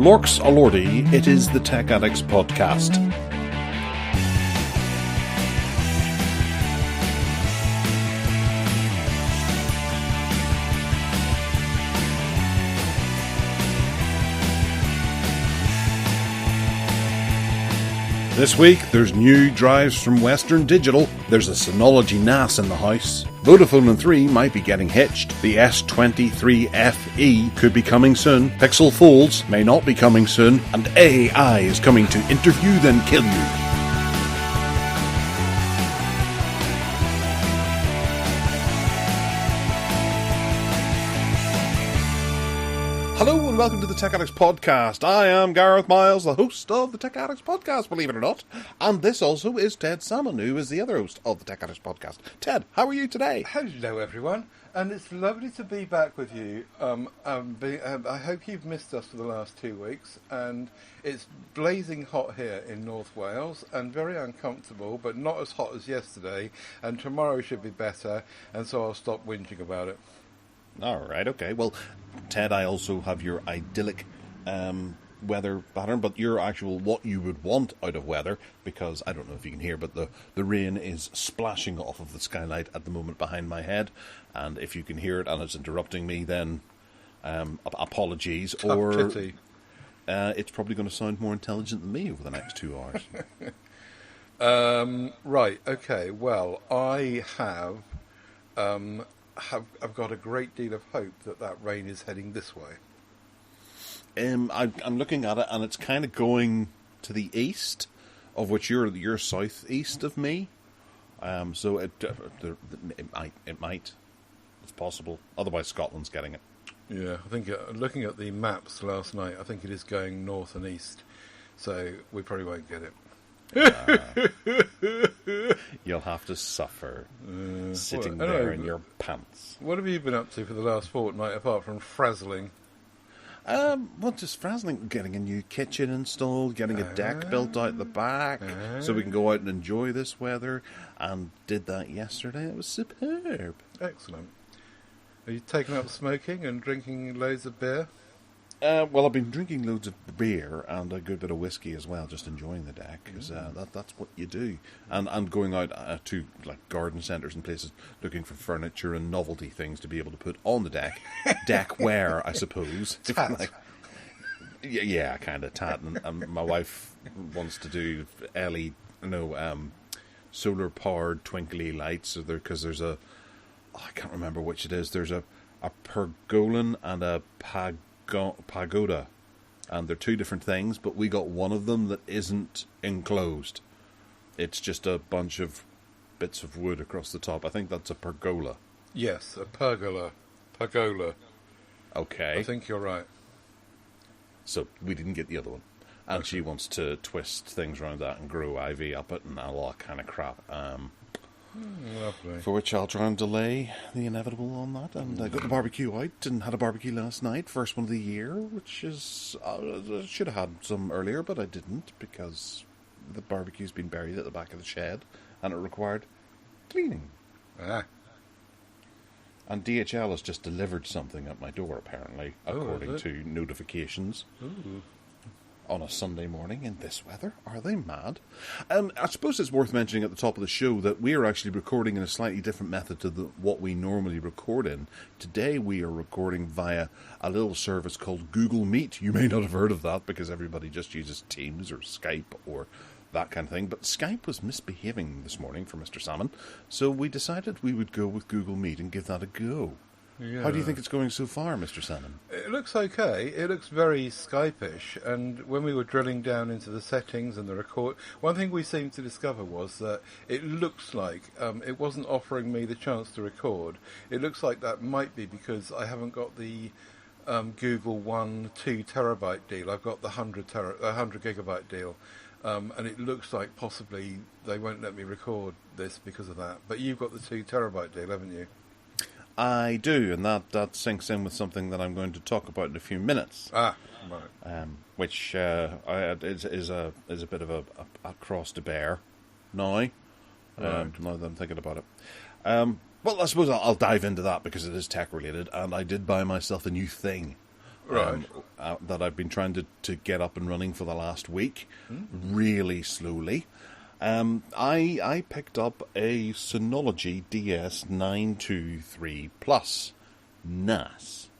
Lorks a Lordy, it is the Tech Addicts Podcast. This week, there's new drives from Western Digital, there's a Synology NAS in the house, Vodafone and 3 might be getting hitched, the S23 FE could be coming soon, Pixel Folds may not be coming soon, and AI is coming to interview then kill you. Hello and welcome to the Tech Addicts Podcast. I am Gareth Miles, the host of the Tech Addicts Podcast, believe it or not. And this also is Ted Salmon, who is the other host of the Tech Addicts Podcast. Ted, how are you today? Hello everyone, and it's lovely to be back with you. I hope you've missed us for the last 2 weeks, and it's blazing hot here in North Wales, and very uncomfortable, but not as hot as yesterday, and tomorrow should be better, and so I'll stop whinging about it. Alright, okay. Well, Ted, I also have your idyllic weather pattern, but your actual what you would want out of weather, because I don't know if you can hear, but the rain is splashing off of the skylight at the moment behind my head, and if you can hear it and it's interrupting me, then apologies. Or pity. It's probably going to sound more intelligent than me over the next 2 hours. Right, okay, well, I have I've got a great deal of hope that rain is heading this way. I'm looking at it, and it's kind of going to the east, of which you're southeast of me. So it might. It's possible. Otherwise, Scotland's getting it. Yeah, I think looking at the maps last night, I think it is going north and east. So we probably won't get it. You'll have to suffer sitting there in your pants. What have you been up to for the last fortnight apart from frazzling? Well, just frazzling. Getting a new kitchen installed, getting a deck built out the back, so we can go out and enjoy this weather. And did that yesterday. It was superb. Excellent. Are you taking up smoking and drinking loads of beer? Well, I've been drinking loads of beer and a good bit of whiskey as well, just enjoying the deck, because that's what you do. And going out to like garden centres and places looking for furniture and novelty things to be able to put on the deck. Deckware, I suppose. Tat. Yeah, kind of tat. And my wife wants to do solar-powered twinkly lights, because there's I can't remember which it is. There's a pergolan and a pagoda, and they're two different things, but we got one of them that isn't enclosed. It's just a bunch of bits of wood across the top. I think that's a pergola. Yes, a pergola. Pergola. Okay. I think you're right. So we didn't get the other one. And okay. She wants to twist things around that and grow ivy up it and all that kind of crap. Lovely. For which I'll try and delay the inevitable on that. And I got the barbecue out and had a barbecue last night, first one of the year, which is... I should have had some earlier, but I didn't, because the barbecue's been buried at the back of the shed, and it required cleaning. And DHL has just delivered something at my door, apparently, according to notifications. Ooh. On a Sunday morning in this weather. Are they mad? I suppose it's worth mentioning at the top of the show that we are actually recording in a slightly different method to what we normally record in. Today we are recording via a little service called Google Meet. You may not have heard of that because everybody just uses Teams or Skype or that kind of thing. But Skype was misbehaving this morning for Mr. Salmon, so we decided we would go with Google Meet and give that a go. Yeah. How do you think it's going so far, Mr. Salmon? It looks okay. It looks very Skype-ish. And when we were drilling down into the settings and the record, one thing we seemed to discover was that it looks like it wasn't offering me the chance to record. It looks like that might be because I haven't got the Google One 2 terabyte deal. I've got the 100 gigabyte deal. And it looks like possibly they won't let me record this because of that. But you've got the 2 terabyte deal, haven't you? I do, and that sinks in with something that I'm going to talk about in a few minutes. Right. Which is a bit of a cross to bear now. Right. Now that I'm thinking about it. Well, I suppose I'll dive into that because it is tech related, and I did buy myself a new thing. Right. that I've been trying to get up and running for the last week, really slowly. I picked up a Synology DS923 Plus NAS,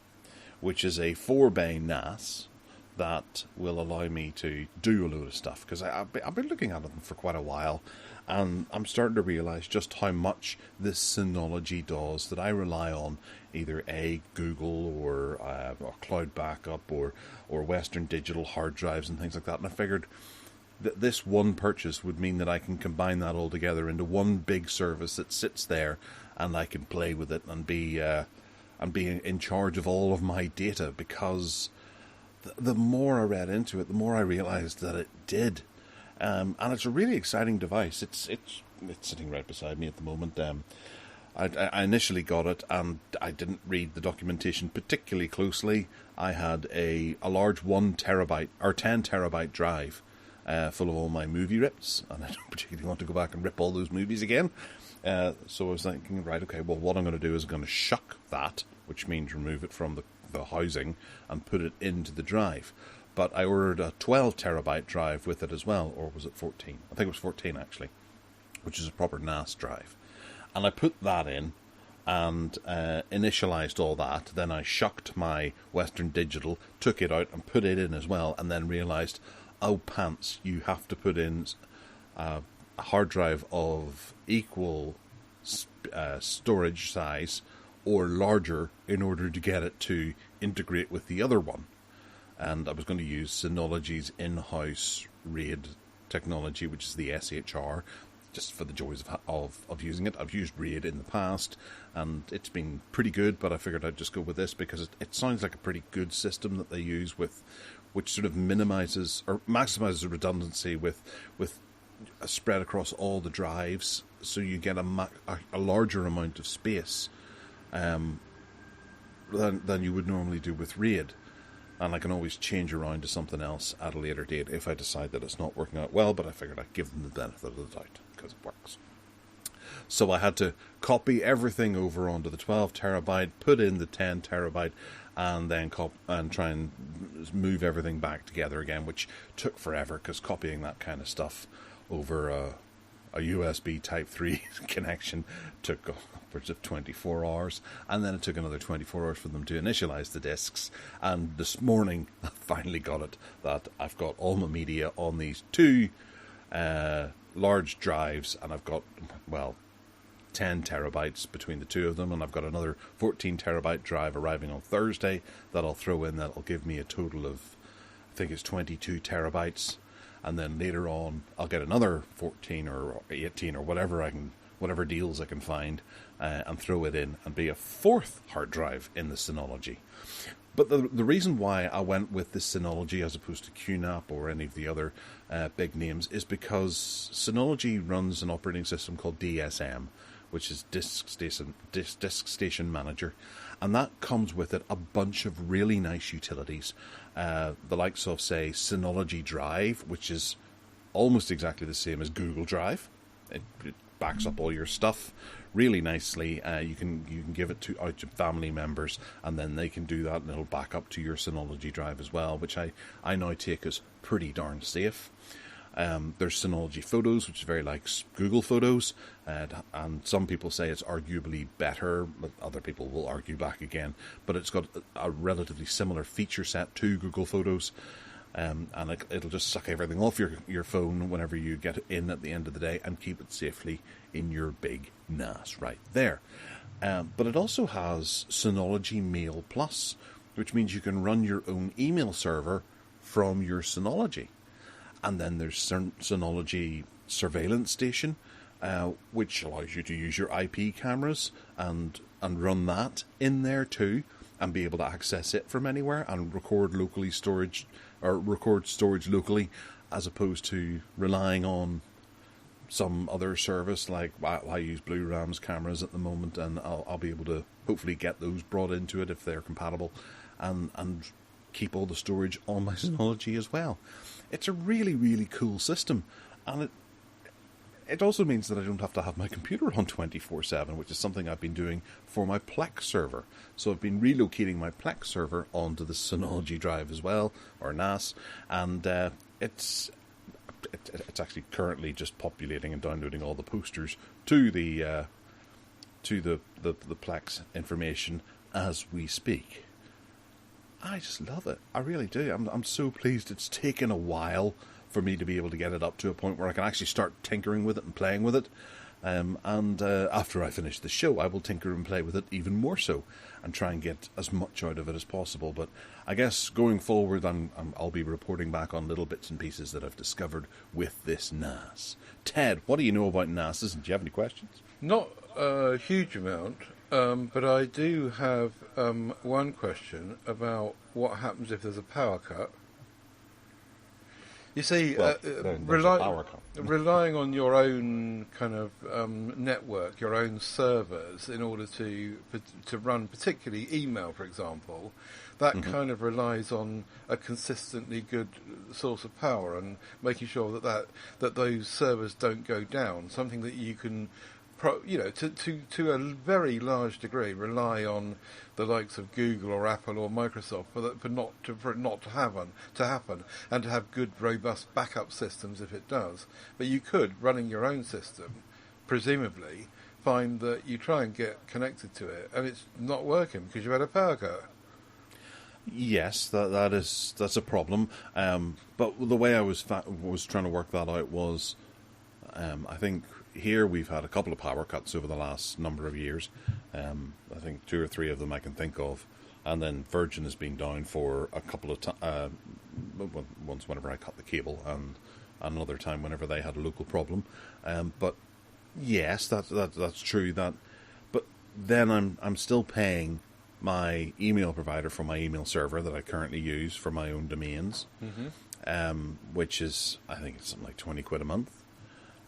which is a 4-bay NAS that will allow me to do a load of stuff, because I've been looking at them for quite a while, and I'm starting to realise just how much this Synology does that I rely on either Google or cloud backup or Western Digital hard drives and things like that, and I figured that this one purchase would mean that I can combine that all together into one big service that sits there, and I can play with it and be in charge of all of my data, because the more I read into it, the more I realised that it did. And it's a really exciting device. It's sitting right beside me at the moment. I initially got it, and I didn't read the documentation particularly closely. I had a large 1 terabyte or 10 terabyte drive full of all my movie rips, and I don't particularly want to go back and rip all those movies again. So I was thinking, right, okay, well, what I'm going to do is I'm going to shuck that, which means remove it from the housing and put it into the drive. But I ordered a 12 terabyte drive with it as well, or was it 14? I think it was 14 actually, which is a proper NAS drive. And I put that in and initialized all that. Then I shucked my Western Digital, took it out and put it in as well, and then realized, oh pants, you have to put in a hard drive of equal storage size or larger in order to get it to integrate with the other one. And I was going to use Synology's in-house RAID technology, which is the SHR, just for the joys of using it. I've used RAID in the past, and it's been pretty good, but I figured I'd just go with this because it sounds like a pretty good system that they use, which sort of minimizes or maximizes the redundancy with spread across all the drives, so you get a larger amount of space than you would normally do with RAID. And I can always change around to something else at a later date if I decide that it's not working out well, but I figured I'd give them the benefit of the doubt because it works. So I had to copy everything over onto the 12 terabyte, put in the 10 terabyte, and then try and move everything back together again, which took forever because copying that kind of stuff over a USB Type 3 connection took upwards of 24 hours, and then it took another 24 hours for them to initialize the disks. And this morning I finally got it, that I've got all my media on these two large drives, and I've got, 10 terabytes between the two of them, and I've got another 14 terabyte drive arriving on Thursday that I'll throw in. That'll give me a total of, I think it's 22 terabytes. And then later on, I'll get another 14 or 18 or whatever deals I can find, and throw it in and be a fourth hard drive in the Synology. But the reason why I went with this Synology as opposed to QNAP or any of the other big names is because Synology runs an operating system called DSM, which is Disk Station Manager, and that comes with it a bunch of really nice utilities. The likes of, say, Synology Drive, which is almost exactly the same as Google Drive. It backs up all your stuff really nicely. You can give it out to family members, and then they can do that, and it'll back up to your Synology Drive as well, which I now take as pretty darn safe. There's Synology Photos, which is very like Google Photos, and some people say it's arguably better, but other people will argue back again. But it's got a relatively similar feature set to Google Photos, and it'll just suck everything off your phone whenever you get in at the end of the day and keep it safely in your big NAS right there. But it also has Synology Mail Plus, which means you can run your own email server from your Synology. And then there's Synology Surveillance Station, which allows you to use your IP cameras and run that in there too, and be able to access it from anywhere and record storage locally, as opposed to relying on some other service. Like I use Blue Ram's cameras at the moment, and I'll be able to hopefully get those brought into it if they're compatible, and keep all the storage on my Synology as well. It's a really, really cool system, and it also means that I don't have to have my computer on 24/7, which is something I've been doing for my Plex server. So I've been relocating my Plex server onto the Synology drive as well, or NAS, and it's actually currently just populating and downloading all the posters to the Plex information as we speak. I just love it. I really do. I'm so pleased. It's taken a while for me to be able to get it up to a point where I can actually start tinkering with it and playing with it. And after I finish the show, I will tinker and play with it even more so and try and get as much out of it as possible. But I guess going forward, I'll be reporting back on little bits and pieces that I've discovered with this NAS. Ted, what do you know about NASs? And do you have any questions? Not a huge amount, but I do have one question about what happens if there's a power cut. You see, relying on your own kind of network, your own servers, in order to run particularly email, for example, that kind of relies on a consistently good source of power and making sure that those servers don't go down. Something that you can, to a very large degree, rely on the likes of Google or Apple or Microsoft for it not to happen, and to have good, robust backup systems if it does. But you could, running your own system, presumably, find that you try and get connected to it and it's not working because you've had a power cut. Yes, that's a problem. But the way I was trying to work that out was, I think here we've had a couple of power cuts over the last number of years. I think 2 or 3 of them I can think of, and then Virgin has been down for a couple of times. Once whenever I cut the cable, and another time whenever they had a local problem. But yes, that's true. But then I'm still paying my email provider for my email server that I currently use for my own domains, which is, I think it's something like £20 a month.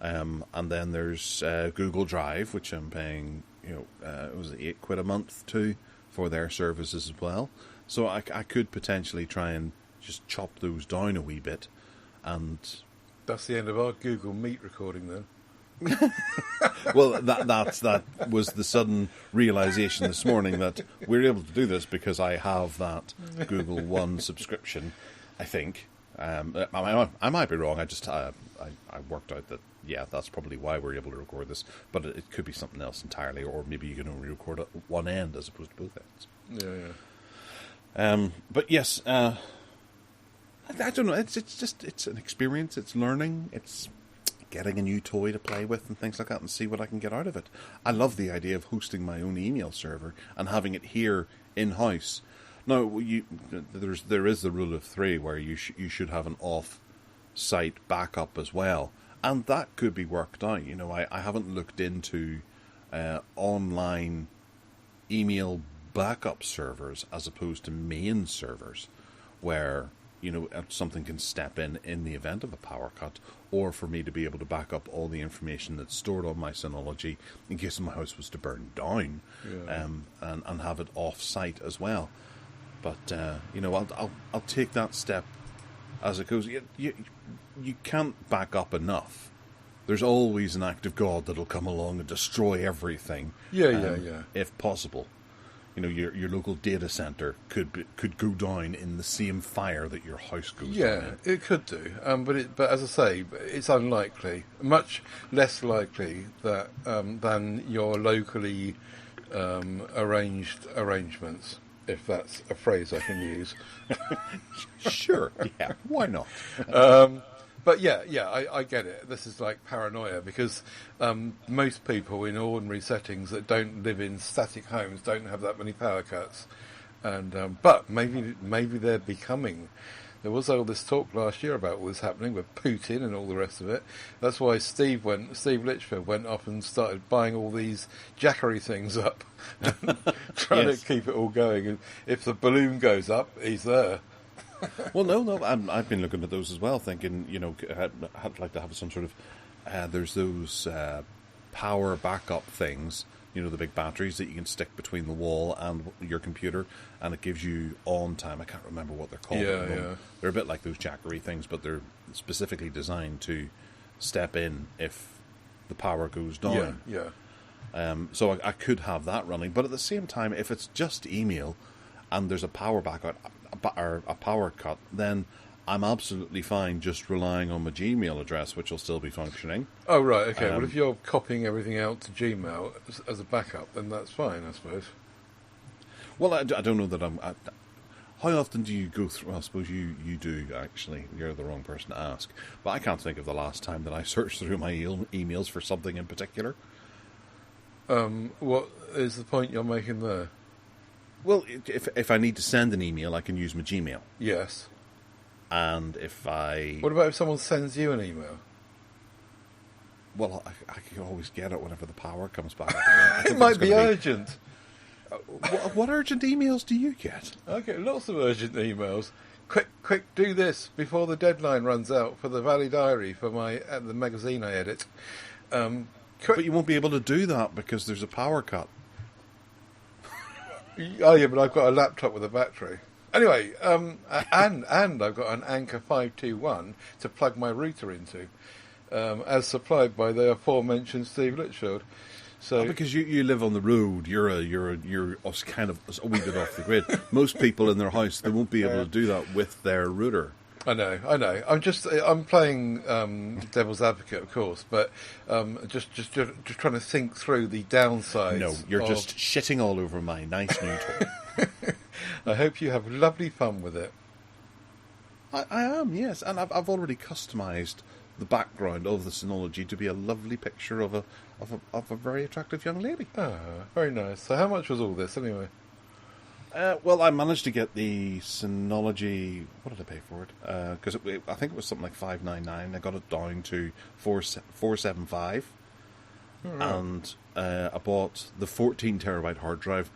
And then there's Google Drive, which I'm paying, it was £8 a month too for their services as well. So I could potentially try and just chop those down a wee bit, and that's the end of our Google Meet recording then. Well, that was the sudden realization this morning that we're able to do this because I have that Google One subscription. I think I might be wrong. I worked out that that's probably why we're able to record this, but it could be something else entirely, or maybe you can only record at one end as opposed to both ends. Yeah. But yes, I don't know. It's an experience. It's learning. It's getting a new toy to play with and things like that, and see what I can get out of it. I love the idea of hosting my own email server and having it here in house. Now, there is the rule of 3 where you should have an off-site backup as well, and that could be worked out. I haven't looked into online email backup servers as opposed to main servers, where something can step in the event of a power cut, or for me to be able to back up all the information that's stored on my Synology in case my house was to burn down, and have it off-site as well. But I'll take that step as it goes. You can't back up enough. There's always an act of God that'll come along and destroy everything. If possible. Your local data center could go down in the same fire that your house goes down in. Yeah, it could do. But as I say, it's unlikely. Much less likely that than your locally arranged arrangements, if that's a phrase I can use. Sure, yeah, why not? But I get it. This is like paranoia because most people in ordinary settings that don't live in static homes don't have that many power cuts, and but maybe they're becoming. There was all this talk last year about what was happening with Putin and all the rest of it. That's why Steve Litchfield went off and started buying all these Jackery things up, trying to keep it all going. And if the balloon goes up, he's there. Well, no, I've been looking at those as well, thinking, I'd like to have some sort of, there's those power backup things, the big batteries that you can stick between the wall and your computer, and it gives you on time. I can't remember what they're called. Yeah. They're a bit like those Jackery things, but they're specifically designed to step in if the power goes down. Yeah. So I could have that running, but at the same time, if it's just email and there's a power backout or a power cut, then I'm absolutely fine just relying on my Gmail address, which will still be functioning. Oh, right, okay. Well, if you're copying everything out to Gmail as a backup, then that's fine, I suppose. Well, I don't know that how often do you go through... Well, I suppose you do, actually. You're the wrong person to ask. But I can't think of the last time that I searched through my emails for something in particular. What is the point you're making there? Well, if I need to send an email, I can use my Gmail. Yes. And if I... What about if someone sends you an email? Well, I can always get it whenever the power comes back. It might be urgent. What urgent emails do you get? I get lots of urgent emails. Quick, do this before the deadline runs out for the Valley Diary for the magazine I edit. But you won't be able to do that because there's a power cut. Oh yeah, but I've got a laptop with a battery. Anyway, and I've got an Anker 521 to plug my router into, as supplied by the aforementioned Steve Litchfield. So because you live on the road, you're kind of a wee bit off the grid. Most people in their house, they won't be able to do that with their router. I know. I'm playing devil's advocate, of course, but just trying to think through the downsides. No, you're just shitting all over my nice new toy. I hope you have lovely fun with it. I am, yes, and I've already customised the background of the Synology to be a lovely picture of a very attractive young lady. Ah, very nice. So how much was all this anyway? Well, I managed to get the Synology. What did I pay for it? Because I think it was something like $599. I got it down to $475, and I bought the 14 terabyte hard drive.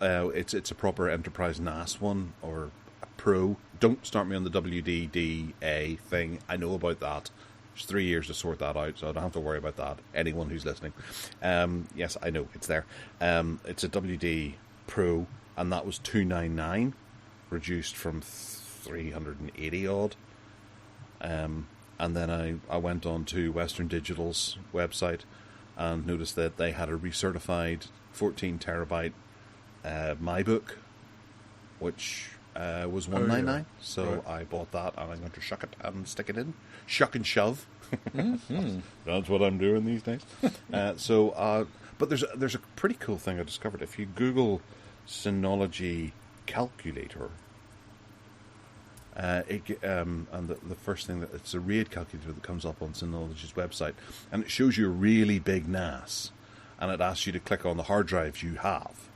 It's a proper enterprise NAS one or a Pro. Don't start me on the WDDA thing. I know about that. There's 3 years to sort that out, so I don't have to worry about that. Anyone who's listening, yes, I know it's there. It's a WD Pro. And that was $299, reduced from $380 odd. And then I went on to Western Digital's website and noticed that they had a recertified 14 terabyte MyBook, which was $199. So right. I bought that, and I'm going to shuck it and stick it in, shuck and shove. Mm-hmm. That's what I'm doing these days. But there's a pretty cool thing I discovered. If you Google Synology calculator, and the first thing it's a RAID calculator that comes up on Synology's website, and it shows you a really big NAS, and it asks you to click on the hard drives you have.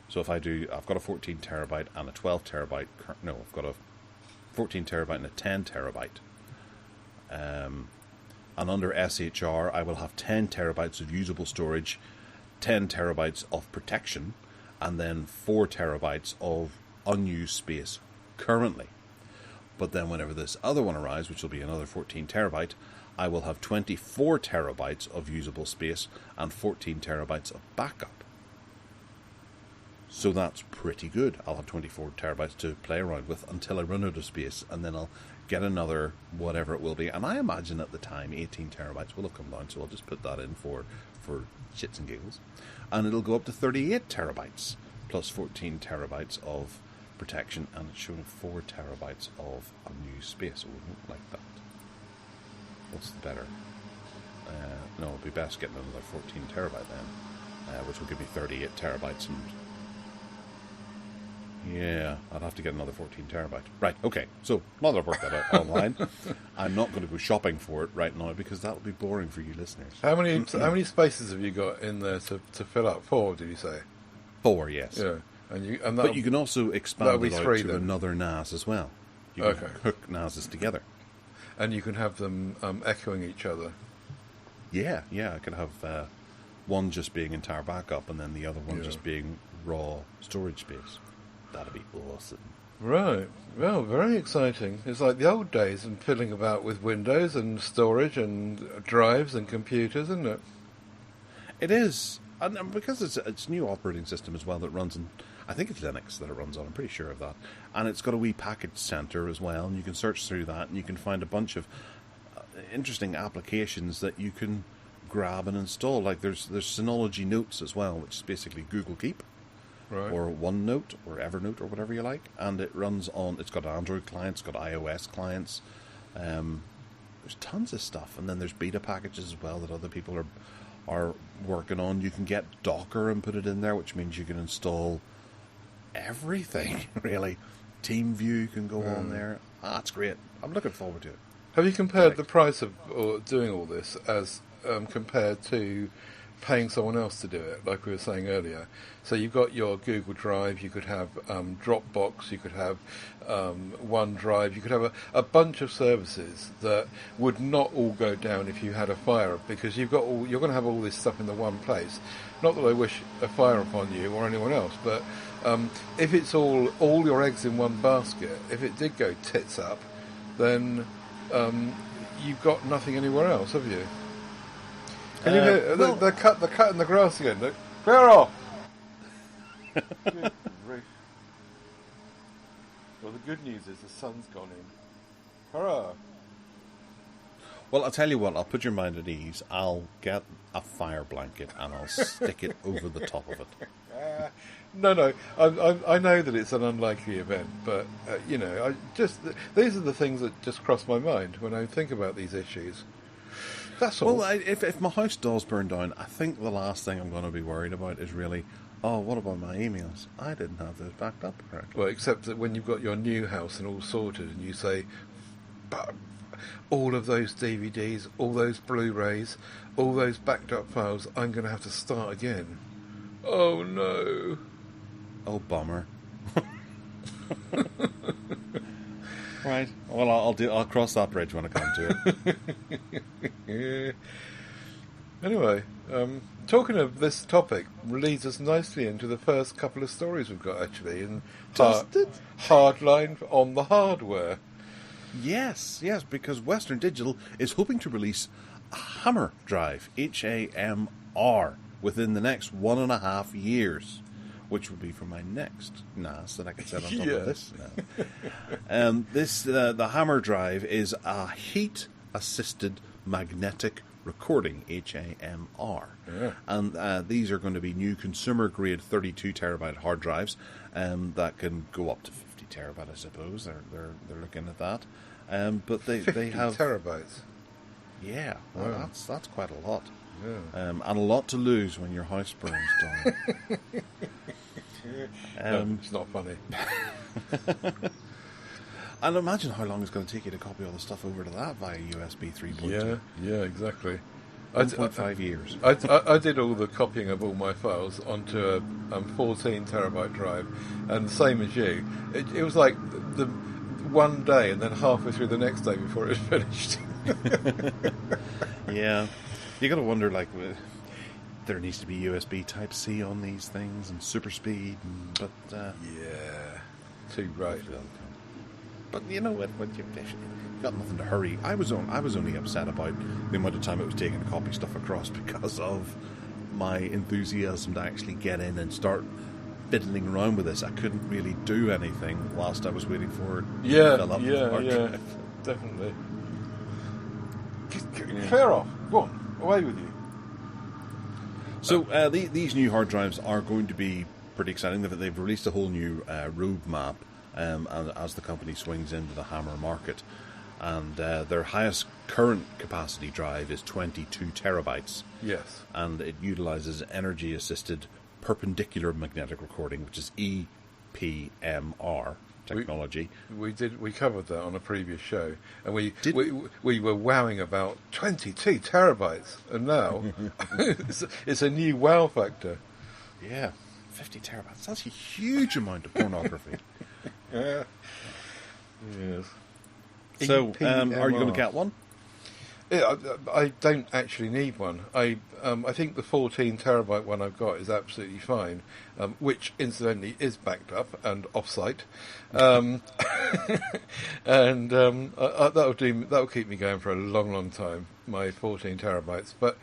So if I've got a 14 terabyte and a 12 terabyte. No, I've got a 14 terabyte and a 10 terabyte. And under SHR, I will have 10 terabytes of usable storage, 10 terabytes of protection, and then 4 terabytes of unused space currently. But then whenever this other one arrives, which will be another 14 terabyte, I will have 24 terabytes of usable space and 14 terabytes of backup. So that's pretty good. I'll have 24 terabytes to play around with until I run out of space, and then I'll get another whatever it will be. And I imagine at the time 18 terabytes will have come down, so I'll just put that in for shits and giggles. And it'll go up to 38 terabytes plus 14 terabytes of protection, and it's showing 4 terabytes of unused space. I wouldn't like that. What's the better? No, it'd be best getting another 14 terabyte then, which will give me 38 terabytes. And yeah, I'd have to get another 14 terabyte. Right, okay, so now that I've worked that out online, I'm not going to go shopping for it right now because that would be boring for you listeners. How many spaces have you got in there to fill up? 4, did you say? 4, yes. Yeah, but you can also expand it out to another NAS as well. You can hook NASs together. And you can have them echoing each other. Yeah, I could have one just being entire backup and then the other one just being raw storage space. That'd be awesome. Right. Well, very exciting. It's like the old days and fiddling about with Windows and storage and drives and computers, isn't it? It is. And because it's a new operating system as well that runs in, I think it's Linux that it runs on, I'm pretty sure of that. And it's got a wee package center as well, and you can search through that and you can find a bunch of interesting applications that you can grab and install. Like there's Synology Notes as well, which is basically Google Keep, Right. or OneNote, or Evernote, or whatever you like, and it runs on. It's got Android clients, it's got iOS clients. There's tons of stuff, and then there's beta packages as well that other people are working on. You can get Docker and put it in there, which means you can install everything, really. TeamView can go on there. That's great. I'm looking forward to it. Have you compared the price of doing all this as compared to paying someone else to do it, like we were saying earlier? So you've got your Google Drive, you could have Dropbox, you could have OneDrive, you could have a bunch of services that would not all go down if you had a fire, because you're going to have all this stuff in the one place. Not that I wish a fire upon you or anyone else, but if it's all your eggs in one basket, if it did go tits up, then you've got nothing anywhere else, have you? Can you hear the cut in the grass again? Look, clear off! Good grief. Well, the good news is the sun's gone in. Hurrah! Well, I'll tell you what, I'll put your mind at ease. I'll get a fire blanket and I'll stick it over the top of it. No, I know that it's an unlikely event, but, these are the things that just cross my mind when I think about these issues. That's all. Well, if my house does burn down, I think the last thing I'm going to be worried about is really, what about my emails? I didn't have those backed up correctly. Well, except that when you've got your new house and all sorted and you say, but all of those DVDs, all those Blu-rays, all those backed up files, I'm going to have to start again. Oh, no. Oh, bummer. Right. Well, I'll cross that bridge when I come to it. Yeah. Anyway, talking of this topic leads us nicely into the first couple of stories we've got, actually. And Hardline on the hardware. Yes, because Western Digital is hoping to release a Hammer drive, HAMR, within the next 1.5 years, which would be for my next NAS that I can set on top of this. The Hammer drive is a heat-assisted magnetic recording, HAMR. Yeah. And these are going to be new consumer-grade 32-terabyte hard drives that can go up to 50 terabyte, I suppose. They're looking at that. But they have 50 terabytes. Yeah, well, wow. That's quite a lot. Yeah. And a lot to lose when your house burns down. No, it's not funny. And imagine how long it's going to take you to copy all the stuff over to that via USB 3.2. Yeah, exactly. 1.5 years. I did all the copying of all my files onto a 14 terabyte drive, and same as you, it was like the one day and then halfway through the next day before it was finished. Yeah, you got to wonder, like, there needs to be USB Type-C on these things and super speed, but yeah, too right. But you know what? When you've got nothing to hurry. I was only upset about the amount of time it was taking to copy stuff across because of my enthusiasm to actually get in and start fiddling around with this. I couldn't really do anything whilst I was waiting for it to fill up. Yeah, definitely. Clear off. Go on, away with you. So these new hard drives are going to be pretty exciting. They've released a whole new roadmap as the company swings into the Hammer market. And their highest current capacity drive is 22 terabytes. Yes. And it utilizes energy-assisted perpendicular magnetic recording, which is EPMR technology. We covered that on a previous show, and we were wowing about 22 terabytes, and now it's a new wow factor. Yeah, 50 terabytes. That's a huge amount of pornography. Yeah. Yes. So, are you going to get one? Yeah, I don't actually need one. I think the 14 terabyte one I've got is absolutely fine, which incidentally is backed up and offsite, and that'll keep me going for a long time. My 14 terabytes, but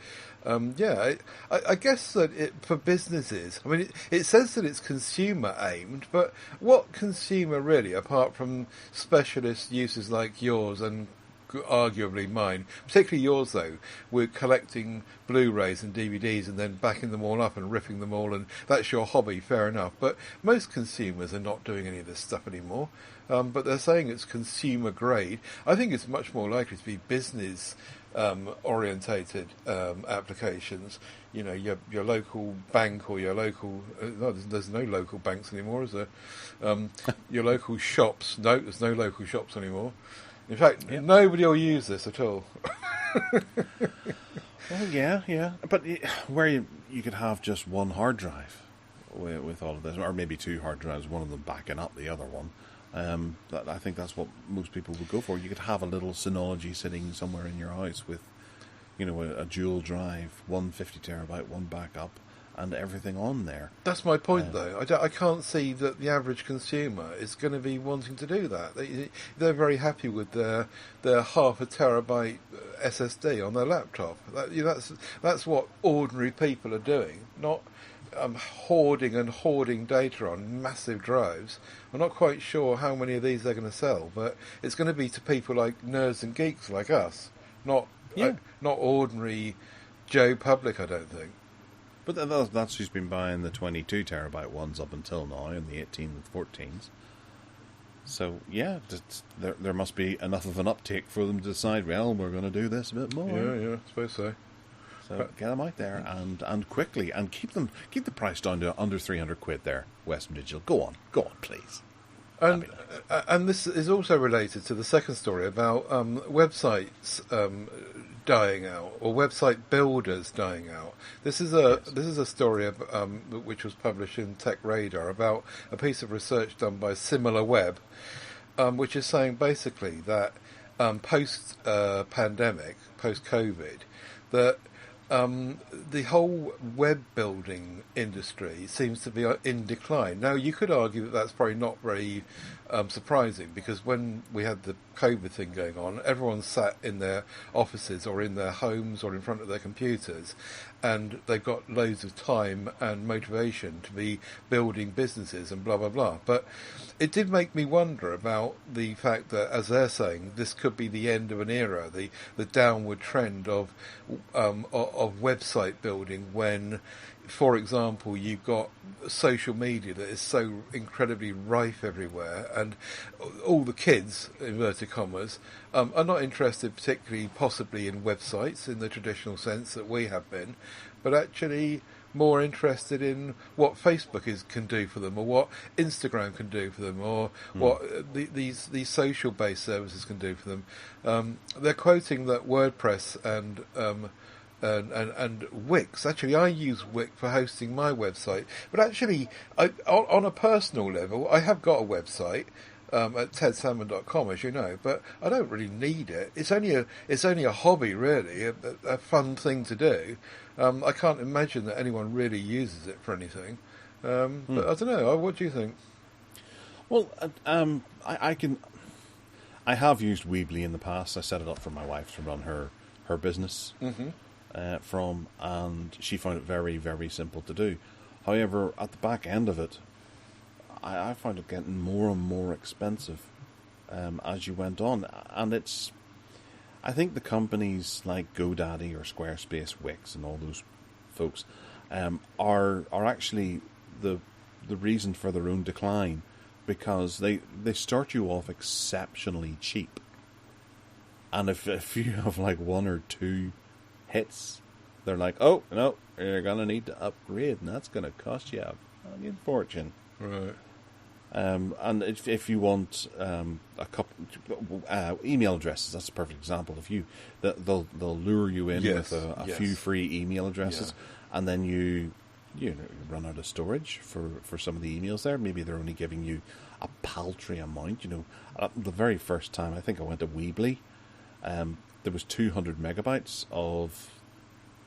I guess that for businesses, I mean, it says that it's consumer aimed, but what consumer really, apart from specialist uses like yours and arguably mine, particularly yours though. We're collecting Blu-rays and DVDs and then backing them all up and ripping them all, and that's your hobby, fair enough. But most consumers are not doing any of this stuff anymore. But they're saying it's consumer grade. I think it's much more likely to be business orientated applications. You know, your local bank or your local no, there's no local banks anymore, is there? Your local shops. No, there's no local shops anymore. In fact, nobody will use this at all. Well, yeah, but where you could have just one hard drive with all of this, or maybe two hard drives, one of them backing up the other one. I think that's what most people would go for. You could have a little Synology sitting somewhere in your house with, you know, a dual drive, one 50 terabyte, one backup, and everything on there. That's my point, though. I can't see that the average consumer is going to be wanting to do that. They're very happy with their half a terabyte SSD on their laptop. That's what ordinary people are doing, not hoarding data on massive drives. I'm not quite sure how many of these they're going to sell, but it's going to be to people like nerds and geeks like us, not ordinary Joe public, I don't think. But that's who's been buying the 22 terabyte ones up until now, and the 18 and 14s. So yeah, there must be enough of an uptake for them to decide, well, we're going to do this a bit more. Yeah, I suppose so. So get them out there and quickly, and keep the price down to under 300 quid there, Western Digital. Go on, please. And this is also related to the second story about websites dying out, or website builders dying out. This is a story which was published in Tech Radar about a piece of research done by SimilarWeb, which is saying basically that post pandemic, post COVID, that the whole web building industry seems to be in decline. Now, you could argue that that's probably not very surprising, because when we had the COVID thing going on, everyone sat in their offices or in their homes or in front of their computers, and they've got loads of time and motivation to be building businesses and blah, blah, blah. But it did make me wonder about the fact that, as they're saying, this could be the end of an era, the downward trend of website building, when, for example, you've got social media that is so incredibly rife everywhere, and all the kids, inverted commas, are not interested particularly possibly in websites in the traditional sense that we have been, but actually more interested in what Facebook can do for them, or what Instagram can do for them, or what these social based services can do for them. They're quoting that WordPress and Wix. Actually, I use Wix for hosting my website, but actually, on a personal level, I have got a website at tedsalmon.com, as you know, but I don't really need it. It's only a hobby, really, a fun thing to do. I can't imagine that anyone really uses it for anything. But I don't know. What do you think? Well, I have used Weebly in the past. I set it up for my wife to run her business. From, and she found it very, very simple to do. However, at the back end of it, I found it getting more and more expensive as you went on, and I think the companies like GoDaddy or Squarespace, Wix, and all those folks are actually the reason for their own decline, because they start you off exceptionally cheap, and if you have like one or two hits, they're like, oh no, you're gonna need to upgrade, and that's gonna cost you a fortune. Right. And if you want a couple email addresses, that's a perfect example. They'll lure you in with a few free email addresses, and then you run out of storage for some of the emails there. Maybe they're only giving you a paltry amount. The very first time I think I went to Weebly, there was 200 megabytes of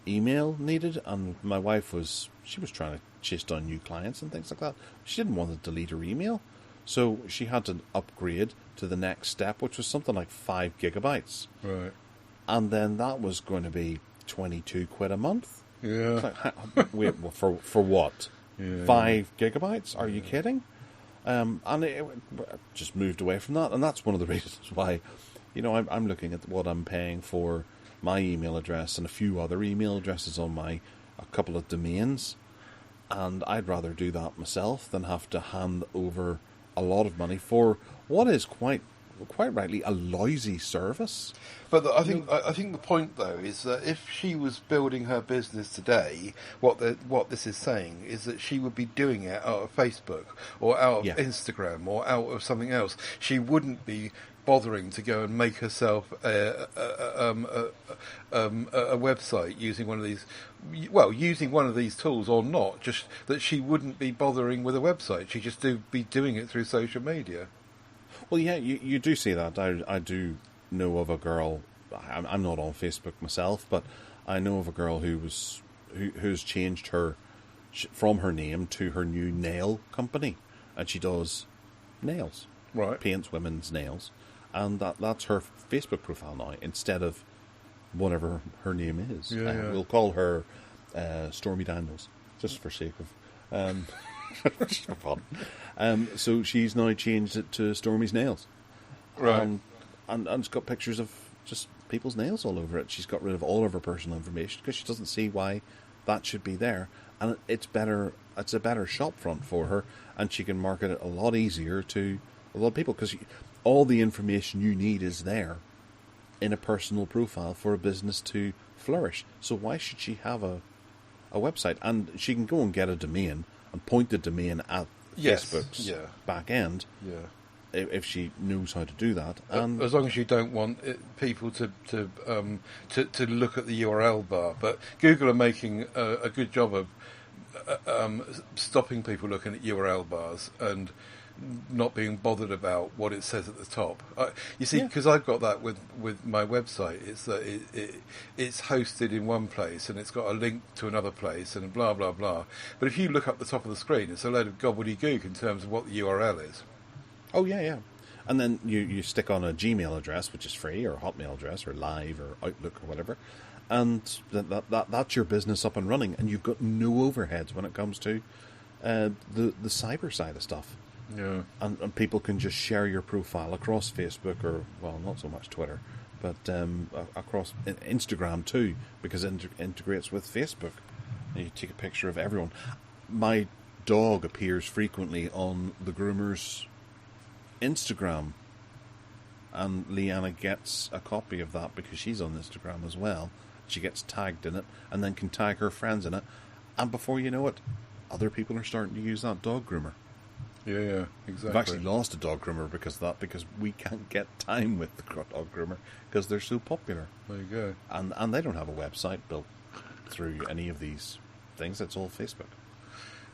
email needed, and my wife was trying to chase down new clients and things like that. She didn't want to delete her email, so she had to upgrade to the next step, which was something like 5 gigabytes. Right. And then that was going to be 22 quid a month. Yeah. Like, wait, for what? Yeah. 5 gigabytes? Are you kidding? And it just moved away from that, and that's one of the reasons why You know, I'm looking at what I'm paying for my email address and a few other email addresses on a couple of domains, and I'd rather do that myself than have to hand over a lot of money for what is quite rightly a lousy service. But I think the point though is that if she was building her business today, what this is saying is that she would be doing it out of Facebook or out of Instagram or out of something else. She wouldn't be bothering to go and make herself a website using one of these. Well, using one of these tools or not, just that she wouldn't be bothering with a website. She'd just be doing it through social media. Well, yeah, you do see that. I do know of a girl. I'm not on Facebook myself, but I know of a girl who's changed from her name to her new nail company, and she does nails, right? Paints women's nails, and that's her Facebook profile now instead of whatever her name is. We'll call her Stormy Daniels, just for sake of. Just for fun. So she's now changed it to Stormy's Nails. Right. And it's got pictures of just people's nails all over it. She's got rid of all of her personal information because she doesn't see why that should be there. And it's a better shop front for her, and she can market it a lot easier to a lot of people because all the information you need is there in a personal profile for a business to flourish. So why should she have a website? And she can go and get a domain and point the domain at Facebook's back end if she knows how to do that. And as long as you don't want people to look at the URL bar. But Google are making a good job of stopping people looking at URL bars and not being bothered about what it says at the top. You see, because I've got that with my website. It's that it's hosted in one place and it's got a link to another place and blah blah blah. But if you look up the top of the screen, it's a load of gobbledygook in terms of what the URL is. Oh yeah. And then you stick on a Gmail address, which is free, or a Hotmail address, or Live, or Outlook, or whatever, and that's your business up and running, and you've got no overheads when it comes to the cyber side of stuff. Yeah, and people can just share your profile across Facebook, or well, not so much Twitter, but across Instagram too, because it integrates with Facebook. And you take a picture of everyone. My dog appears frequently on the groomer's Instagram, and Leanna gets a copy of that because she's on Instagram as well. She gets tagged in it, and then can tag her friends in it, and before you know it, other people are starting to use that dog groomer. Yeah, exactly. We've actually lost a dog groomer because we can't get time with the dog groomer because they're so popular. There you go. And they don't have a website built through any of these things. It's all Facebook.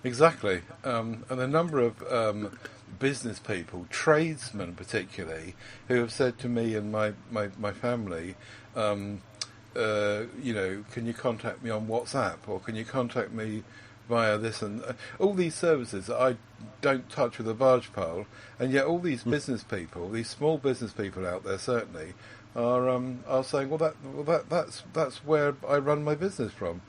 Exactly. And a number of business people, tradesmen particularly, who have said to me and my family, can you contact me on WhatsApp, or can you contact me via this, and all these services that I don't touch with a barge pole, and yet all these business people, these small business people out there certainly, are saying, that's where I run my business from,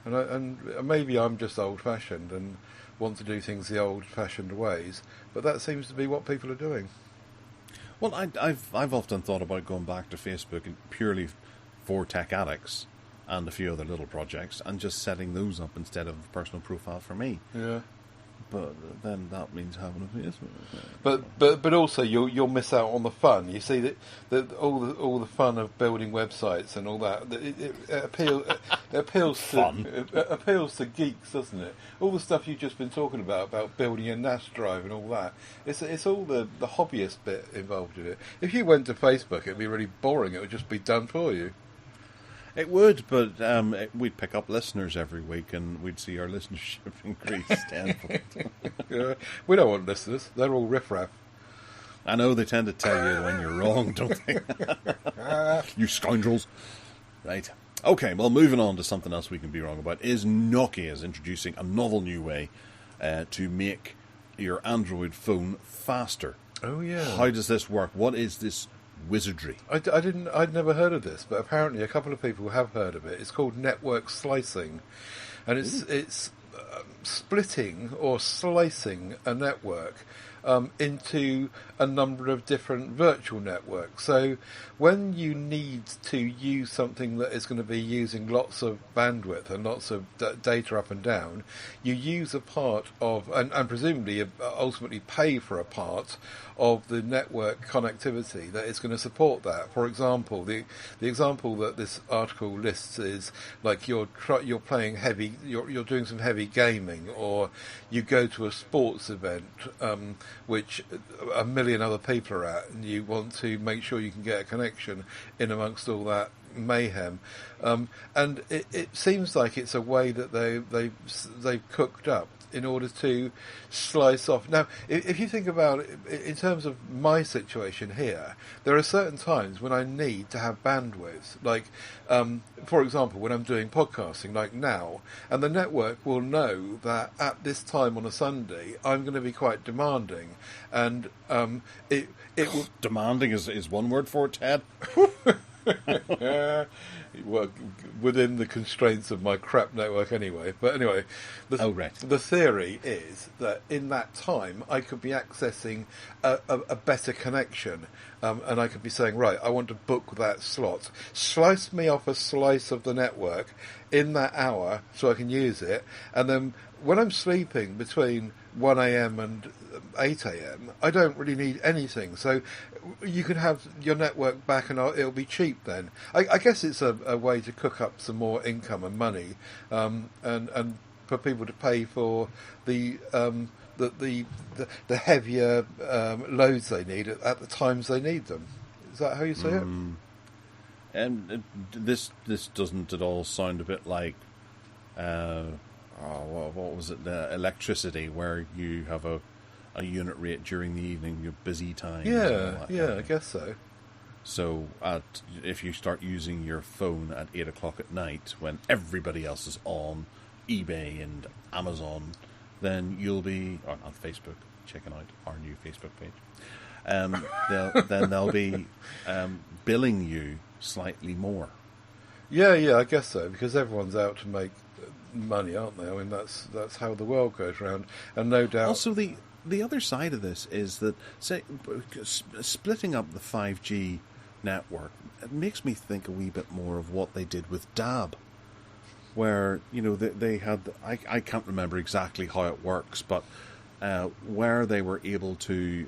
and maybe I'm just old-fashioned and want to do things the old-fashioned ways, but that seems to be what people are doing. Well, I've often thought about going back to Facebook purely for tech addicts and a few other little projects, and just setting those up instead of a personal profile for me. Yeah. But then that means having a Facebook. But also you'll miss out on the fun. You see that all the fun of building websites and all that. It appeals fun. It appeals to geeks, doesn't it? All the stuff you've just been talking about building a NAS drive and all that. It's all the hobbyist bit involved in it. If you went to Facebook, it'd be really boring. It would just be done for you. It would, but we'd pick up listeners every week, and we'd see our listenership increase tenfold. Yeah, we don't want listeners; they're all riffraff. I know they tend to tell you when you're wrong, don't they? You scoundrels! Right. Okay. Well, moving on to something else we can be wrong about is Nokia is introducing a novel new way to make your Android phone faster. Oh yeah. How does this work? What is this wizardry? I'd never heard of this, but apparently a couple of people have heard of it. It's called network slicing, and it's splitting or slicing a network into a number of different virtual networks. So when you need to use something that is going to be using lots of bandwidth and lots of data up and down, you use a part of, and presumably ultimately pay for a part of the network connectivity that is going to support that. For example, the example that this article lists is like you're playing heavy, you're doing some heavy gaming, or you go to a sports event which a million other people are at, and you want to make sure you can get a connection in amongst all that mayhem. And it seems like it's a way that they've cooked up in order to slice off. Now, if you think about it, in terms of my situation here, there are certain times when I need to have bandwidth. Like, for example, when I'm doing podcasting, like now, and the network will know that at this time on a Sunday, I'm going to be quite demanding. And it will... Demanding is one word for it, Ted. Well, within the constraints of my crap network anyway. But anyway, the theory is that in that time I could be accessing a better connection, and I could be saying, right, I want to book that slot. Slice me off a slice of the network in that hour so I can use it, and then when I'm sleeping between 1 a.m. and 8 a.m, I don't really need anything. So you can have your network back and it'll be cheap then. I guess it's a way to cook up some more income and money, and for people to pay for the heavier loads they need at the times they need them. Is that how you say it? And this doesn't at all sound a bit like what was it? Electricity, where you have a unit rate during the evening, your busy time. Yeah, I guess so. So if you start using your phone at 8 o'clock at night when everybody else is on eBay and Amazon, then you'll be on Facebook checking out our new Facebook page. They'll be billing you slightly more. Yeah, I guess so, because everyone's out to make money, aren't they? I mean, that's how the world goes round, and no doubt. Also, the other side of this is that, say, splitting up the 5G network, it makes me think a wee bit more of what they did with DAB, where, you know, they had, I can't remember exactly how it works, but where they were able to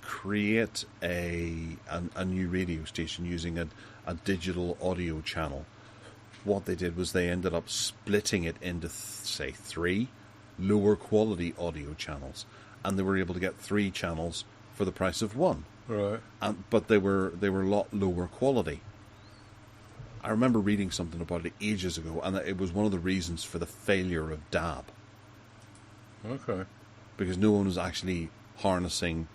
create a new radio station using a digital audio channel. What they did was they ended up splitting it into, say, 3 lower quality audio channels, and they were able to get 3 channels for the price of 1. Right. But they were a lot lower quality. I remember reading something about it ages ago, and it was one of the reasons for the failure of DAB. Okay. Because no one was actually harnessing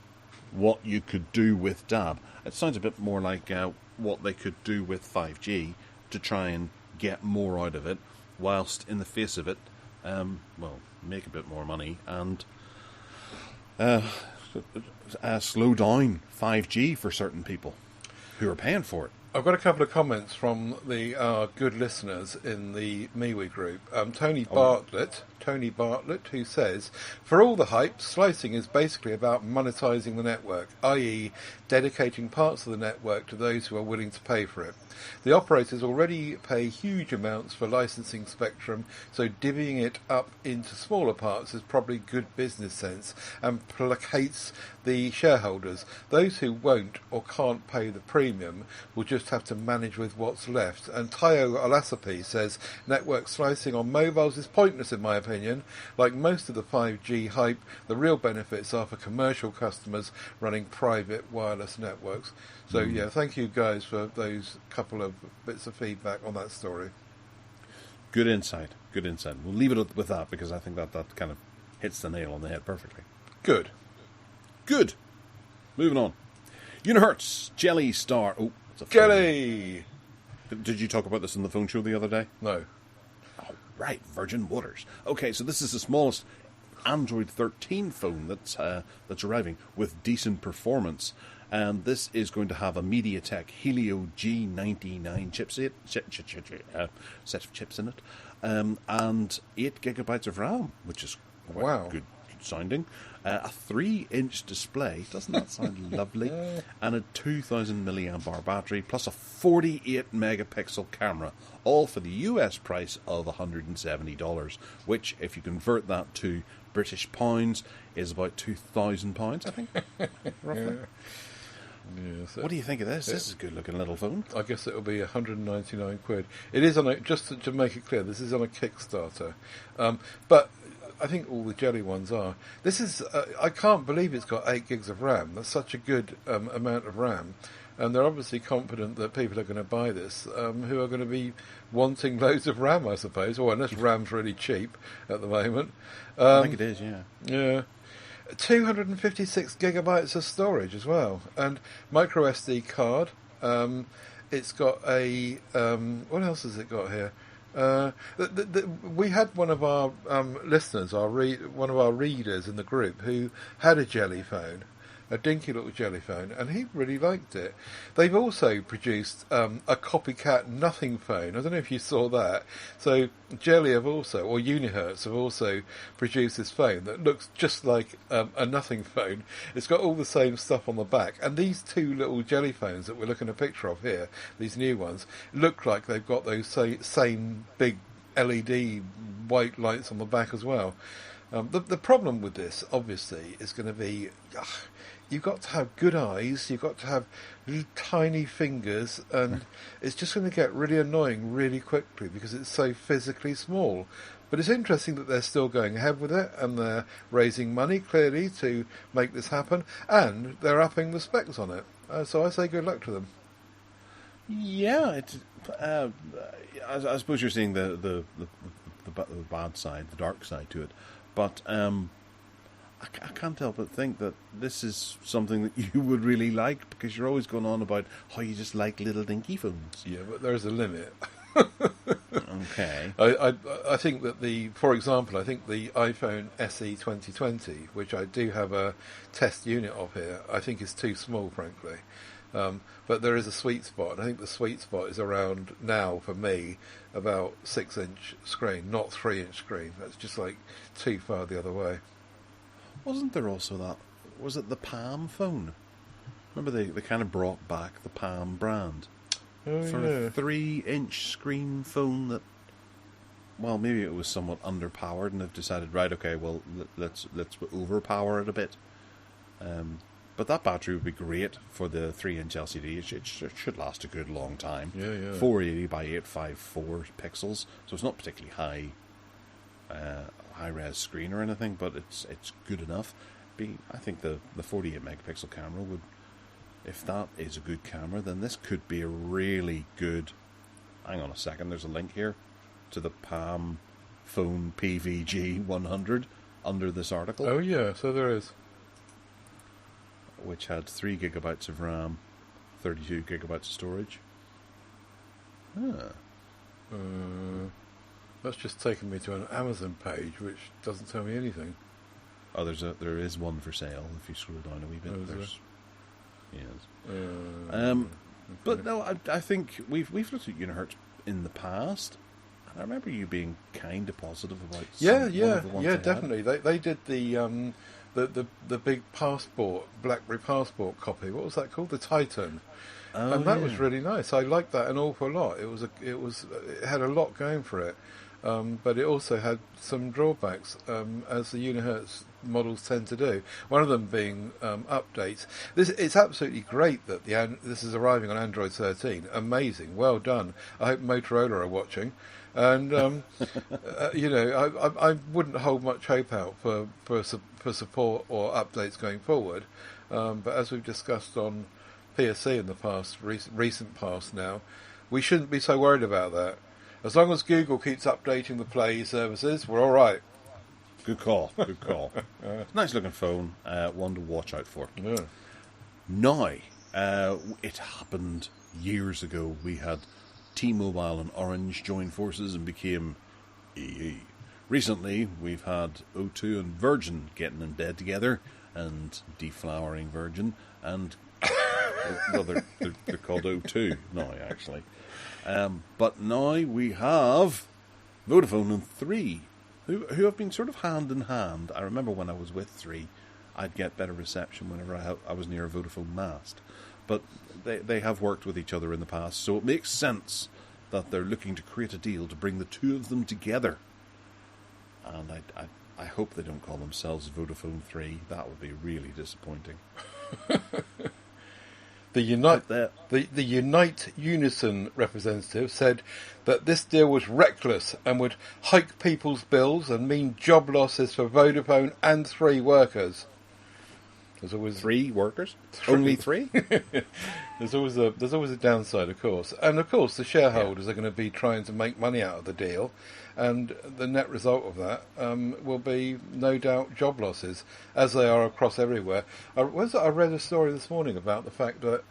what you could do with DAB. It sounds a bit more like what they could do with 5G to try and get more out of it, whilst in the face of it, make a bit more money and slow down 5G for certain people who are paying for it. I've got a couple of comments from the good listeners in the MeWe group. Tony Bartlett, who says, for all the hype, slicing is basically about monetizing the network, i.e. dedicating parts of the network to those who are willing to pay for it. The operators already pay huge amounts for licensing spectrum, so divvying it up into smaller parts is probably good business sense and placates the shareholders. Those who won't or can't pay the premium will just have to manage with what's left. And Tayo Alasapi says, network slicing on mobiles is pointless in my opinion. Like most of the 5G hype, the real benefits are for commercial customers running private wireless networks. So, yeah, thank you guys for those couple of bits of feedback on that story. Good insight. We'll leave it with that, because I think that kind of hits the nail on the head perfectly. Good. Moving on. Unihertz Jelly Star. Oh, it's a Jelly! Did you talk about this in the phone show the other day? No. Oh, right, Virgin Waters. Okay, so this is the smallest Android 13 phone that's arriving with decent performance. And this is going to have a MediaTek Helio G99 set of chips in it. and 8 gigabytes of RAM, which is quite good sounding. A 3-inch display, doesn't that sound lovely? And a 2000 milliamp hour battery, plus a 48 megapixel camera, all for the US price of $170, which, if you convert that to British pounds, is about £2,000, I think, roughly. Yeah, so what do you think of this? This is a good-looking little phone. I guess it'll be 199 quid. It is on a, just to make it clear, this is on a Kickstarter, but I think all the jelly ones are. This is, I can't believe it's got 8 gigs of RAM. That's such a good amount of RAM. And they're obviously confident that people are going to buy this, who are going to be wanting loads of RAM, I suppose. Or unless RAM's really cheap at the moment. I think it is, yeah. Yeah. 256 gigabytes of storage as well. And micro SD card. It's got a... what else has it got here? We had one of our listeners, one of our readers in the group, who had a jelly phone, a dinky little jelly phone, and he really liked it. They've also produced a copycat nothing phone. I don't know if you saw that. So Jelly have also, or Unihertz have also produced this phone that looks just like a nothing phone. It's got all the same stuff on the back, and these two little jelly phones that we're looking at a picture of here, these new ones, look like they've got those same big LED white lights on the back as well. The problem with this, obviously, is going to be... you've got to have good eyes, you've got to have little tiny fingers, and it's just going to get really annoying really quickly because it's so physically small. But it's interesting that they're still going ahead with it, and they're raising money, clearly, to make this happen, and they're upping the specs on it. So I say good luck to them. Yeah, it's, I suppose you're seeing the bad side, the dark side to it. But I can't help but think that this is something that you would really like, because you're always going on about how you just like little dinky phones. Yeah, but there's a limit. Okay. I think that for example, I think the iPhone SE 2020, which I do have a test unit of here, I think is too small, frankly. But there is a sweet spot, and I think the sweet spot is around now, for me, about 6-inch screen, not 3-inch screen. That's just like too far the other way. Wasn't there also that? Was it the Palm phone? Remember they kind of brought back the Palm brand for a 3-inch screen phone that, well, maybe it was somewhat underpowered, and they've decided, right, okay, well, let's overpower it a bit. But that battery would be great for the 3-inch LCD. It should last a good long time. Yeah. 480 by 854 pixels, so it's not particularly high-res screen or anything, but it's good enough. I think the 48 megapixel camera would, if that is a good camera, then this could be a really good... Hang on a second, there's a link here to the Palm phone PVG 100 under this article. Oh yeah, so there is. Which had 3 gigabytes of RAM, 32 gigabytes of storage. That's just taken me to an Amazon page, which doesn't tell me anything. Oh, there is one for sale if you scroll down a wee bit. Yes. But no, I think we've looked at Unihertz in the past, and I remember you being kind of positive about one of the ones they definitely. They did the big BlackBerry passport copy. What was that called? The Titan. And that was really nice. I liked that an awful lot. It had a lot going for it, but it also had some drawbacks, as the Unihertz models tend to do. One of them being updates. It's absolutely great that this is arriving on Android 13. Amazing, well done. I hope Motorola are watching. And I wouldn't hold much hope out for support or updates going forward. But as we've discussed on PSC in the past, recent past now, we shouldn't be so worried about that. As long as Google keeps updating the Play services, we're all right. Good call. Nice looking phone, one to watch out for. Yeah. Now, it happened years ago. We had T-Mobile and Orange join forces and became EE. Recently, we've had O2 and Virgin getting in bed together and deflowering Virgin, and well, they're called O2 now, actually. But now we have Vodafone and 3, who have been sort of hand in hand. I remember when I was with 3, I'd get better reception whenever I was near a Vodafone mast. But they have worked with each other in the past, so it makes sense that they're looking to create a deal to bring the two of them together. And I hope they don't call themselves Vodafone 3. That would be really disappointing. The Unite Unison representative said that this deal was reckless and would hike people's bills and mean job losses for Vodafone and 3 workers. There's always 3 workers? Only 3? There's always a downside, of course, and of course the shareholders are going to be trying to make money out of the deal, and the net result of that will be no doubt job losses, as they are across everywhere. I read a story this morning about the fact that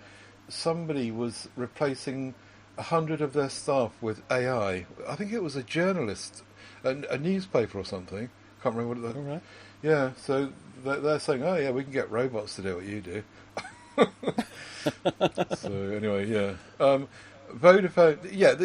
somebody was replacing 100 of their staff with AI. I think it was a journalist, a newspaper or something. Can't remember what it was. All right. Yeah, so they're saying, oh yeah, we can get robots to do what you do. So anyway, yeah. Vodafone, yeah,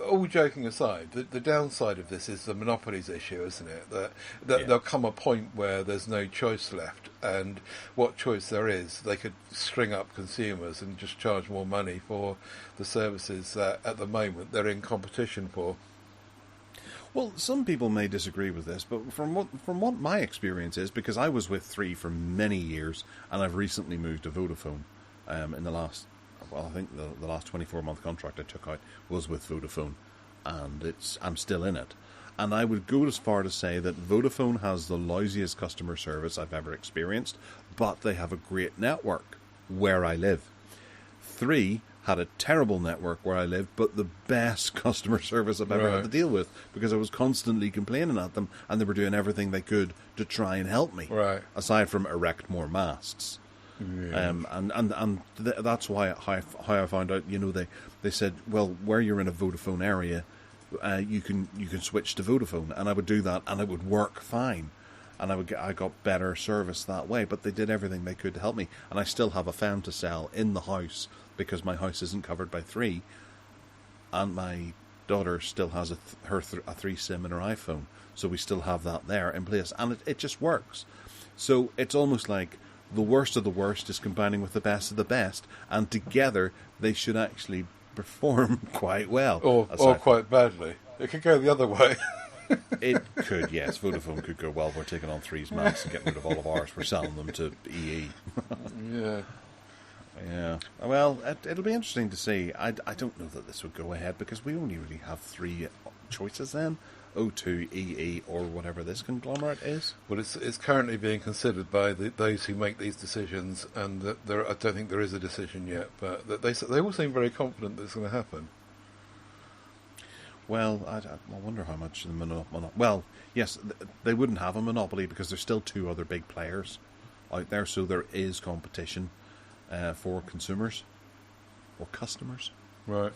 all joking aside, the downside of this is the monopolies issue, isn't it? That there'll come a point where there's no choice left, and what choice there is, they could string up consumers and just charge more money for the services that at the moment they're in competition for. Well, some people may disagree with this, but from what my experience is, because I was with 3 for many years, and I've recently moved to Vodafone in the last, well, I think the last 24-month contract I took out was with Vodafone, and I'm still in it. And I would go as far to say that Vodafone has the lousiest customer service I've ever experienced, but they have a great network where I live. 3 had a terrible network where I live, but the best customer service I've ever had to deal with, because I was constantly complaining at them, and they were doing everything they could to try and help me, aside from erect more masts. Yeah. That's how I found out. You know, they said, well, where you're in a Vodafone area, you can switch to Vodafone, and I would do that, and it would work fine, and I got better service that way. But they did everything they could to help me, and I still have a fan to sell in the house, because my house isn't covered by 3, and my daughter still has a 3 SIM in her iPhone, so we still have that there in place, and it just works. So it's almost like the worst of the worst is combining with the best of the best, and together they should actually perform quite well. Or quite badly. It could go the other way. It could, yes. Vodafone could go, well, we're taking on 3's masts and getting rid of all of ours. We're selling them to EE. Yeah. Yeah. Well, it'll be interesting to see. I don't know that this would go ahead, because we only really have 3 choices then. O2, EE, or whatever this conglomerate is. Well, it's currently being considered by those who make these decisions, and I don't think there is a decision yet, but they all seem very confident that it's going to happen. Well, I wonder how much the monopoly... Well, yes, they wouldn't have a monopoly, because there's still 2 other big players out there, so there is competition for consumers or customers. Right.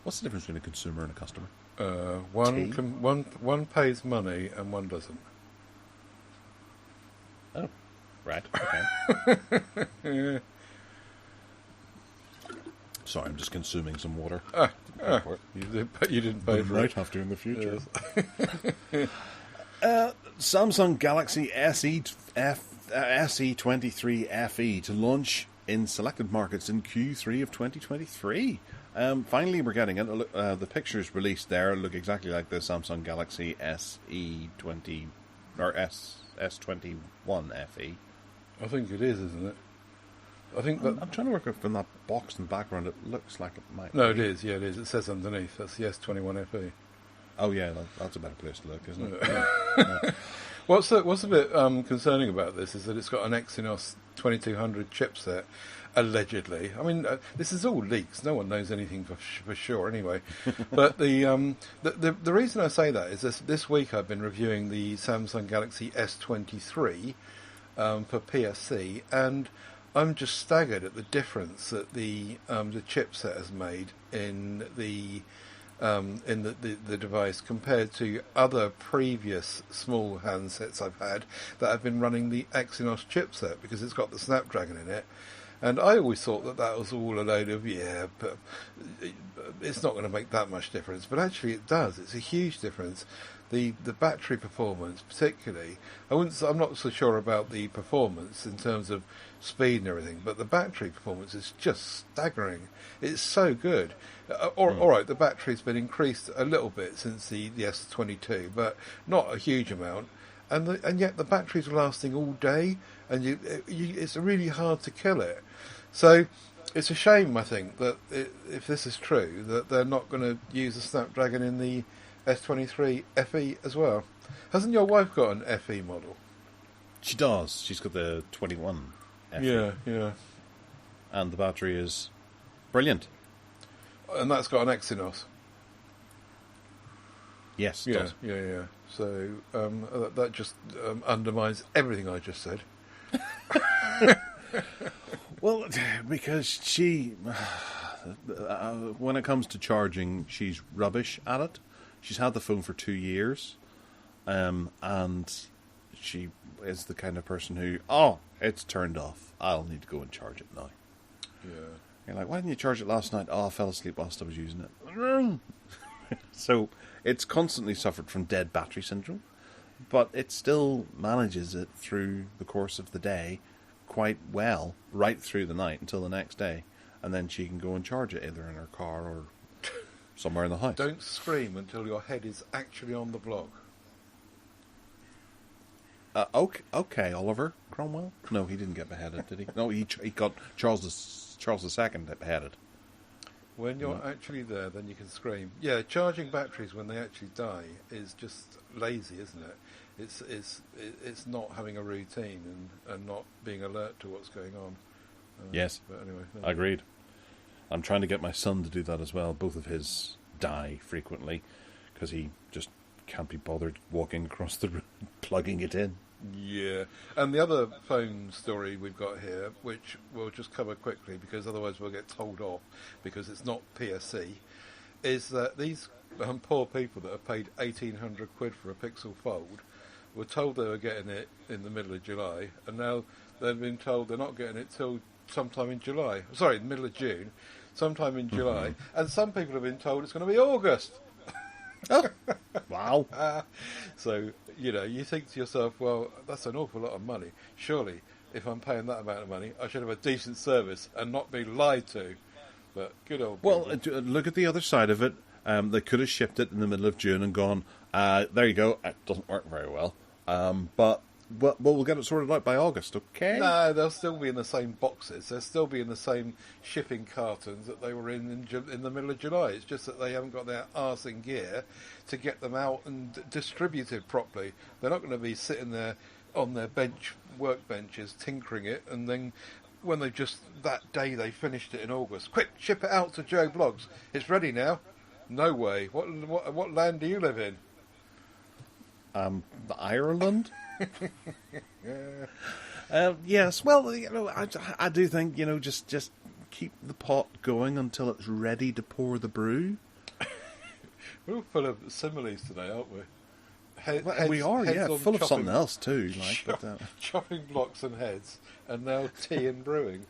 What's the difference between a consumer and a customer? One pays money and one doesn't. Oh, right. Okay. Yeah. Sorry, I'm just consuming some water. You didn't pay for it. Might have to in the future. Yes. Samsung Galaxy S23 FE to launch in selected markets in Q3 of 2023. Finally, we're getting it. The pictures released there look exactly like the Samsung Galaxy S21 FE. I think it is, isn't it? I think that I'm trying to work out from that box in the background. It looks like it might. No, it is. Yeah, it is. It says underneath. That's the S21 FE. Oh yeah, that's a better place to look, isn't it? Yeah. What's a bit concerning about this is that it's got an Exynos 2200 chipset, allegedly. I mean, this is all leaks. No one knows anything for sure, anyway. But the reason I say that is this week I've been reviewing the Samsung Galaxy S23 for PSC, and I'm just staggered at the difference that the chipset has made in the device compared to other previous small handsets I've had that have been running the Exynos chipset, because it's got the Snapdragon in it, And I always thought that was all a load of, but it's not going to make that much difference. But actually it does. It's a huge difference. The battery performance particularly, I'm not so sure about the performance in terms of speed and everything, but the battery performance is just staggering. It's so good. All right, the battery's been increased a little bit since the S22, but not a huge amount. And yet the batteries are lasting all day, and it's really hard to kill it. So it's a shame, I think, that if this is true, that they're not going to use the Snapdragon in the S23 FE as well. Hasn't your wife got an FE model? She does. She's got the 21 FE. Yeah. And the battery is brilliant. And that's got an Exynos. Yes, it does. Yeah. So that just undermines everything I just said. Well, because she, when it comes to charging, she's rubbish at it. She's had the phone for 2 years, and she is the kind of person who, it's turned off. I'll need to go and charge it now. Yeah. You're like, why didn't you charge it last night? I fell asleep whilst I was using it. So it's constantly suffered from dead battery syndrome, but it still manages it through the course of the day quite well, right through the night until the next day, and then she can go and charge it either in her car or somewhere in the house. Don't scream until your head is actually on the block. Okay, Oliver Cromwell. No, he didn't get beheaded, did he? No, he got Charles II beheaded. When you're actually there, then you can scream. Yeah, charging batteries when they actually die is just lazy, isn't it? It's not having a routine and not being alert to what's going on. Yes, but anyway, agreed. I'm trying to get my son to do that as well. Both of his die frequently because he just can't be bothered walking across the room, plugging it in. Yeah, and the other phone story we've got here, which we'll just cover quickly because otherwise we'll get told off because it's not PSC, is that these poor people that have paid 1,800 quid for a Pixel Fold were told they were getting it in the middle of July, and now they've been told they're not getting it till sometime in July. Sorry, the middle of June, sometime in July, and some people have been told it's going to be August. Oh, wow. So, you think to yourself, well, that's an awful lot of money. Surely, if I'm paying that amount of money, I should have a decent service and not be lied to. But good old people. Well, look at the other side of it. They could have shipped it in the middle of June and gone, there you go, it doesn't work very well. But we'll get it sorted out by August, okay? No, they'll still be in the same boxes. They'll still be in the same shipping cartons that they were in the middle of July. It's just that they haven't got their arse in gear to get them out and distributed properly. They're not going to be sitting there on their workbenches, tinkering it, and then when they just, that day they finished it in August, quick, ship it out to Joe Bloggs. It's ready now. No way. What land do you live in? Ireland? Yes, well, I do think, just keep the pot going until it's ready to pour the brew. We're all full of similes today, aren't we? We are, full of something else too. Chopping blocks and heads, and now tea and brewing.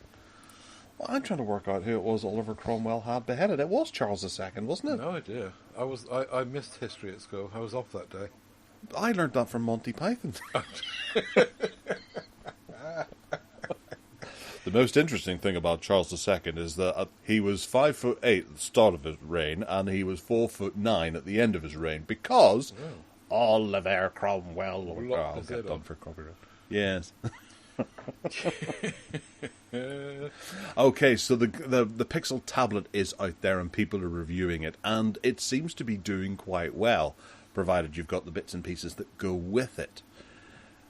Well, I'm trying to work out who it was Oliver Cromwell had beheaded. It was Charles II, wasn't it? No idea. I missed history at school. I was off that day. I learned that from Monty Python. The most interesting thing about Charles II is that he was 5'8" at the start of his reign, and he was 4'9" at the end of his reign, because Oliver Cromwell. I'll get done for copyright. Yes. Okay, so the Pixel tablet is out there, and people are reviewing it, and it seems to be doing quite well, provided you've got the bits and pieces that go with it.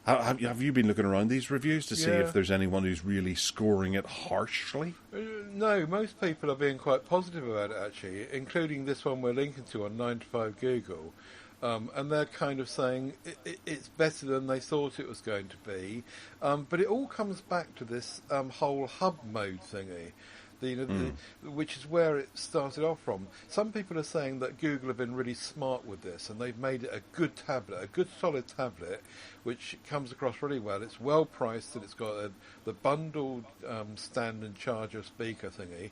Have you been looking around these reviews to see if there's anyone who's really scoring it harshly? No, most people are being quite positive about it, actually, including this one we're linking to on 9to5 Google. And they're kind of saying it's better than they thought it was going to be. But it all comes back to this whole hub mode thingy. which is where it started off from. Some people are saying that Google have been really smart with this, and they've made it a good tablet, a good solid tablet, which comes across really well. It's well priced, and it's got the bundled stand and charger speaker thingy.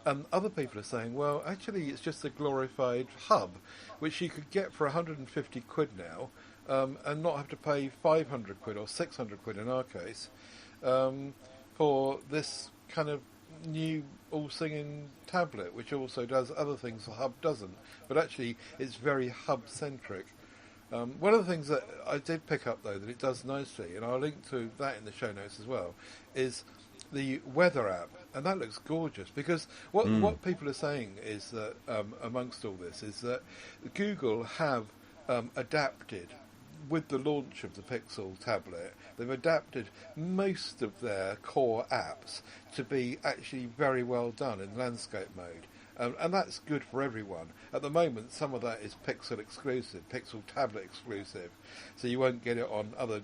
And other people are saying, well, actually, it's just a glorified hub, which you could get for 150 quid now, and not have to pay 500 quid or 600 quid in our case, for this kind of new all-singing tablet, which also does other things the hub doesn't. But actually, it's very hub-centric. One of the things that I did pick up, though, that it does nicely, and I'll link to that in the show notes as well, is the weather app, and that looks gorgeous, because what people are saying is that amongst all this is that Google have adapted with the launch of the Pixel tablet. They've adapted most of their core apps to be actually very well done in landscape mode. And that's good for everyone. At the moment, some of that is Pixel exclusive, Pixel tablet exclusive, so you won't get it on other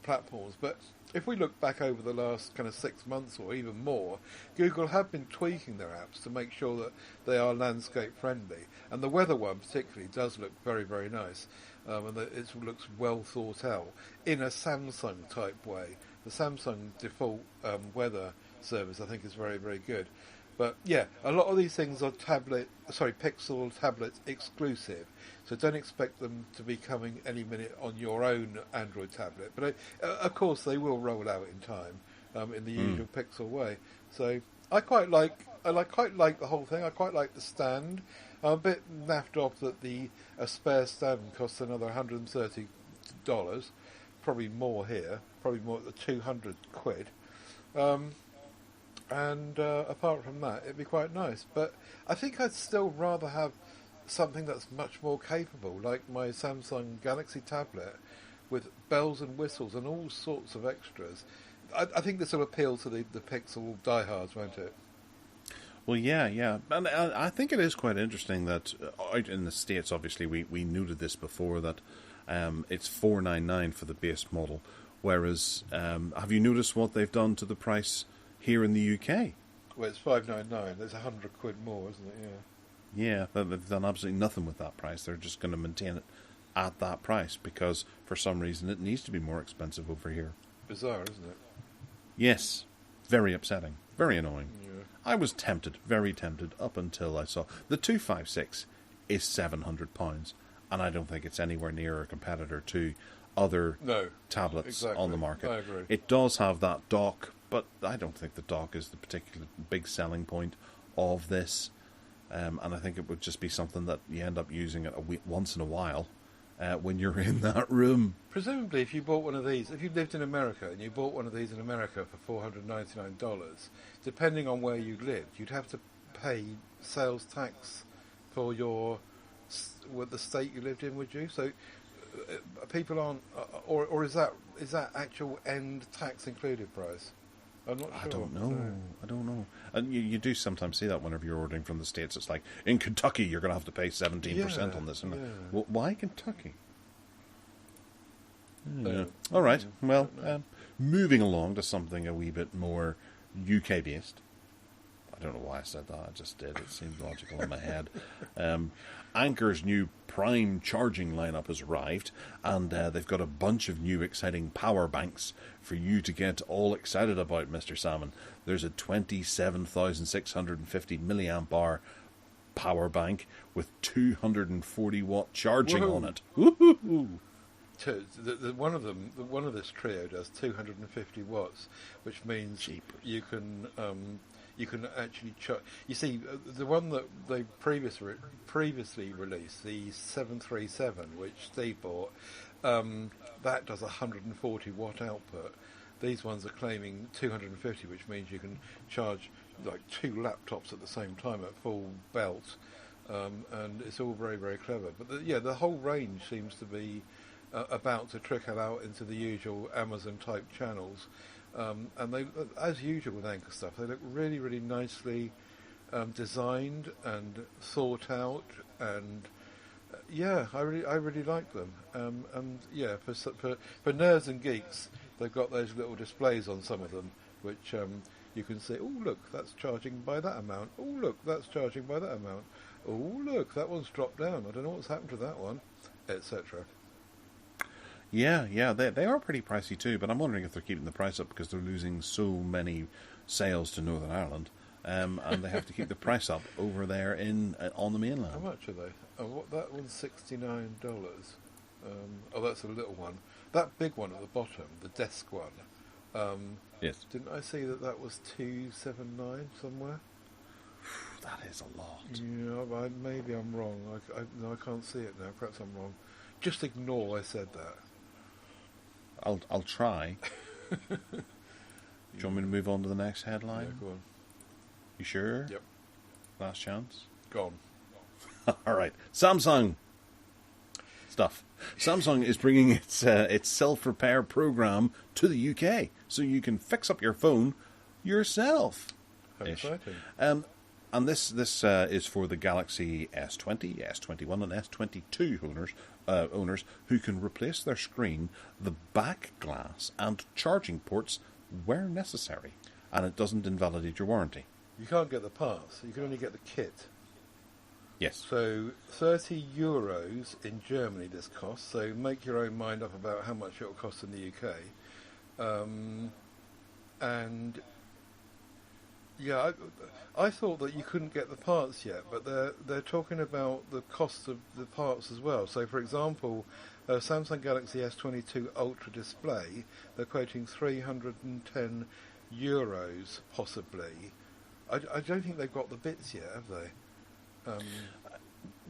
platforms. But if we look back over the last kind of 6 months or even more, Google have been tweaking their apps to make sure that they are landscape friendly. And the weather one particularly does look very, very nice. And it looks well thought out in a Samsung type way. The Samsung default weather service, I think, is very, very good. But yeah, a lot of these things are Pixel tablets exclusive, so don't expect them to be coming any minute on your own Android tablet. But of course, they will roll out in time, in the usual Pixel way. So I quite like the whole thing. I quite like the stand. I'm a bit naffed off that a spare stand costs another $130, probably more here, probably more at the 200 quid. And apart from that, it'd be quite nice. But I think I'd still rather have something that's much more capable, like my Samsung Galaxy tablet, with bells and whistles and all sorts of extras. I think this will appeal to the Pixel diehards, won't it? Well, yeah. And I think it is quite interesting that out in the States, obviously, we noted this before, that it's $499 for the base model, whereas have you noticed what they've done to the price here in the UK? Well, it's $599. There's 100 quid more, isn't it? Yeah, they've done absolutely nothing with that price. They're just going to maintain it at that price because, for some reason, it needs to be more expensive over here. Bizarre, isn't it? Yes. Very upsetting. Very annoying. Yeah. I was tempted, very tempted, up until I saw the 256 is £700, and I don't think it's anywhere near a competitor to other tablets on the market. I agree. It does have that dock, but I don't think the dock is the particular big selling point of this. And I think it would just be something that you end up using it once in a while when you're in that room. Presumably, if you bought one of these, if you lived in America and you bought one of these in America for $499, depending on where you lived, you'd have to pay sales tax for the state you lived in, would you? So people aren't, or is that actual end tax included price? I'm not sure. I don't know. And you do sometimes see that whenever you're ordering from the States. It's like, in Kentucky, you're going to have to pay 17% on this. And why Kentucky? All right. Well, moving along to something a wee bit more UK-based. I don't know why I said that. I just did. It seemed logical in my head. Anker's new Prime charging lineup has arrived, and they've got a bunch of new exciting power banks for you to get all excited about, Mr. Salmon. There's a 27,650 milliamp hour power bank with 240 watt charging on it. Woo-hoo-hoo. One of this trio does 250 watts, which means Jeepers. you can actually charge. You see, the one that they previously released, the 737, which Steve bought, that does 140 watt output. These ones are claiming 250, which means you can charge like 2 laptops at the same time at full belt, and it's all very, very clever. But the whole range seems to be about to trickle out into the usual Amazon type channels. And they, as usual with Anker stuff, they look really, really nicely designed and thought out, and I really like them. And for nerds and geeks, they've got those little displays on some of them, which you can see, oh look, that's charging by that amount. Oh look, that's charging by that amount. Oh look, that one's dropped down. I don't know what's happened to that one, etc. Yeah, they are pretty pricey too, but I'm wondering if they're keeping the price up because they're losing so many sales to Northern Ireland, and they have to keep the price up over there on the mainland. How much are they? Oh, that one's $69. Oh, that's a little one. That big one at the bottom, the desk one. Yes. Didn't I see that was $279 somewhere? That is a lot. Yeah, maybe I'm wrong. No, I can't see it now. Perhaps I'm wrong. Just ignore I said that. I'll try. Do you want me to move on to the next headline? Yeah, go on. You sure? Yep. Last chance? Gone. All right. Samsung stuff. Samsung is bringing its self-repair program to the UK, so you can fix up your phone yourself. How exciting. And this is for the Galaxy S20, S21, and S22 owners who can replace their screen, the back glass, and charging ports where necessary, and it doesn't invalidate your warranty. You can't get the parts. You can only get the kit. Yes. So €30 in Germany this costs. So make your own mind up about how much it will cost in the UK. And yeah, I thought that you couldn't get the parts yet, but they're talking about the cost of the parts as well. So, for example, Samsung Galaxy S22 Ultra display, they're quoting €310 possibly. I don't think they've got the bits yet, have they?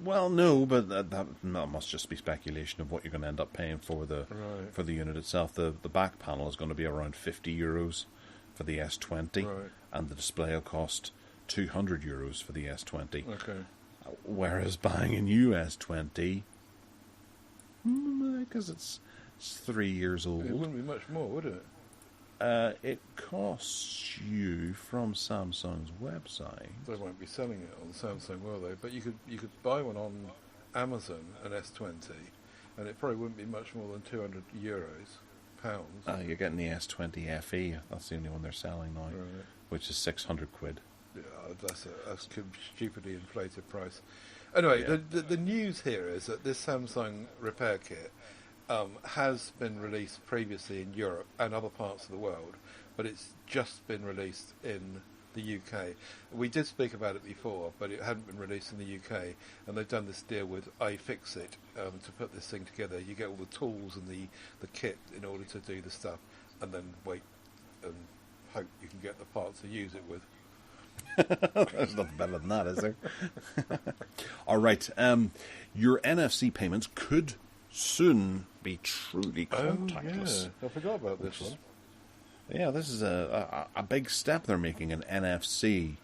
Well, no, but that must just be speculation of what you're going to end up paying for the unit itself. The back panel is going to be around €50 for the S20, right, and the display will cost €200 for the S20. Okay. Whereas buying a new S20, because it's 3 years old, it wouldn't be much more, would it? it costs you from Samsung's website. They won't be selling it on Samsung, will they? But you could buy one on Amazon, an S20, and it probably wouldn't be much more than £200. You're getting the S20 FE. That's the only one they're selling now, Right. which is £600. Yeah, that's a stupidly inflated price. Anyway, Yeah. the news here is that this Samsung repair kit has been released previously in Europe and other parts of the world, but it's just been released in the UK. We did speak about it before, but it hadn't been released in the UK, and they've done this deal with iFixit to put this thing together. You get all the tools and the kit in order to do the stuff, and then wait and hope you can get the parts to use it with. There's nothing better than that, is there? All right. Your NFC payments could soon be truly contactless. Oh, yeah. I forgot about this one. Yeah, this is a big step they're making in NFC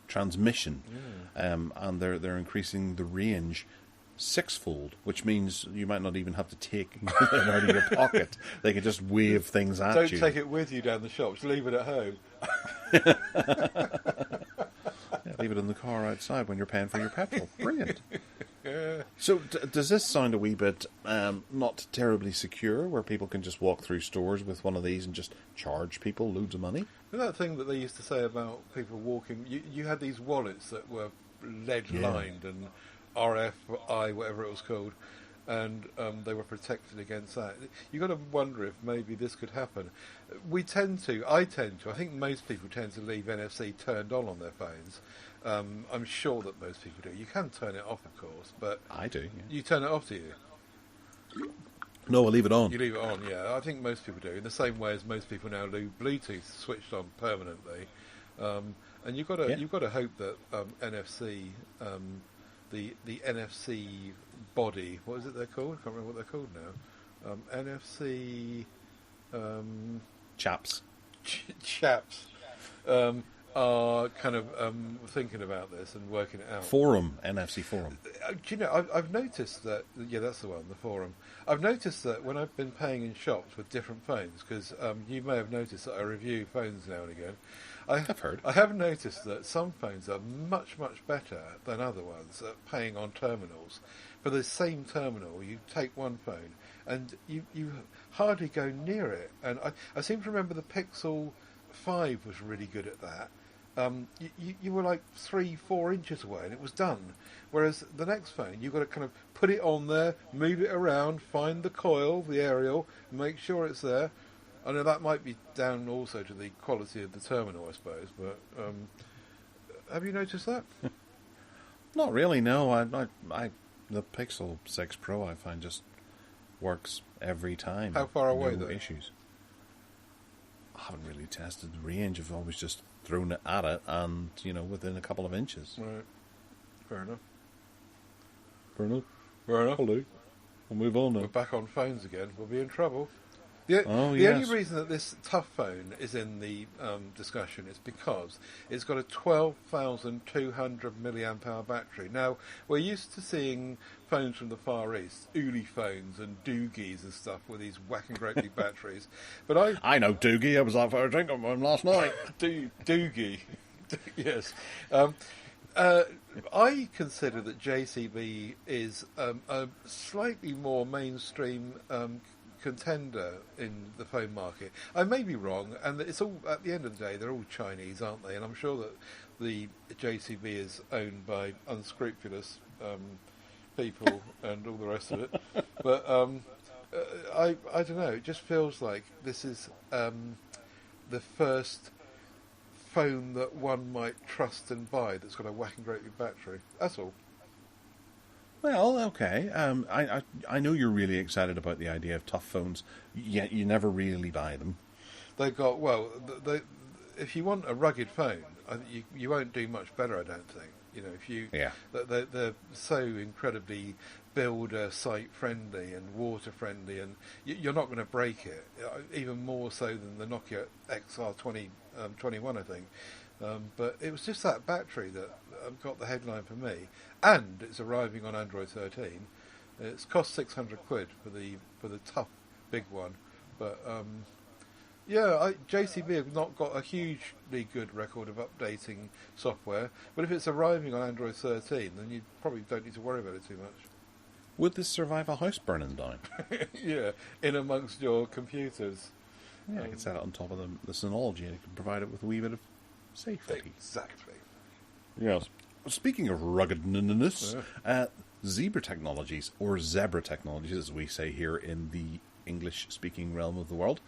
transmission, and they're increasing the range sixfold, which means you might not even have to take it out of your pocket. They can just wave things at Don't you. take it with you down the shops. Leave it at home. Yeah, leave it in the car outside when you're paying for your petrol. Brilliant. So does this sound a wee bit not terribly secure, where people can just walk through stores with one of these and just charge people loads of money? You know that thing that they used to say about people walking? You had these wallets that were lead-lined and RFI, whatever it was called, and they were protected against that. You've got to wonder if maybe this could happen. I think most people tend to leave NFC turned on their phones. I'm sure that most people do. You can turn it off, of course, but I do. Yeah. You turn it off, do you? No, I leave it on. You leave it on, yeah. I think most people do. In the same way as most people now leave Bluetooth switched on permanently. And you've got to hope that NFC, the NFC body, what is it they're called? I can't remember what they're called now. NFC chaps. Chaps. Are kind of thinking about this and working it out. NFC forum. Do you know, I've noticed that, yeah, that's the one, the forum. I've noticed that when I've been paying in shops with different phones, because you may have noticed that I review phones now and again. I've heard. I have noticed that some phones are much, much better than other ones at paying on terminals. For the same terminal, you take one phone and you hardly go near it. And I seem to remember the Pixel S5 was really good at that. You were like 3-4 inches away and it was done. Whereas the next phone, you've got to kind of put it on there, move it around, find the coil, the aerial, make sure it's there. I know that might be down also to the quality of the terminal, I suppose. But have you noticed that? Not really. No, the Pixel 6 Pro I find just works every time. How far away no though? Issues. I haven't really tested the range. I've always just thrown it at it, and within a couple of inches. Right. Fair enough. Fair enough. Fair enough. We'll do. We'll move on now. We're back on phones again. We'll be in trouble. The yes. only reason that this Toughphone is in the discussion is because it's got a 12,200 milliamp hour battery. Now, we're used to seeing phones from the Far East, Uli phones and Doogies and stuff with these whacking great big batteries. But I know Doogie. I was out for a drink on one last night. Doogie. Yes. I consider that JCB is a slightly more mainstream contender in the phone market. I may be wrong, and it's all, at the end of the day, they're all Chinese, aren't they? And I'm sure that the JCB is owned by unscrupulous people and all the rest of it. But I don't know. It just feels like this is the first phone that one might trust and buy that's got a whacking great big battery. That's all. Well, okay. I know you're really excited about the idea of tough phones, yet you never really buy them. They've got, if you want a rugged phone, you won't do much better, I don't think. If you, they're so incredibly builder site friendly and water friendly, and you're not going to break it, even more so than the Nokia XR21, I think. But it was just that battery that got the headline for me, and it's arriving on Android 13. It's cost £600 for the tough big one, but JCB have not got a hugely good record of updating software. But if it's arriving on Android 13, then you probably don't need to worry about it too much. Would this survive a house burning down? Yeah, in amongst your computers. Yeah, I can set it on top of the Synology, and it can provide it with a wee bit of safety. Exactly. Yes. Speaking of ruggedness, Zebra Technologies, or Zebra Technologies, as we say here in the English-speaking realm of the world,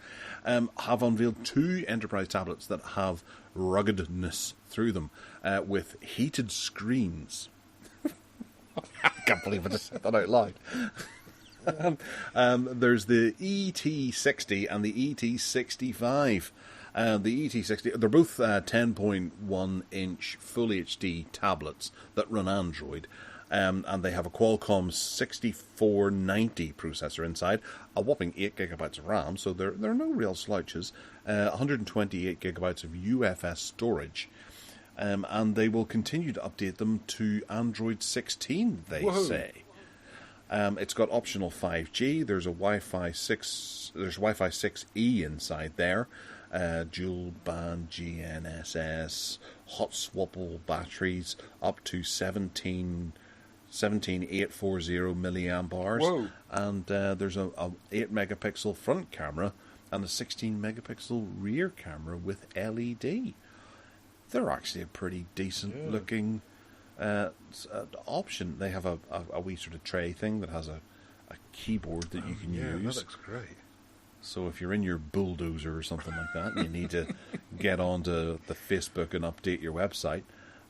have unveiled 2 enterprise tablets that have ruggedness through them, with heated screens. I can't believe I just said that out loud. There's the ET60 and the ET65. The ET60, they're both 10.1-inch Full HD tablets that run Android, and they have a Qualcomm 6490 processor inside, a whopping 8 gigabytes of RAM, so they're no real slouches, 128 gigabytes of UFS storage, and they will continue to update them to Android 16, they say. It's got optional 5G. There's a Wi-Fi 6. There's Wi-Fi 6E inside there. Dual band GNSS, hot swappable batteries up to 17840 milliamp hours. Whoa. And there's a 8 megapixel front camera and a 16 megapixel rear camera with LED. They're actually a pretty decent looking option. They have a wee sort of tray thing that has a keyboard that you can use. That looks great. So if you're in your bulldozer or something like that, and you need to get onto the Facebook and update your website,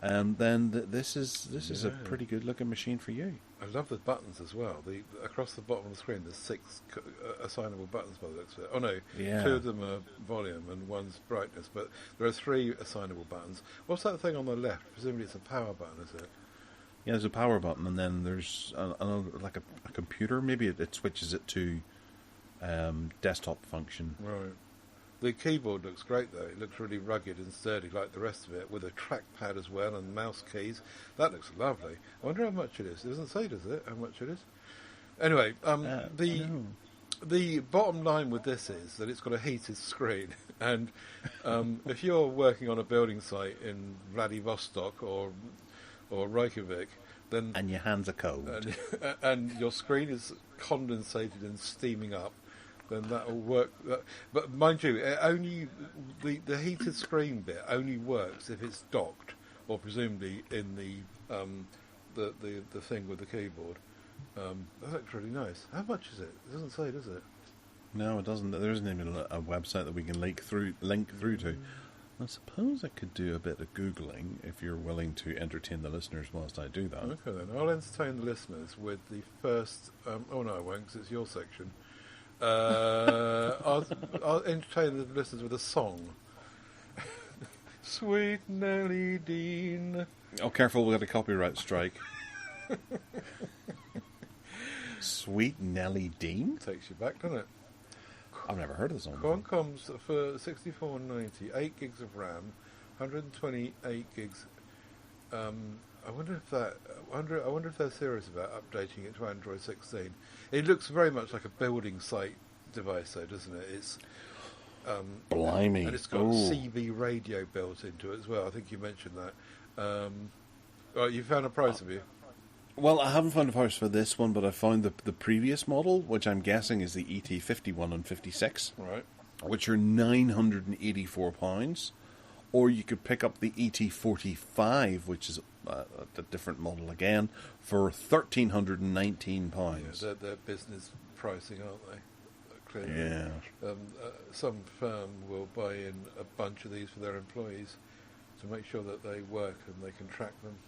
then this is a pretty good looking machine for you. I love the buttons as well. Across the bottom of the screen, there's 6 assignable buttons by the looks of it. Oh no, 2 of them are volume and 1's brightness, but there are 3 assignable buttons. What's that thing on the left? Presumably it's a power button, is it? Yeah, there's a power button, and then there's another, like a computer. Maybe it switches it to desktop function. Right. The keyboard looks great though. It looks really rugged and sturdy like the rest of it, with a trackpad as well and mouse keys. That looks lovely. I wonder how much it is. It doesn't say, does it, how much it is? Anyway, the bottom line with this is that it's got a heated screen, and if you're working on a building site in Vladivostok or Reykjavik, then and your hands are cold, and your screen is condensated and steaming up, then that'll work. But mind you, it only the heated screen bit only works if it's docked, or presumably in the thing with the keyboard. That looks really nice. How much is it? It doesn't say, does it? No, it doesn't. There isn't even a website that we can link through to. I suppose I could do a bit of Googling if you're willing to entertain the listeners whilst I do that. Okay, then. I'll entertain the listeners with the first... oh, no, I won't, because it's your section. I'll entertain the listeners with a song. Sweet Nellie Dean. Oh, careful, we'll get a copyright strike. Sweet Nellie Dean? Takes you back, doesn't it? I've never heard of this one. Qualcomm's for $64.90, 8 gigs of RAM, 128 gigs. I wonder if they're serious about updating it to Android 16. It looks very much like a building site device, though, doesn't it? It's blimey, and it's got CB radio built into it as well. I think you mentioned that. Right, you found a price, have you? Well, I haven't found a price for this one, but I found the previous model, which I'm guessing is the ET51 and 56, right, which are £984, or you could pick up the ET45, which is a different model again, for £1,319. Yeah, they're business pricing, aren't they? Clearly. Yeah. Some firm will buy in a bunch of these for their employees to make sure that they work and they can track them.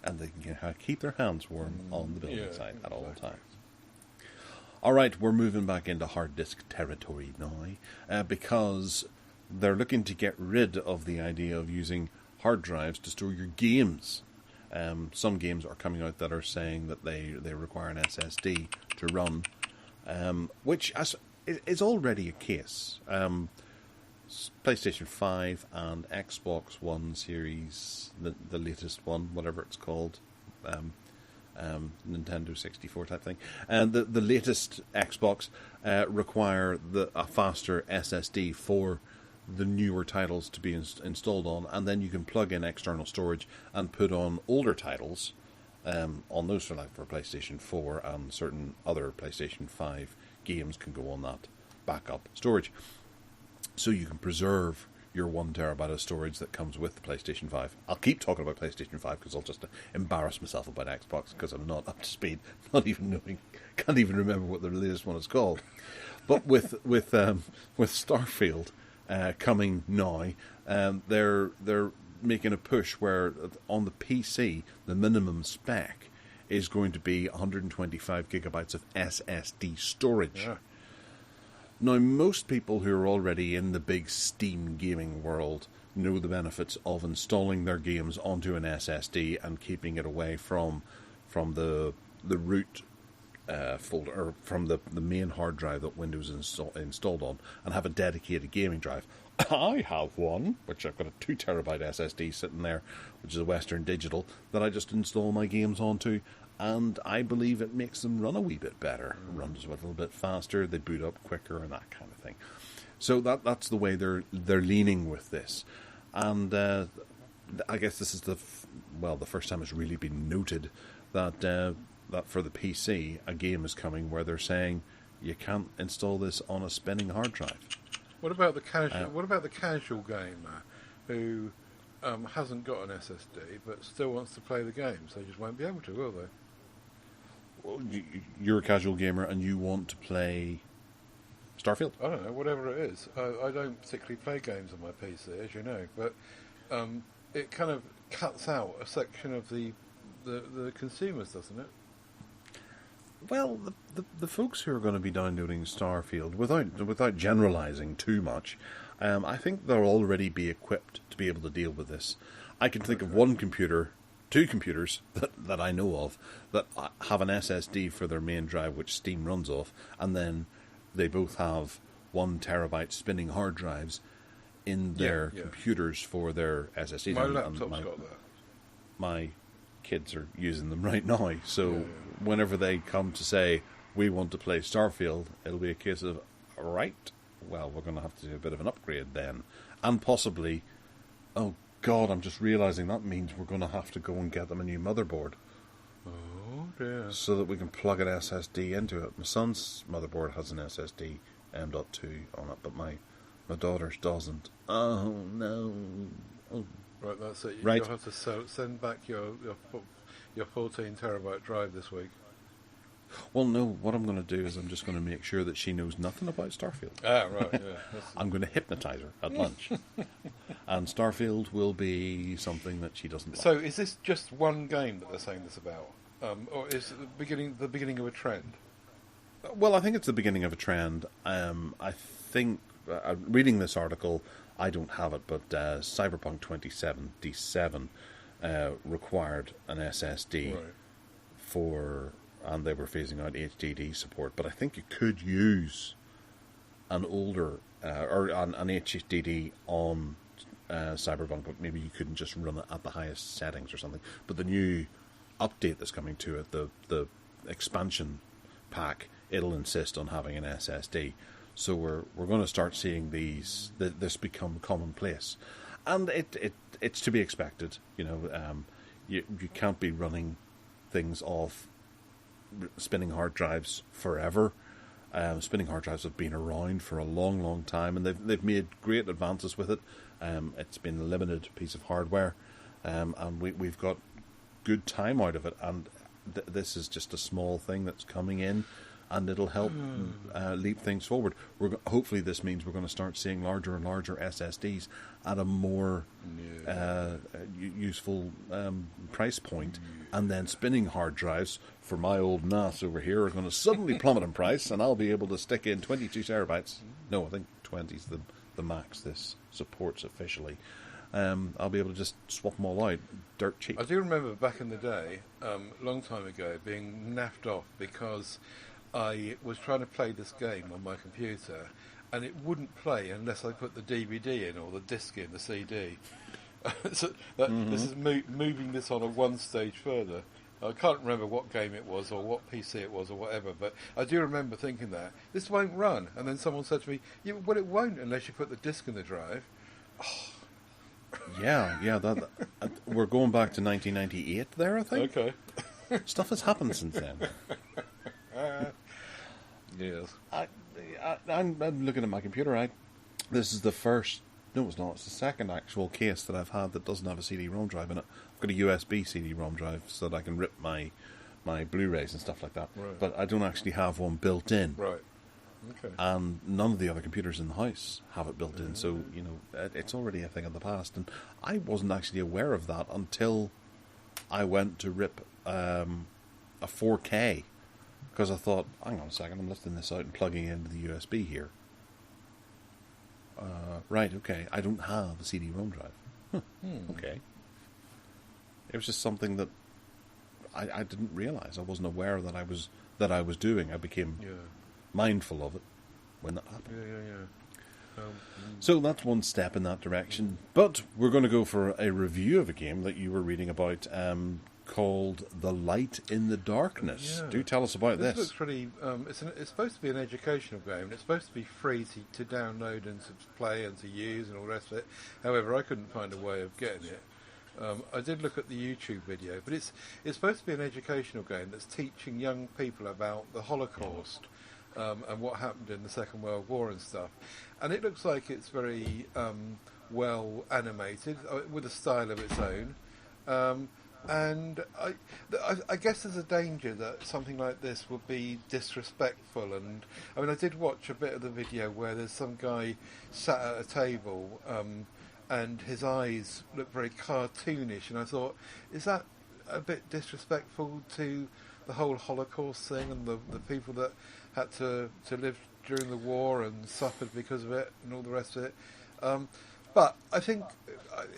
And they can keep their hands warm on the building site at all times. All right, we're moving back into hard disk territory now because they're looking to get rid of the idea of using hard drives to store your games. Some games are coming out that are saying that they require an SSD to run, which is already a case. PlayStation 5 and Xbox One series, the latest one, whatever it's called, Nintendo 64 type thing, and the latest Xbox require a faster SSD for the newer titles to be installed on, and then you can plug in external storage and put on older titles on those for PlayStation 4, and certain other PlayStation 5 games can go on that backup storage. So you can preserve your 1 terabyte of storage that comes with the PlayStation 5. I'll keep talking about PlayStation 5 because I'll just embarrass myself about Xbox because I'm not up to speed, can't even remember what the latest one is called. But with Starfield coming now, they're making a push where on the PC the minimum spec is going to be 125 gigabytes of SSD storage. Yeah. Now, most people who are already in the big Steam gaming world know the benefits of installing their games onto an SSD and keeping it away from the root folder, or from the main hard drive that Windows is installed on, and have a dedicated gaming drive. I have one, which I've got a 2 terabyte SSD sitting there, which is a Western Digital, that I just install my games onto, and I believe it makes them run a wee bit better. Runs a little bit faster, they boot up quicker, and that kind of thing. So that's the way they're leaning with this. And I guess this is the first time it's really been noted that for the PC, a game is coming where they're saying you can't install this on a spinning hard drive. What about the casual gamer who hasn't got an SSD but still wants to play the games? They just won't be able to, will they? Well, you're a casual gamer and you want to play Starfield? I don't know, whatever it is. I don't particularly play games on my PC, as you know, but it kind of cuts out a section of the consumers, doesn't it? Well, the folks who are going to be downloading Starfield, without generalising too much, I think they'll already be equipped to be able to deal with this. I can think of two computers that I know of that have an SSD for their main drive, which Steam runs off, and then they both have 1 terabyte spinning hard drives in their computers for their SSDs. My laptop's got that. My kids are using them right now, so whenever they come to say, we want to play Starfield, it'll be a case of, right, well, we're going to have to do a bit of an upgrade then. And possibly, oh God, I'm just realising that means we're going to have to go and get them a new motherboard. Oh yeah. so that we can plug an SSD into it. My son's motherboard has an SSD M.2 on it, but my daughter's doesn't. Oh no! Oh. Right, that's it. Right. You'll have to send back your 14 terabyte drive this week. Well, no. What I'm going to do is I'm just going to make sure that she knows nothing about Starfield. Ah, right. Yeah. I'm going to hypnotise her at lunch, and Starfield will be something that she doesn't like. So, is this just one game that they're saying this about, or is it the beginning of a trend? Well, I think it's the beginning of a trend. I think, reading this article, I don't have it, but Cyberpunk 2077 required an SSD Right. and they were phasing out HDD support. But I think you could use an older, or an HDD on Cyberpunk, but maybe you couldn't just run it at the highest settings or something. But the new update that's coming to it, the expansion pack, it'll insist on having an SSD. So we're going to start seeing this become commonplace, and it's to be expected. You know, you can't be running things off spinning hard drives forever. Spinning hard drives have been around for a long, long time, and they've made great advances with it. It's been a limited piece of hardware, and we've got good time out of it. And this is just a small thing that's coming in, and it'll help leap things forward. Hopefully this means we're going to start seeing larger and larger SSDs at a more useful price point, and then spinning hard drives for my old NAS over here are going to suddenly plummet in price, and I'll be able to stick in 22 terabytes. No, I think 20 is the max this supports officially. I'll be able to just swap them all out, dirt cheap. I do remember back in the day, a long time ago, being naffed off because I was trying to play this game on my computer, and it wouldn't play unless I put the DVD in or the disc in, the CD. So this is moving this on one stage further. I can't remember what game it was or what PC it was or whatever, but I do remember thinking that this won't run. And then someone said to me, "Yeah, well, it won't unless you put the disc in the drive." Oh. Yeah. We're going back to 1998 there, I think. Okay. Stuff has happened since then. Yes. I'm looking at my computer. This is the first. No, it's not. It's the second actual case that I've had that doesn't have a CD-ROM drive in it. I've got a USB CD-ROM drive so that I can rip my Blu-rays and stuff like that. Right. But I don't actually have one built in. Right. Okay. And none of the other computers in the house have it built in. So, you know, it's already a thing of the past. And I wasn't actually aware of that until I went to rip a 4K. Because I thought, hang on a second, I'm lifting this out and plugging it into the USB here. Right, okay, I don't have a CD-ROM drive. Okay. It was just something that I didn't realise. I wasn't aware that I was doing. I became mindful of it when that happened. Yeah. So that's one step in that direction. But we're going to go for a review of a game that you were reading about, called The Light in the Darkness. Yeah. Do tell us about this. This looks really... it's supposed to be an educational game. It's supposed to be free to download and to play and to use and all the rest of it. However, I couldn't find a way of getting it. I did look at the YouTube video, but it's supposed to be an educational game that's teaching young people about the Holocaust and what happened in the Second World War and stuff. And it looks like it's very well animated, with a style of its own. And I guess there's a danger that something like this would be disrespectful. And I mean, I did watch a bit of the video where there's some guy sat at a table and his eyes look very cartoonish, and I thought, is that a bit disrespectful to the whole Holocaust thing and the people that had to live during the war and suffered because of it and all the rest of it? But I think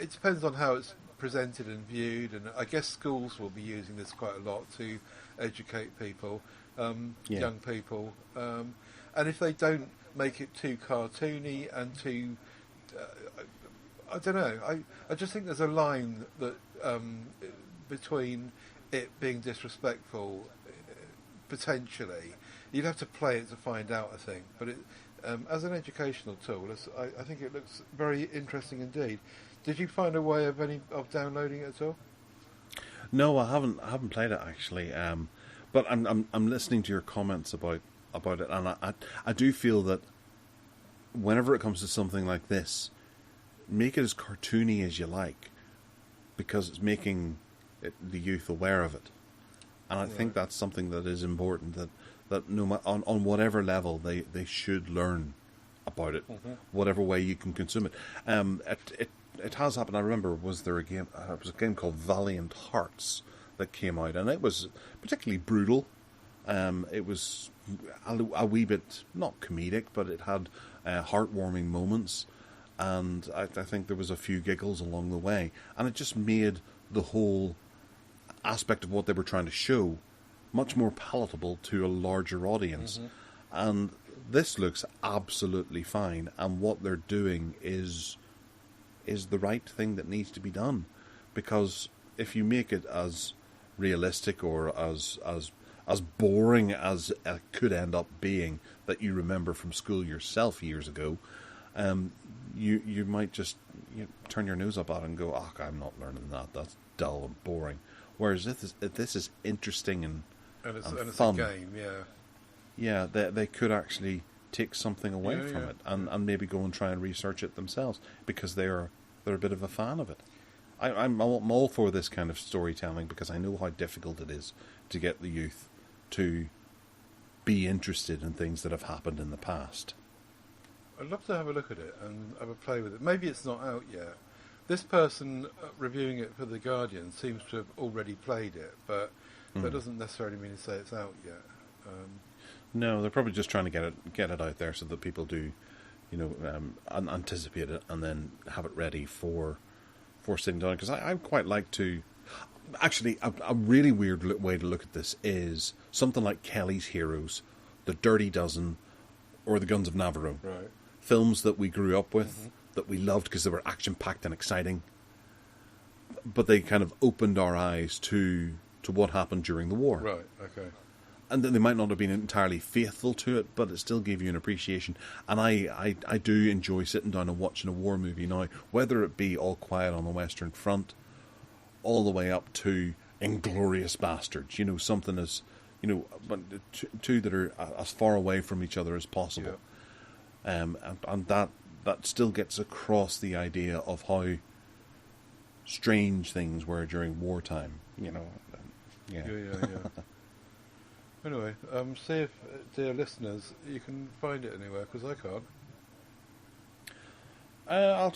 it depends on how it's presented and viewed, and I guess schools will be using this quite a lot to educate people, young people, and if they don't make it too cartoony and too I don't know, I just think there's a line that between it being disrespectful potentially. You'd have to play it to find out, I think, but it as an educational tool, I think it looks very interesting indeed. Did you find a way of downloading it at all? No, I haven't played it actually. But I'm listening to your comments about it, and I do feel that whenever it comes to something like this, make it as cartoony as you like, because it's making the youth aware of it. And I think that's something that is important, that no matter, on whatever level they should learn about it, whatever way you can consume it. It has happened. I remember, was there a game? It was a game called Valiant Hearts that came out, and it was particularly brutal. It was a wee bit not comedic, but it had heartwarming moments, and I think there was a few giggles along the way, and it just made the whole aspect of what they were trying to show much more palatable to a larger audience. And this looks absolutely fine, and what they're doing is the right thing that needs to be done, because if you make it as realistic or as boring as it could end up being, that you remember from school yourself years ago, you might just turn your nose up at it and go, "Oh, I'm not learning that. That's dull and boring." Whereas this is interesting and it's fun. a game, yeah. Yeah, they could actually take something away from it and maybe go and try and research it themselves, because they're a bit of a fan of it. I'm all for this kind of storytelling, because I know how difficult it is to get the youth to be interested in things that have happened in the past. I'd love to have a look at it and have a play with it. Maybe it's not out yet. This person reviewing it for The Guardian seems to have already played it, but that doesn't necessarily mean to say it's out yet. No, they're probably just trying to get it out there so that people do, anticipate it and then have it ready for sitting down. Because I quite like to. Actually, a really weird way to look at this is something like Kelly's Heroes, The Dirty Dozen, or The Guns of Navarone. Right. Films that we grew up with, that we loved because they were action-packed and exciting. But they kind of opened our eyes to what happened during the war. Right, okay. And they might not have been entirely faithful to it, but it still gave you an appreciation. And I do enjoy sitting down and watching a war movie now, whether it be All Quiet on the Western Front, all the way up to Inglourious Bastards. Something as, but two that are as far away from each other as possible. Yeah. And that still gets across the idea of how strange things were during wartime. Yeah. Anyway, see if, dear listeners, you can find it anywhere, because I can't.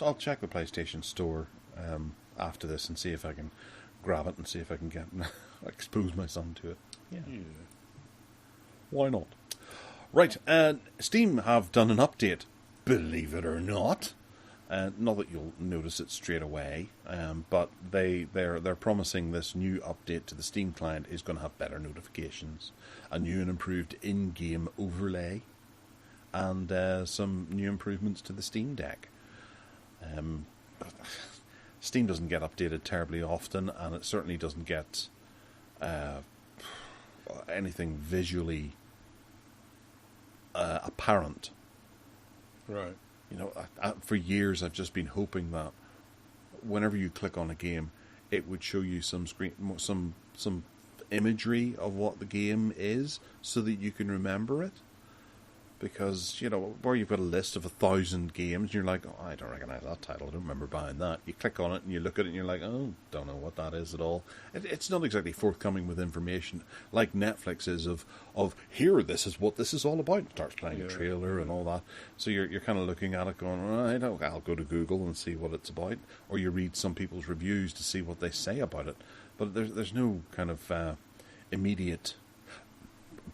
I'll check the PlayStation Store after this and see if I can grab it and see if I can expose my son to it. Yeah. Why not? Right, Steam have done an update, believe it or not. Not that you'll notice it straight away, but they're promising this new update to the Steam client is going to have better notifications, a new and improved in-game overlay, and some new improvements to the Steam Deck. Steam doesn't get updated terribly often, and it certainly doesn't get anything visually apparent. Right. For years I've just been hoping that whenever you click on a game, it would show you some imagery of what the game is, so that you can remember it. Because, where you've got a list of 1,000 games, you're like, oh, I don't recognise that title, I don't remember buying that. You click on it and you look at it and you're like, oh, don't know what that is at all. It's not exactly forthcoming with information like Netflix is of here, this is what this is all about. It starts playing a trailer and all that. So you're kind of looking at it going, right, I'll go to Google and see what it's about. Or you read some people's reviews to see what they say about it. But there's no kind of immediate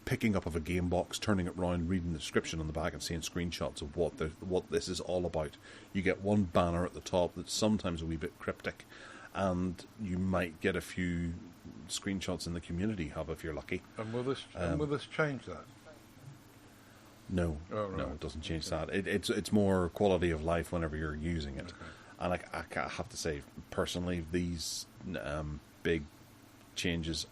picking up of a game box, turning it round, reading the description on the back and seeing screenshots of what this is all about. You get one banner at the top that's sometimes a wee bit cryptic, and you might get a few screenshots in the community hub if you're lucky. And will this change that? No, no, it doesn't change that. It's more quality of life whenever you're using it. Okay. And I have to say, personally, these big changes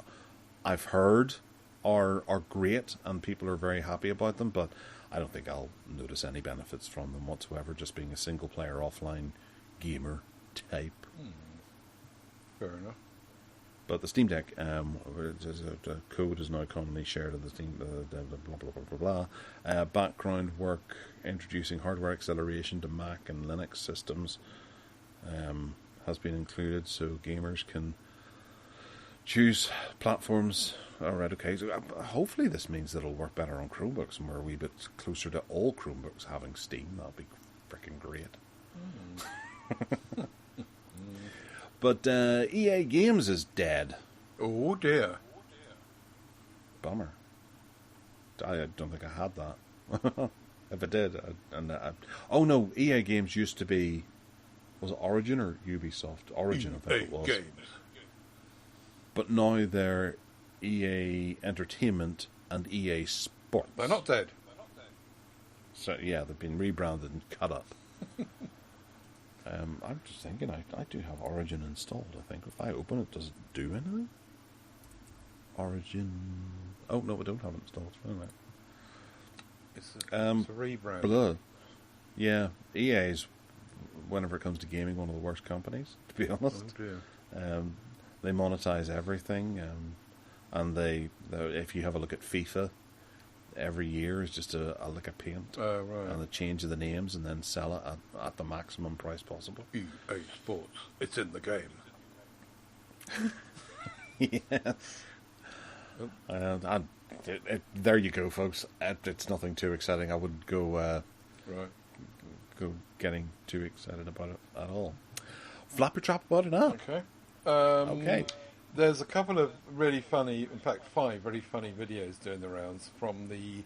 I've heard are great, and people are very happy about them, but I don't think I'll notice any benefits from them whatsoever, just being a single-player offline gamer type. Fair enough. But the Steam Deck, the code is now commonly shared in the Steam, blah, blah, blah, blah, blah. Background work, introducing hardware acceleration to Mac and Linux systems has been included, so gamers can choose platforms. Alright, okay. So, hopefully this means that it'll work better on Chromebooks, and we're a wee bit closer to all Chromebooks having Steam. That'll be freaking great. But EA Games is dead. Oh dear. Bummer. I don't think I had that. If I did, oh no, EA Games used to be, was it Origin or Ubisoft? Origin, I think it was. Games. But now they're EA Entertainment and EA Sports. They're not dead. So yeah, they've been rebranded and cut up. I'm just thinking, I do have Origin installed, I think. If I open it, does it do anything? Origin... Oh, no, I don't have it installed. Anyway. It's a rebrand. Blah. Yeah, EA's, whenever it comes to gaming, one of the worst companies, to be honest. Oh dear. They monetize everything, and if you have a look at FIFA, every year is just a lick of paint. Oh, right. And they change the names and then sell it at the maximum price possible. EA Sports. It's in the game. Yes. There you go, folks. It's nothing too exciting. I wouldn't go getting too excited about it at all. Flap your trap about it now. Okay. Okay. There's a couple of really funny, in fact 5 very funny videos doing the rounds from the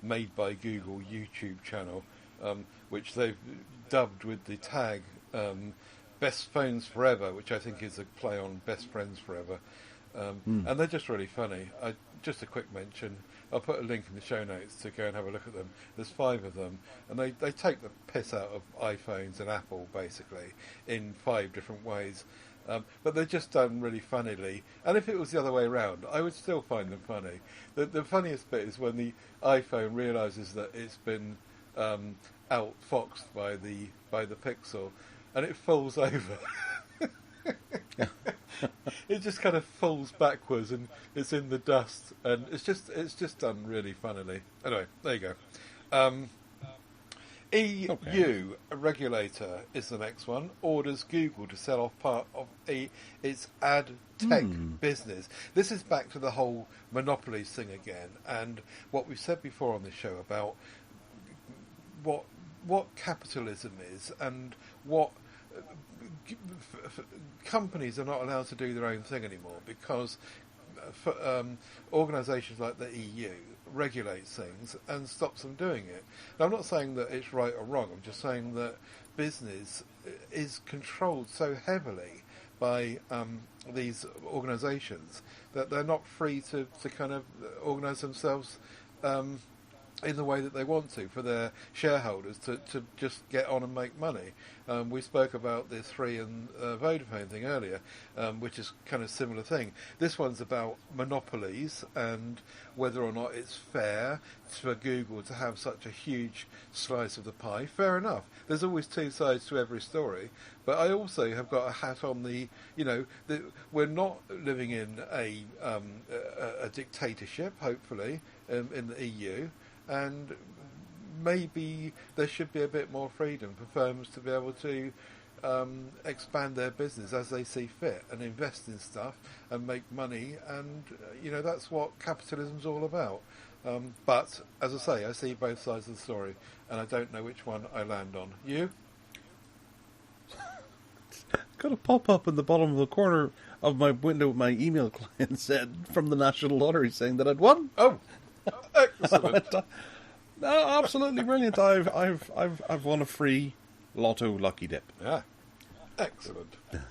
Made by Google YouTube channel, which they've dubbed with the tag Best Phones Forever, which I think is a play on Best Friends Forever. And they're just really funny. Just a quick mention, I'll put a link in the show notes to go and have a look at them. There's 5 of them, and they take the piss out of iPhones and Apple, basically, in 5 different ways. But they're just done really funnily. And if it was the other way around, I would still find them funny. The funniest bit is when the iPhone realises that it's been outfoxed by the Pixel, and it falls over. It just kind of falls backwards, and it's in the dust, and it's just done really funnily. Anyway, there you go. EU regulator is the next one. Orders Google to sell off part of its ad tech business. This is back to the whole monopolies thing again, and what we've said before on this show about what capitalism is, and what companies are not allowed to do their own thing anymore because organisations like the EU regulates things and stops them doing it. Now, I'm not saying that it's right or wrong. I'm just saying that business is controlled so heavily by these organisations that they're not free to kind of organise themselves in the way that they want to for their shareholders to just get on and make money. We spoke about the Three and Vodafone thing earlier, which is kind of similar thing. This one's about monopolies and whether or not it's fair for Google to have such a huge slice of the pie. Fair enough. There's always 2 sides to every story. But I also have got a hat on we're not living in a dictatorship, hopefully, in the EU. And maybe there should be a bit more freedom for firms to be able to expand their business as they see fit and invest in stuff and make money. And, that's what capitalism's all about. But, as I say, I see both sides of the story, and I don't know which one I land on. You? Got a pop-up in the bottom of the corner of my window. My email client said from the National Lottery saying that I'd won. Oh! Excellent. No, absolutely brilliant. I've won a free Lotto Lucky Dip. Yeah. Excellent. There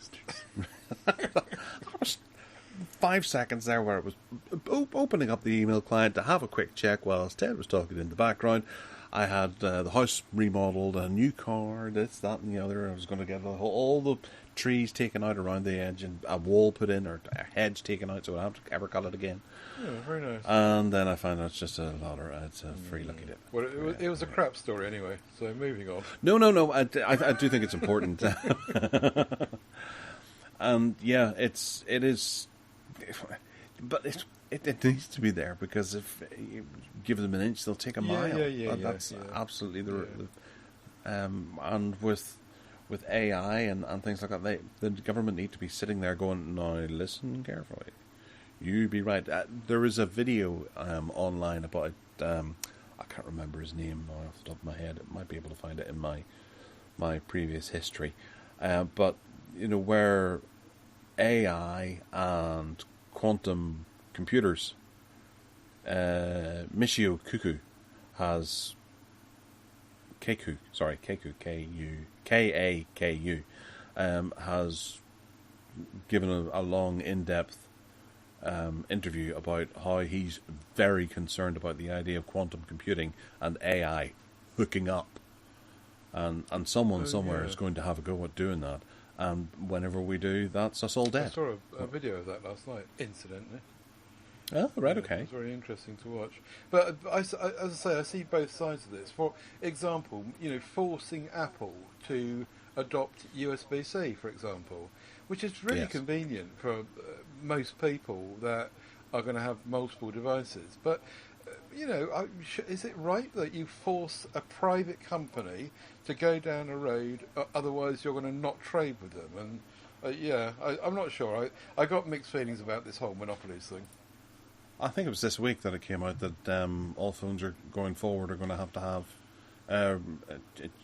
was 5 seconds there where it was opening up the email client to have a quick check whilst Ted was talking in the background. I had the house remodeled, a new car, this, that and the other. I was going to get all the trees taken out around the edge and a wall put in, or a hedge taken out so I don't have to ever cut it again. Yeah, very nice. And then I found out it's just it's a free Lucky Dip. Well, it was a crap story anyway, so moving on. No, I do think it's important. And yeah, it is but it needs to be there, because if you give them an inch, they'll take a mile. That's absolutely the and with AI and things like that, the government need to be sitting there going, now listen carefully. You be right. There is a video online about, I can't remember his name now off the top of my head. I might be able to find it in my previous history. But, where AI and quantum computers, Michio Kaku has... Kaku, K-A-K-U, has given a long, in-depth interview about how he's very concerned about the idea of quantum computing and AI hooking up. And someone somewhere is going to have a go at doing that. And whenever we do, that's us all dead. I saw a video of that last night, incidentally. Oh, right, okay. It was very interesting to watch. But as I say, I see both sides of this. For example, forcing Apple to adopt USB-C, for example, which is really convenient for most people that are going to have multiple devices. But, is it right that you force a private company to go down a road, otherwise you're going to not trade with them? And, I'm not sure. I got mixed feelings about this whole monopolies thing. I think it was this week that it came out that all phones are going forward are going to have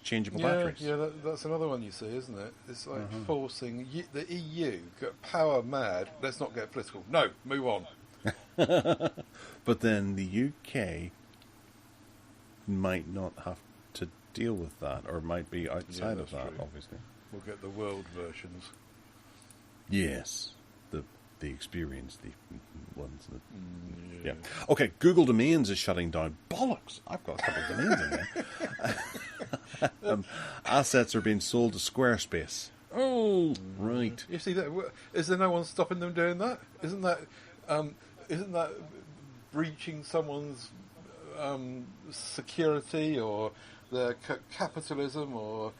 changeable batteries. Yeah, that's another one you see, isn't it? It's like forcing the EU, power mad. Let's not get political. No, move on. But then the UK might not have to deal with that, or might be outside of that. True. Obviously, we'll get the world versions. Yes, the experience, the ones that... Okay, Google Domains is shutting down. Bollocks! I've got a couple of domains in there. Assets are being sold to Squarespace. Oh, right. You see that? Is there no one stopping them doing that? Isn't that breaching someone's security or their capitalism, or...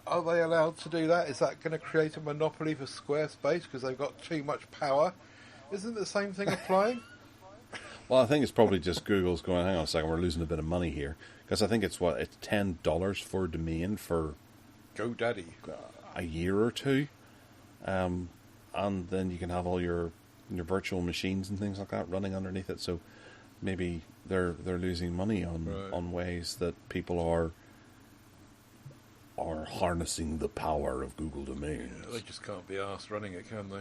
Are they allowed to do that? Is that going to create a monopoly for Squarespace because they've got too much power? Isn't the same thing applying? Well, I think it's probably just Google's going, hang on a second, we're losing a bit of money here. Because I think it's $10 for a domain for... GoDaddy. A year or two. And then you can have all your virtual machines and things like that running underneath it. So maybe they're losing money on ways that people are harnessing the power of Google Domains. Yeah, they just can't be arsed running it, can they?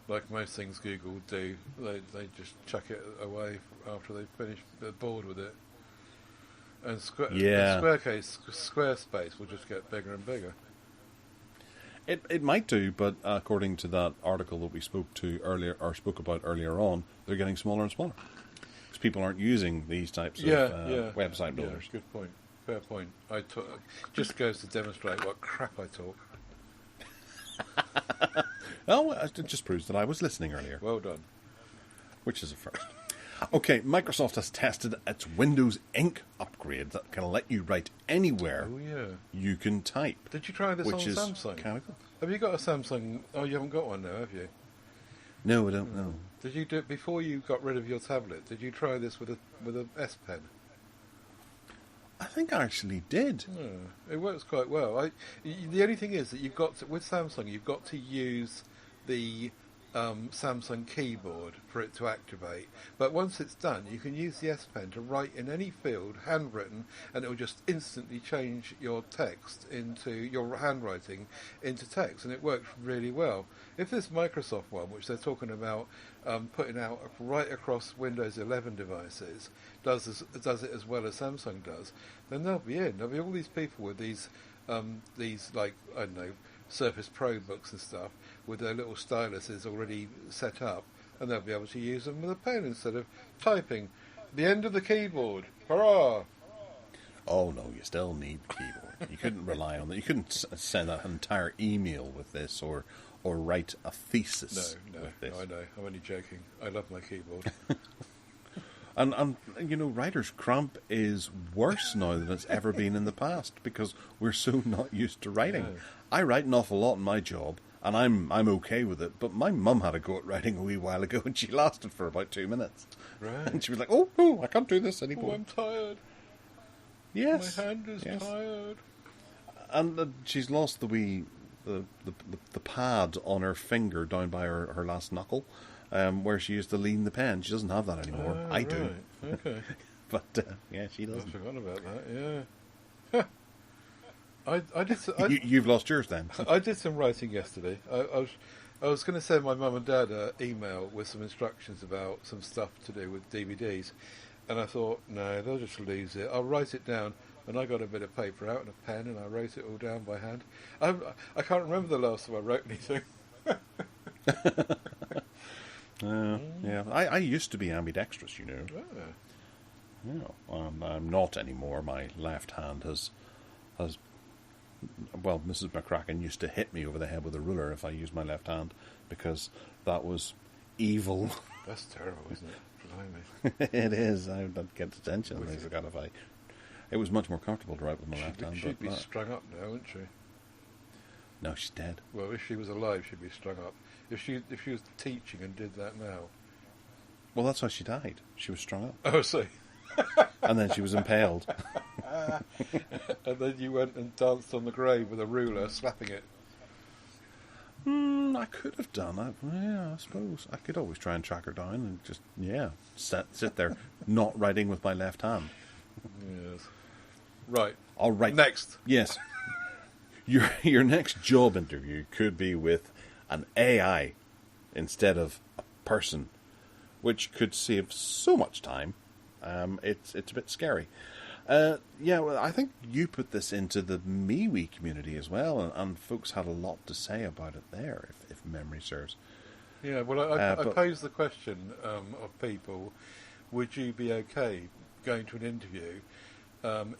Like most things Google do, they just chuck it away after they've finished. They're bored with it. And Squarespace will just get bigger and bigger. It might do, but according to that article that we spoke about earlier on, they're getting smaller and smaller because people aren't using these types of website builders. Yeah, good point. Fair point. Just goes to demonstrate what crap I talk. Oh, it just proves that I was listening earlier. Well done. Which is a first. Okay, Microsoft has tested its Windows Ink upgrade that can let you write anywhere you can type. Did you try this on Samsung? Chemical. Have you got a Samsung? Oh, you haven't got one now, have you? No, I don't know. Did you do it before you got rid of your tablet? Did you try this with a S Pen? I think I actually did. It works quite well. The only thing is that with Samsung, you've got to use the Samsung keyboard for it to activate. But once it's done, you can use the S Pen to write in any field, handwritten, and it will just instantly change your text into your handwriting into text, and it works really well. If this Microsoft one, which they're talking about putting out right across Windows 11 devices, does it as well as Samsung does, then they'll be in. There'll be all these people with these like, I don't know, Surface Pro books and stuff with their little styluses already set up, and they'll be able to use them with a pen instead of typing. The end of the keyboard. Hurrah! Oh no, you still need the keyboard. You couldn't rely on that. You couldn't send an entire email with this or write a thesis with this. No, I know. I'm only joking. I love my keyboard. And writer's cramp is worse now than it's ever been in the past because we're so not used to writing. Yeah. I write an awful lot in my job, And I'm okay with it, but my mum had a go at writing a wee while ago, and she lasted for about 2 minutes. Right. And she was like, "Oh, no, I can't do this anymore." Oh, I'm tired. Yes. My hand is yes. tired. And she's lost the pad on her finger down by her last knuckle, where she used to lean the pen. She doesn't have that anymore. I do. Okay. But yeah, she doesn't. I forgot about that. Yeah. I did. You've lost yours then. I did some writing yesterday. I was going to send my mum and dad an email with some instructions about some stuff to do with DVDs, and I thought, no, they'll just lose it. I'll write it down. And I got a bit of paper out and a pen, and I wrote it all down by hand. I can't remember the last time I wrote anything. Yeah, I used to be ambidextrous, you know. Oh. Yeah, I'm not anymore. My left hand has. Well, Mrs. McCracken used to hit me over the head with a ruler if I used my left hand, because that was evil. That's terrible, isn't it? Blimey. It is. I don't get attention. It was much more comfortable to write with my left hand. She'd be strung up now, wouldn't she? No, she's dead. Well, if she was alive, she'd be strung up. If she was teaching and did that now. Well, that's how she died. She was strung up. Oh, I see. And then she was impaled. And then you went and danced on the grave with a ruler, slapping it. I could have done. I suppose. I could always try and track her down and just, sit there, not writing with my left hand. Yes. Right. All right. Next. Yes. Your next job interview could be with an AI instead of a person, which could save so much time. It's a bit scary. Well, I think you put this into the MeWe community as well, and folks had a lot to say about it there, if memory serves. Yeah, well, I posed the question of people, would you be okay going to an interview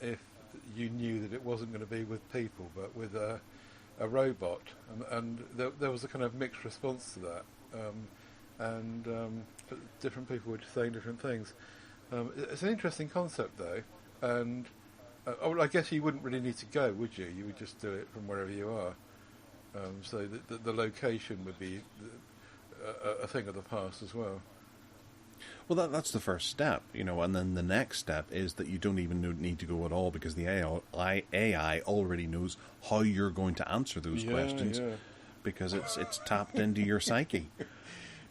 if you knew that it wasn't going to be with people, but with a robot? And there was a kind of mixed response to that. Different people were saying different things. It's an interesting concept, though, and I guess you wouldn't really need to go, would you? You would just do it from wherever you are. So the location would be a thing of the past as well. Well, that's the first step, and then the next step is that you don't even need to go at all, because the AI already knows how you're going to answer those questions, because it's tapped into your psyche.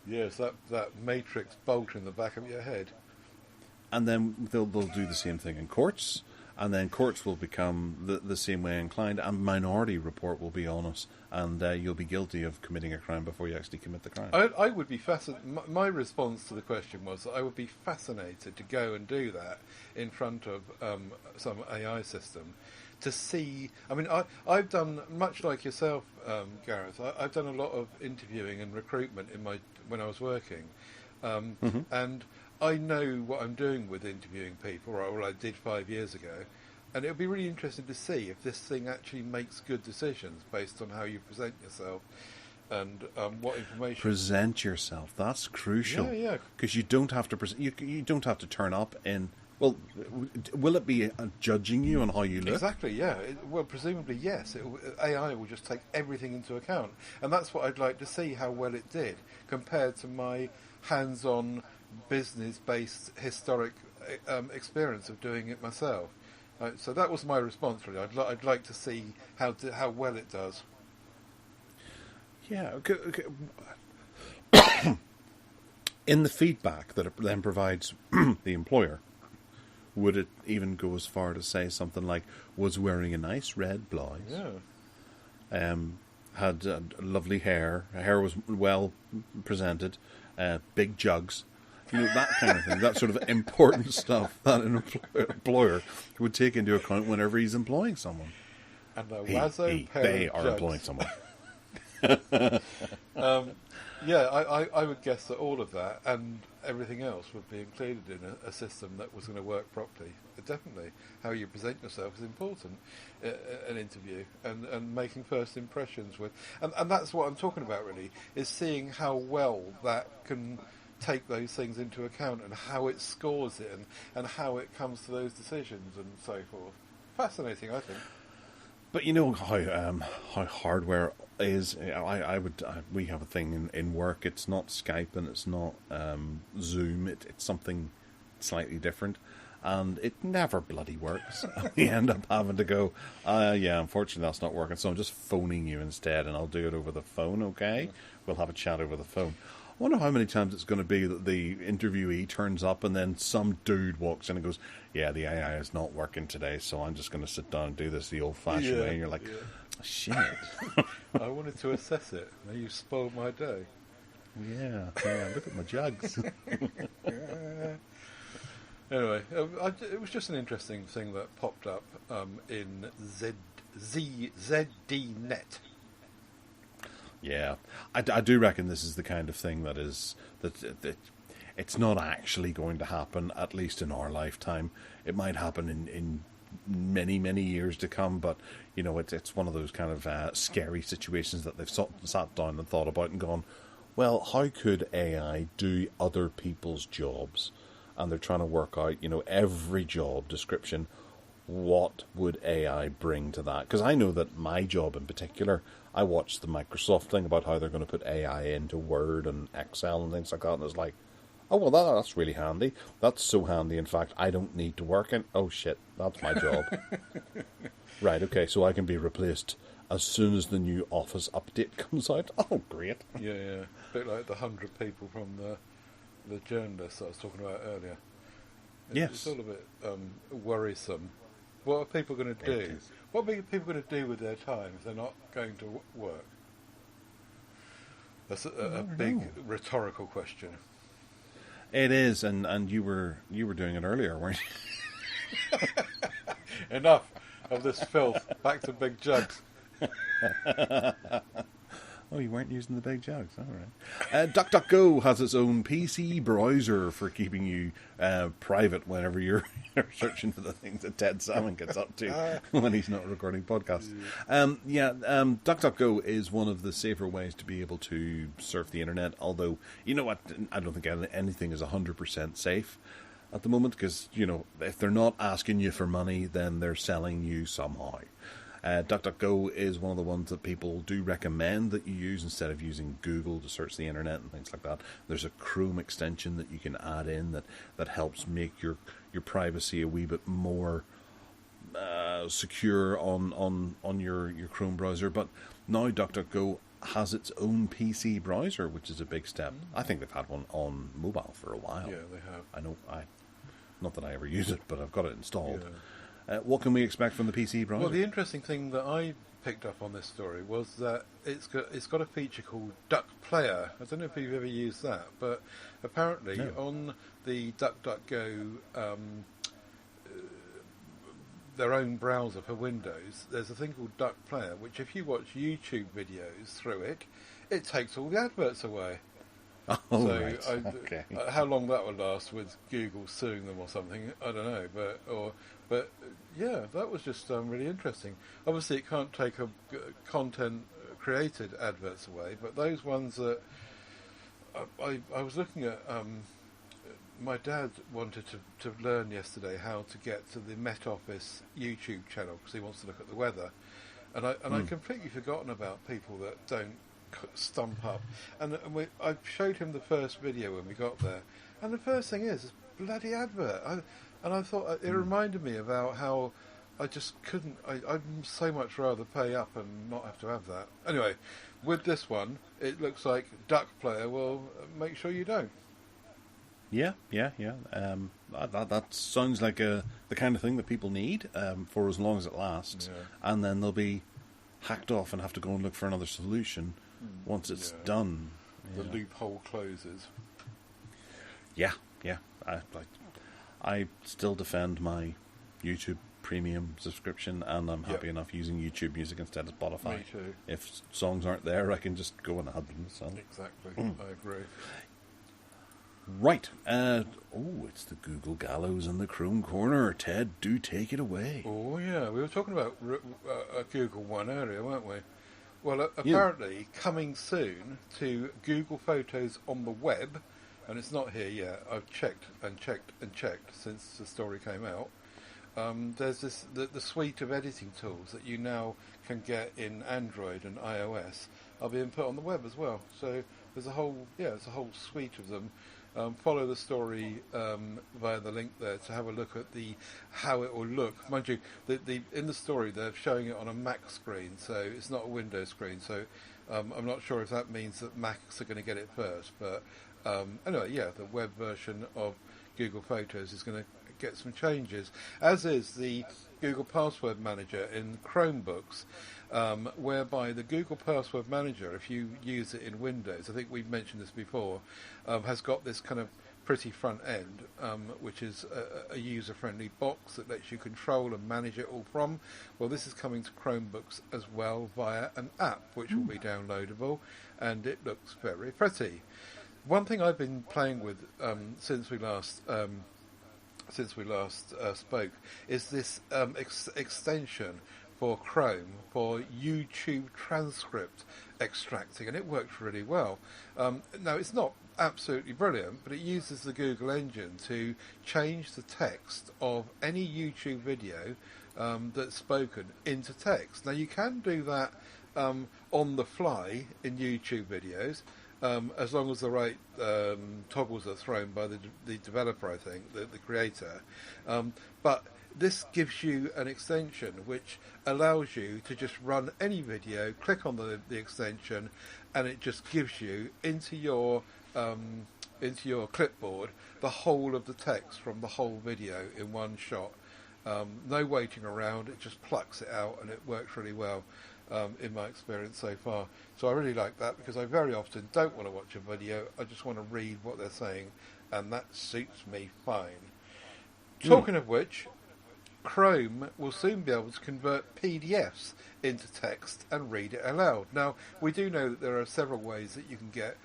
Yes, that matrix bolt in the back of your head. And then they'll do the same thing in courts, and then courts will become the same way inclined, and Minority Report will be on us, and you'll be guilty of committing a crime before you actually commit the crime. I would be fascinated. My response to the question was that I would be fascinated to go and do that in front of some AI system to see. I mean, I've done, much like yourself, Gareth, I've done a lot of interviewing and recruitment when I was working, and I know what I'm doing with interviewing people, or what I did 5 years ago, and it would be really interesting to see if this thing actually makes good decisions based on how you present yourself and what information. Present yourself. That's crucial. Yeah. Because you don't have to you don't have to turn up in. Well, will it be judging you on how you look? Exactly. Yeah. Well, presumably yes. AI will just take everything into account, and that's what I'd like to see how well it did compared to my hands-on, business-based historic experience of doing it myself. So that was my response. Really, I'd like to see how well it does. Yeah. Okay. In the feedback that it then provides the employer, would it even go as far to say something like, was wearing a nice red blouse? Yeah. Had lovely hair. Hair was well presented. Big jugs. That kind of thing. That sort of important stuff that an employer would take into account whenever he's employing someone. And they are employing someone. I would guess that all of that and everything else would be included in a system that was going to work properly. Definitely, how you present yourself is important in an interview, and making first impressions with, and that's what I'm talking about really, is seeing how well that can take those things into account and how it scores it and how it comes to those decisions and so forth. Fascinating, I think. But you know how hardware is we have a thing in work. It's not Skype and it's not Zoom. It's something slightly different, and it never bloody works. We end up having to go, yeah, unfortunately that's not working, so I'm just phoning you instead, and I'll do it over the phone, okay? We'll have a chat over the phone. I wonder how many times it's going to be that the interviewee turns up and then some dude walks in and goes, yeah, the AI is not working today, so I'm just going to sit down and do this the old-fashioned way. And you're like, shit. I wanted to assess it. Now you've spoiled my day. Yeah, look at my jugs. Anyway, it was just an interesting thing that popped up in ZDNet. Yeah, I do reckon this is the kind of thing that it's not actually going to happen, at least in our lifetime. It might happen in many, many years to come, but you know, it's one of those kind of scary situations that they've sat down and thought about and gone, well, how could AI do other people's jobs? And they're trying to work out, you know, every job description, what would AI bring to that? Because I know that my job in particular, I watched the Microsoft thing about how they're going to put AI into Word and Excel and things like that, and it's like, oh, well, that's really handy. That's so handy, in fact, I don't need to work in. Oh, shit, that's my job. Right, okay, so I can be replaced as soon as the new Office update comes out. Oh, great. Yeah. A bit like the 100 people from the journalists that I was talking about earlier. Yes. It's all a bit worrisome. What are people going to do? What are people going to do with their time if they're not going to work? That's a big rhetorical question. It is, and you were doing it earlier, weren't you? Enough of this filth. Back to big jugs. Oh, you weren't using the big jugs. All right. DuckDuckGo has its own PC browser for keeping you private whenever you're searching for the things that Ted Salmon gets up to when he's not recording podcasts. DuckDuckGo is one of the safer ways to be able to surf the internet, although, you know what, I don't think anything is 100% safe at the moment, because, you know, if they're not asking you for money, then they're selling you somehow. DuckDuckGo is one of the ones that people do recommend that you use instead of using Google to search the internet and things like that. There's a Chrome extension that you can add in that helps make your privacy a wee bit more secure on your Chrome browser. But now DuckDuckGo has its own PC browser, which is a big step. I think they've had one on mobile for a while. Yeah, they have. I know. Not that I ever use it, but I've got it installed. Yeah. What can we expect from the PC browser? Well, the interesting thing that I picked up on this story was that it's got a feature called Duck Player. I don't know if you've ever used that, but apparently on the DuckDuckGo their own browser for Windows, there's a thing called Duck Player, which if you watch YouTube videos through it, it takes all the adverts away. Oh, so right. Okay. How long that will last with Google suing them or something, I don't know. But yeah, that was just really interesting. Obviously, it can't take content created adverts away, but those ones that I was looking at. My dad wanted to learn yesterday how to get to the Met Office YouTube channel because he wants to look at the weather, and I'd completely forgotten about people that don't stump up, and I showed him the first video when we got there, and the first thing is bloody advert, and I thought it reminded me about how I just couldn't. I'd so much rather pay up and not have to have that. Anyway, with this one, it looks like Duck Player will make sure you don't. Yeah. That sounds like the kind of thing that people need for as long as it lasts, and then they'll be hacked off and have to go and look for another solution once it's done. The loophole closes. Yeah. I still defend my YouTube Premium subscription, and I'm happy enough using YouTube Music instead of Spotify. Me too. If songs aren't there, I can just go and add them myself. Exactly. I agree. Right. It's the Google Gallows and the Chrome Corner. Ted, do take it away. Oh, yeah. We were talking about a Google one earlier, weren't we? Well, apparently coming soon to Google Photos on the web, and it's not here yet. I've checked and checked and checked since the story came out. There's the suite of editing tools that you now can get in Android and iOS are being put on the web as well. So there's a whole suite of them. Follow the story via the link there to have a look at how it will look. Mind you, in the story they're showing it on a Mac screen, so it's not a Windows screen. So I'm not sure if that means that Macs are going to get it first. But anyway, yeah, the web version of Google Photos is going to get some changes, as is the Google Password Manager in Chromebooks, whereby the Google Password Manager, if you use it in Windows, I think we've mentioned this before, has got this kind of pretty front end, which is a user-friendly box that lets you control and manage it all from. Well, this is coming to Chromebooks as well via an app, which will be downloadable, and it looks very pretty. One thing I've been playing with since we last spoke is this extension for Chrome for YouTube transcript extracting, and it works really well. Now, it's not absolutely brilliant, but it uses the Google engine to change the text of any YouTube video that's spoken into text. Now, you can do that on the fly in YouTube videos, as long as the right toggles are thrown by the developer, I think, the creator. But this gives you an extension which allows you to just run any video, click on the extension, and it just gives you into your clipboard the whole of the text from the whole video in one shot. No waiting around, it just plucks it out, and it works really well. In my experience so far. So I really like that, because I very often don't want to watch a video, I just want to read what they're saying, and that suits me fine. Talking of which, Chrome will soon be able to convert PDFs into text and read it aloud. Now, we do know that there are several ways that you can get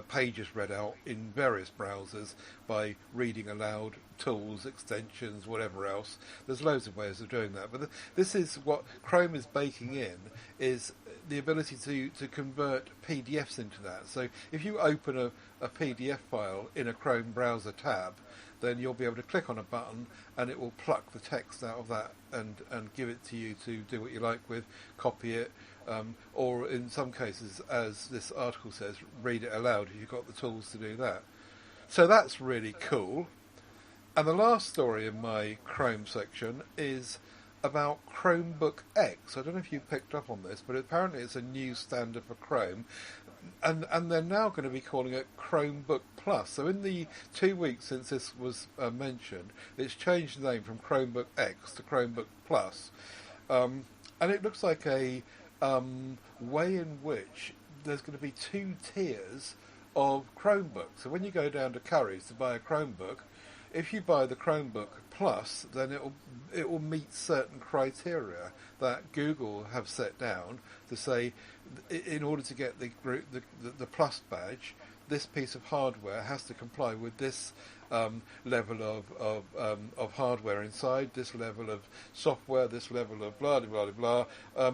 pages read out in various browsers by reading aloud, tools, extensions, whatever else. There's loads of ways of doing that, but this is what Chrome is baking in, is the ability to convert PDFs into that. So if you open a PDF file in a Chrome browser tab, then you'll be able to click on a button and it will pluck the text out of that and give it to you to do what you like with, copy it, or in some cases, as this article says, read it aloud if you've got the tools to do that. So that's really cool. And the last story in my Chrome section is about Chromebook X. I don't know if you picked up on this, but apparently it's a new standard for Chrome, and they're now going to be calling it Chromebook Plus. So in the 2 weeks since this was mentioned, it's changed the name from Chromebook X to Chromebook Plus, and it looks like a way in which there's going to be 2 tiers of Chromebooks. So when you go down to Currys to buy a Chromebook, if you buy the Chromebook Plus, then it will meet certain criteria that Google have set down to say, in order to get the Plus badge, this piece of hardware has to comply with this level of hardware inside, this level of software, this level of blah blah blah blah.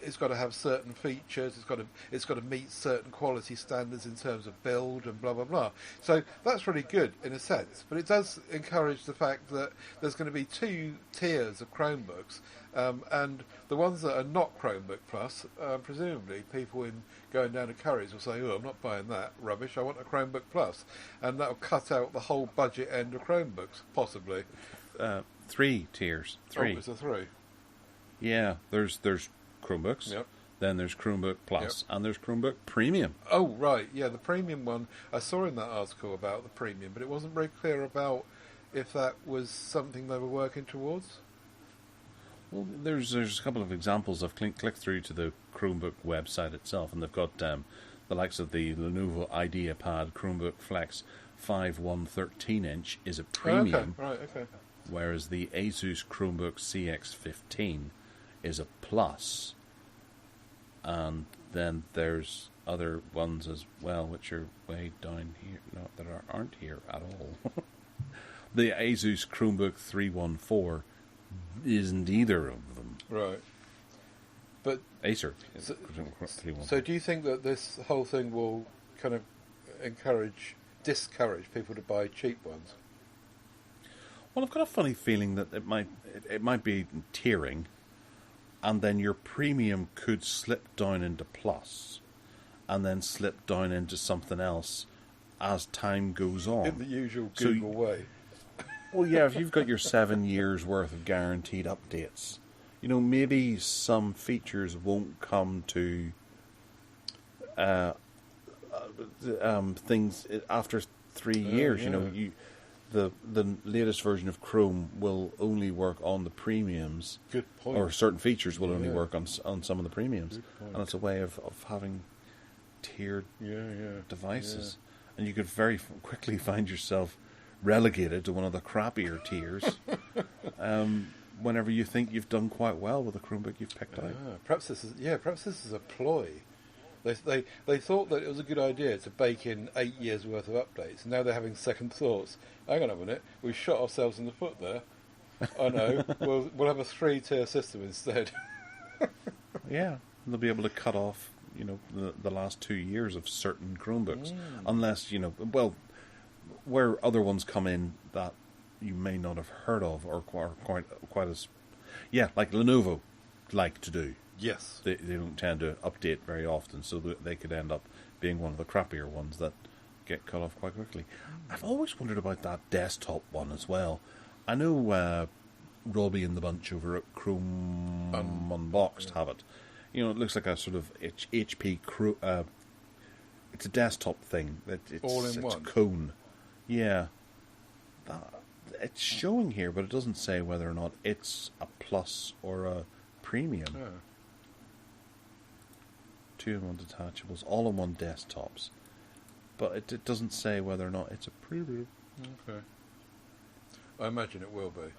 It's got to have certain features. It's got to meet certain quality standards in terms of build and blah blah blah. So that's really good in a sense, but it does encourage the fact that there's going to be 2 tiers of Chromebooks, and the ones that are not Chromebook Plus, presumably people going down to Currys will say, "Oh, I'm not buying that rubbish. I want a Chromebook Plus," and that'll cut out the whole budget end of Chromebooks, possibly. 3 tiers. 3. Oh, it's a 3. Yeah, there's Chromebooks. Yep. Then there's Chromebook Plus, and there's Chromebook Premium. Oh, right, yeah, the Premium one, I saw in that article about the Premium, but it wasn't very clear about if that was something they were working towards. Well, there's a couple of examples. I've clicked through to the Chromebook website itself, and they've got the likes of the Lenovo IdeaPad Chromebook Flex 5 113-inch is a Premium, okay. Whereas the Asus Chromebook CX15 is a Plus, and then there's other ones as well which are way down here, that aren't here at all. The Asus Chromebook 314 isn't either of them. Right. But Acer. So do you think that this whole thing will kind of discourage people to buy cheap ones? Well, I've got a funny feeling that it might be tiering, and then your premium could slip down into plus, and then slip down into something else as time goes on. In the usual Google way. Well, yeah, if you've got your 7 years worth of guaranteed updates, maybe some features won't come to things after 3 years. Yeah. The latest version of Chrome will only work on the premiums. Good point. Or certain features will only work on some of the premiums. And it's a way of having tiered devices. Yeah. And you could very quickly find yourself relegated to one of the crappier tiers whenever you think you've done quite well with the Chromebook you've picked out. Perhaps this is a ploy. They thought that it was a good idea to bake in 8 years worth of updates, and now they're having second thoughts. Hang on a minute, we shot ourselves in the foot there. I know. We'll have a 3-tier system instead. Yeah, they'll be able to cut off, the last 2 years of certain Chromebooks, unless where other ones come in that you may not have heard of or quite as, like Lenovo like to do. Yes. They don't tend to update very often, so they could end up being one of the crappier ones that get cut off quite quickly. I've always wondered about that desktop one as well. I know Robbie and the bunch over at Chrome Unboxed have it. It looks like a sort of HP it's a desktop thing. All in one? It's a cone. Yeah. It's showing here, but it doesn't say whether or not it's a plus or a premium. Oh. 2-in-1 detachables, all-in-one desktops. But it doesn't say whether or not it's a premium. Okay. I imagine it will be.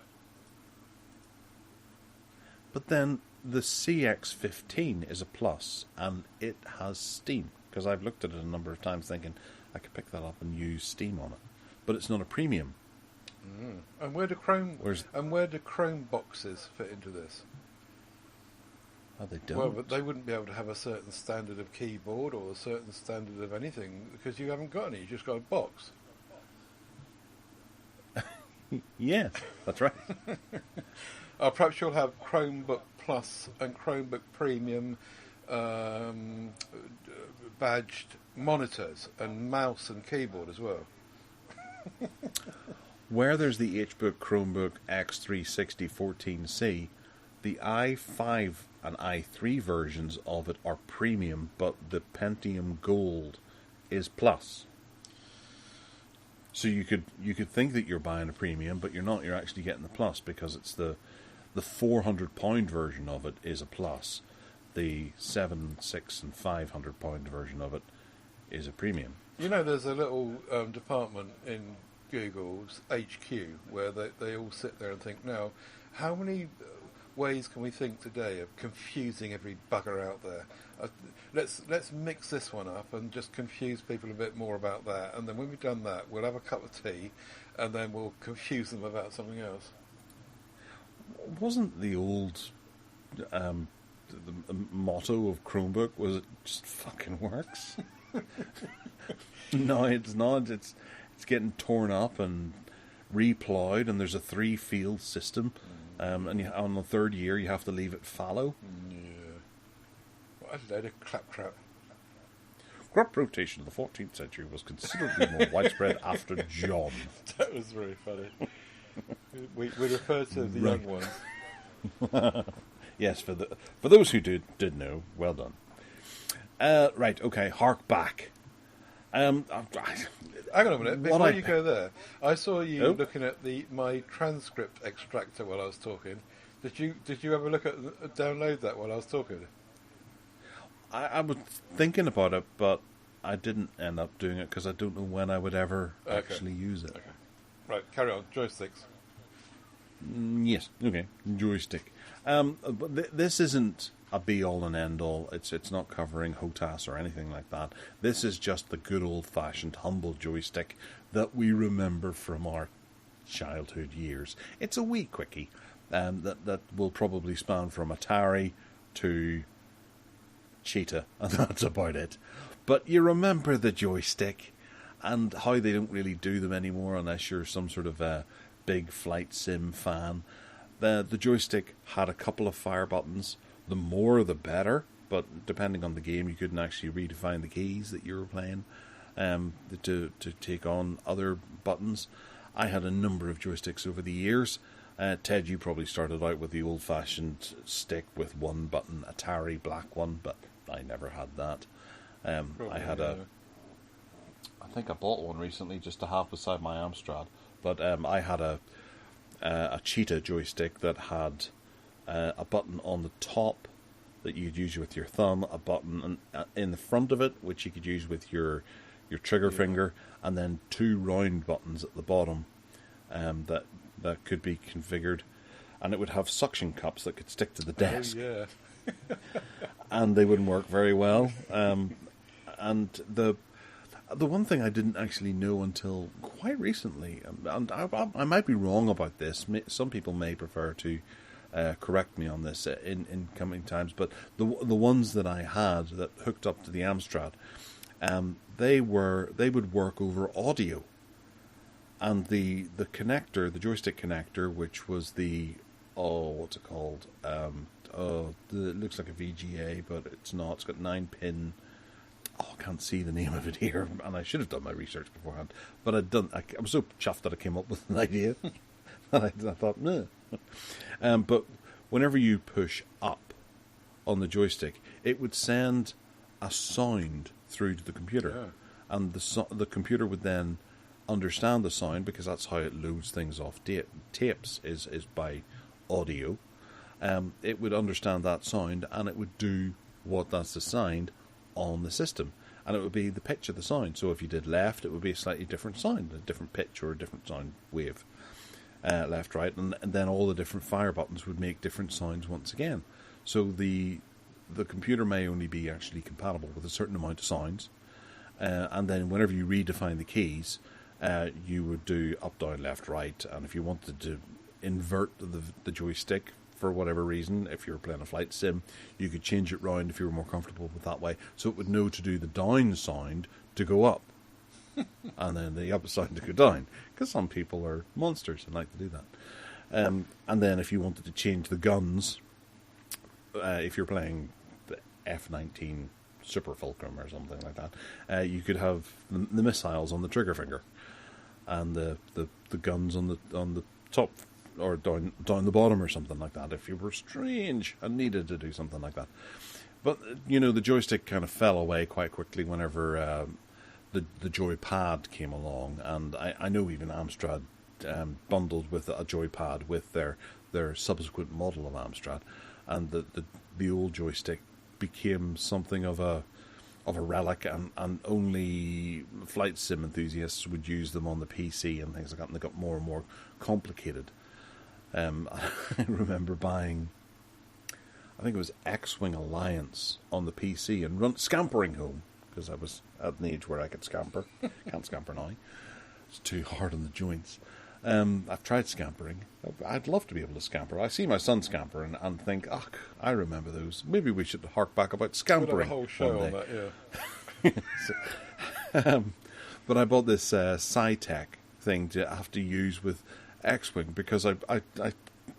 But then the CX15 is a plus, and it has Steam. Because I've looked at it a number of times thinking I could pick that up and use Steam on it. But it's not a premium. And where do Chrome boxes fit into this? Oh, they don't. Well, but they wouldn't be able to have a certain standard of keyboard or a certain standard of anything because you haven't got any. You just got a box. Yes, that's right. Perhaps you'll have Chromebook Plus and Chromebook Premium badged monitors and mouse and keyboard as well. Where there's the HBook Chromebook X360 14C, the i5 and i3 versions of it are premium, but the Pentium Gold is plus. So you could think that you're buying a premium, but you're not. You're actually getting the plus because it's the £400 version of it is a plus. The £700, £600 and £500 version of it is a premium. There's a little department in Google's HQ where they all sit there and think, now, how many ways can we think today of confusing every bugger out there? Let's mix this one up and just confuse people a bit more about that, and then when we've done that, we'll have a cup of tea, and then we'll confuse them about something else. Wasn't the old the motto of Chromebook, was it just fucking works? No, it's not. It's getting torn up and reployed, and there's a 3-field system, and on the 3rd year you have to leave it fallow. Yeah. What a load of claptrap. Crop rotation of the 14th century was considerably more widespread after John. That was very funny. We refer to the young ones. Yes, for those who did know, well done. Right, okay, hark back. Hang on a minute, before you go there, I saw you looking at my transcript extractor while I was talking. Did you ever download that while I was talking? I was thinking about it, but I didn't end up doing it because I don't know when I would ever actually use it. Okay. Right, carry on. Joysticks. Yes, okay, joystick. But this isn't a be-all and end-all. It's not covering HOTAS or anything like that. This is just the good old-fashioned humble joystick that we remember from our childhood years. It's a wee quickie that will probably span from Atari to Cheetah, and that's about it. But you remember the joystick and how they don't really do them anymore unless you're some sort of big flight sim fan. The joystick had a couple of fire buttons. The more, the better. But depending on the game, you couldn't actually redefine the keys that you were playing to take on other buttons. I had a number of joysticks over the years. Ted, you probably started out with the old-fashioned stick with one button, Atari black one, but I never had that. I think I bought one recently just to have beside my Amstrad, but I had a Cheetah joystick that had a button on the top that you could use with your thumb, a button in the front of it which you could use with your trigger finger, and then two round buttons at the bottom that could be configured, and it would have suction cups that could stick to the desk. Oh, yeah. And they wouldn't work very well. And the one thing I didn't actually know until quite recently, and I might be wrong about this, some people may prefer to correct me on this in coming times, but the ones that I had that hooked up to the Amstrad, they would work over audio. And the connector, the joystick connector, which was what's it called? It looks like a VGA, but it's not. It's got 9-pin. I can't see the name of it here, and I should have done my research beforehand. But I was so chuffed that I came up with an idea that I thought, nah. But whenever you push up on the joystick, it would send a sound through to the computer, and the computer would then understand the sound, because that's how it loads things off tapes is by audio. It would understand that sound, and it would do what that's assigned on the system, and it would be the pitch of the sound. So if you did left, it would be a slightly different sound, a different pitch or a different sound wave. Left, right, and then all the different fire buttons would make different sounds once again. So the computer may only be actually compatible with a certain amount of sounds, and then whenever you redefine the keys, you would do up, down, left, right, and if you wanted to invert the joystick for whatever reason, if you were playing a flight sim, you could change it round if you were more comfortable with that way, so it would know to do the down sound to go up, and then the up sound to go down, because some people are monsters and like to do that. And then if you wanted to change the guns, if you're playing the F-19 Super Fulcrum or something like that, you could have the missiles on the trigger finger, and the guns on the top or down the bottom or something like that, if you were strange and needed to do something like that. But the joystick kind of fell away quite quickly whenever the joypad came along, and I know even Amstrad bundled with a joypad with their subsequent model of Amstrad, and the old joystick became something of a relic, and only flight sim enthusiasts would use them on the PC and things like that, and they got more and more complicated. I remember buying, I think it was X-Wing Alliance on the PC and scampering home, because I was at an age where I could scamper. Can't scamper now. It's too hard on the joints. I've tried scampering. I'd love to be able to scamper. I see my son scamper and think, I remember those. Maybe we should hark back about scampering. We'll have a whole show on that, yeah. But I bought this SciTech thing to have to use with X-Wing, because I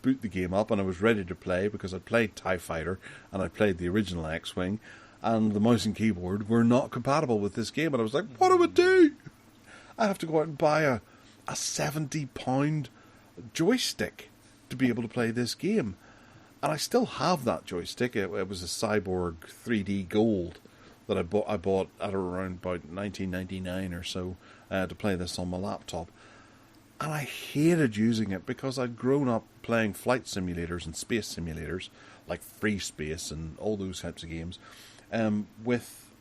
boot the game up and I was ready to play, because I played TIE Fighter and I played the original X-Wing, and the mouse and keyboard were not compatible with this game, and I was like, what do I do? I have to go out and buy a £70 joystick to be able to play this game. And I still have that joystick. It was a Cyborg 3D Gold that I bought at around about 1999 or so to play this on my laptop. And I hated using it, because I'd grown up playing flight simulators and space simulators, like Free Space and all those types of games, with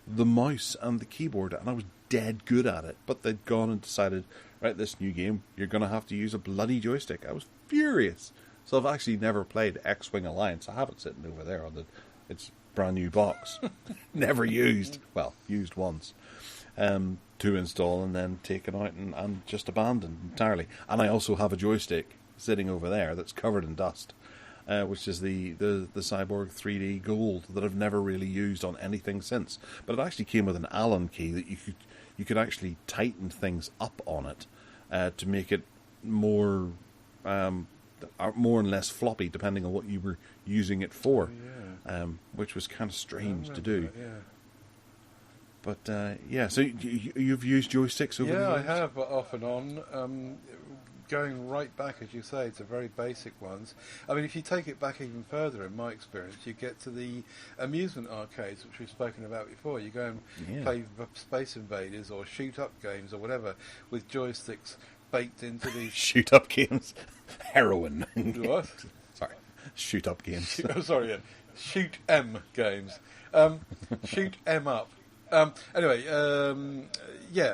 the mouse and the keyboard, and I was dead good at it. But they'd gone and decided, right, this new game, you're going to have to use a bloody joystick. I was furious. So I've actually never played X-Wing Alliance. I have it sitting over there on its brand new box. Never used. Well, used once. To install and then taken out and just abandoned entirely. And I also have a joystick sitting over there that's covered in dust, which is the Cyborg 3D Gold that I've never really used on anything since. But it actually came with an Allen key that you could actually tighten things up on it to make it more more and less floppy depending on what you were using it for, which was kind of strange to do. That, yeah. But yeah, so you've used joysticks over the years? Yeah, I have, off and on. Going right back, as you say, to very basic ones. I mean, if you take it back even further, in my experience, you get to the amusement arcades, which we've spoken about before. You go and play Space Invaders or shoot-up games or whatever with joysticks baked into these... Shoot-up games? Heroin. What? Sorry. Shoot-up games. Shoot M games. Shoot M up. Anyway,